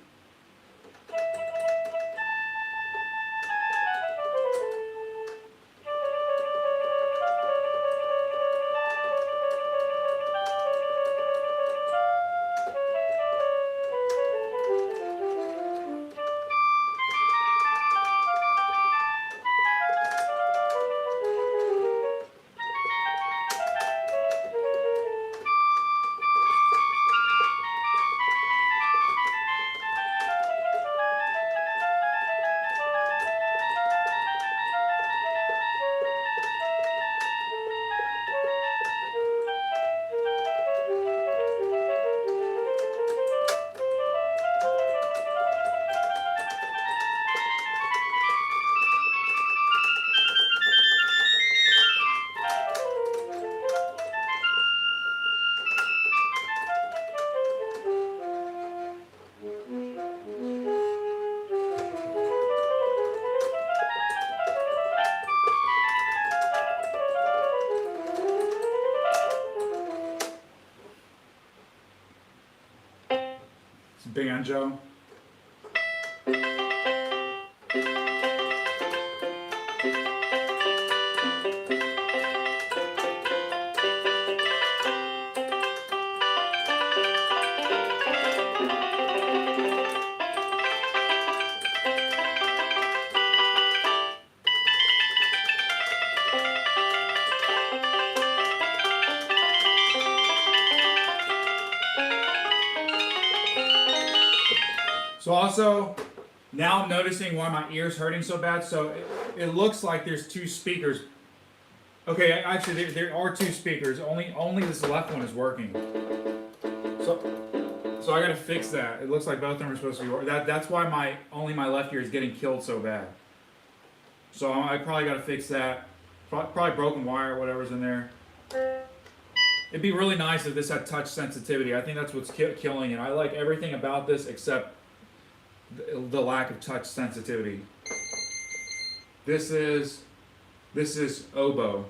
It's banjo. So also, now I'm noticing why my ear's hurting so bad. So it looks like there's 2 speakers. Okay, actually there are 2 speakers. Only this left one is working. So I gotta fix that. It looks like both of them are supposed to be working. That's why only my left ear is getting killed so bad. So I probably gotta fix that. Probably broken wire, whatever's in there. It'd be really nice if this had touch sensitivity. I think that's what's killing it. I like everything about this except the lack of touch sensitivity. This is oboe.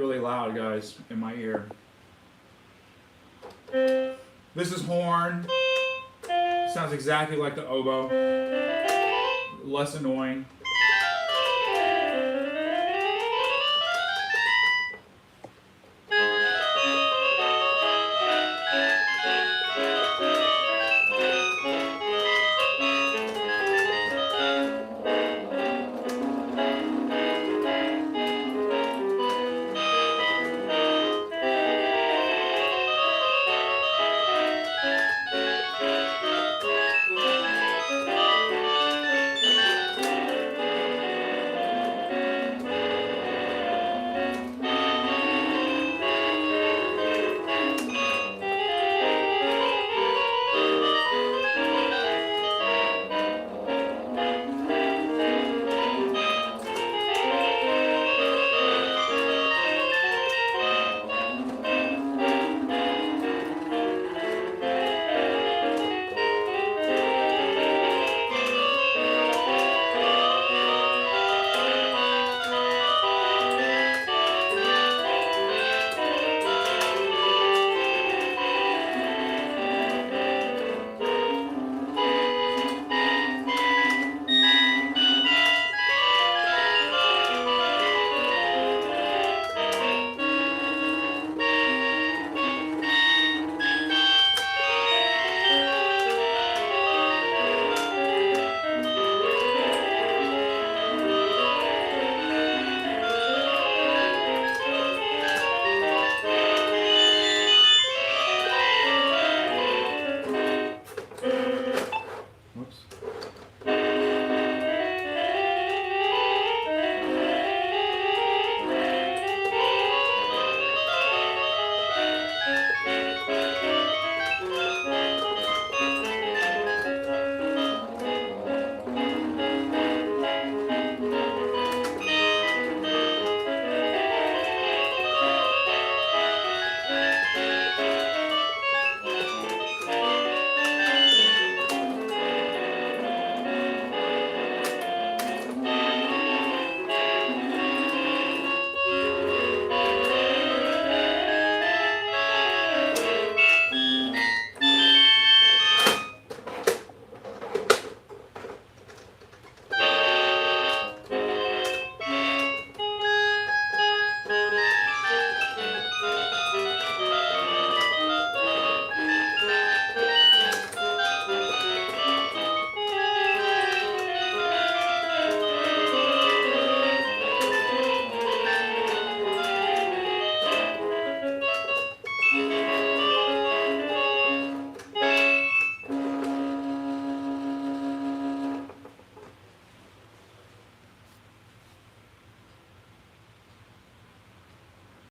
really loud, guys, in my ear. This is horn. Sounds exactly like the oboe. Less annoying.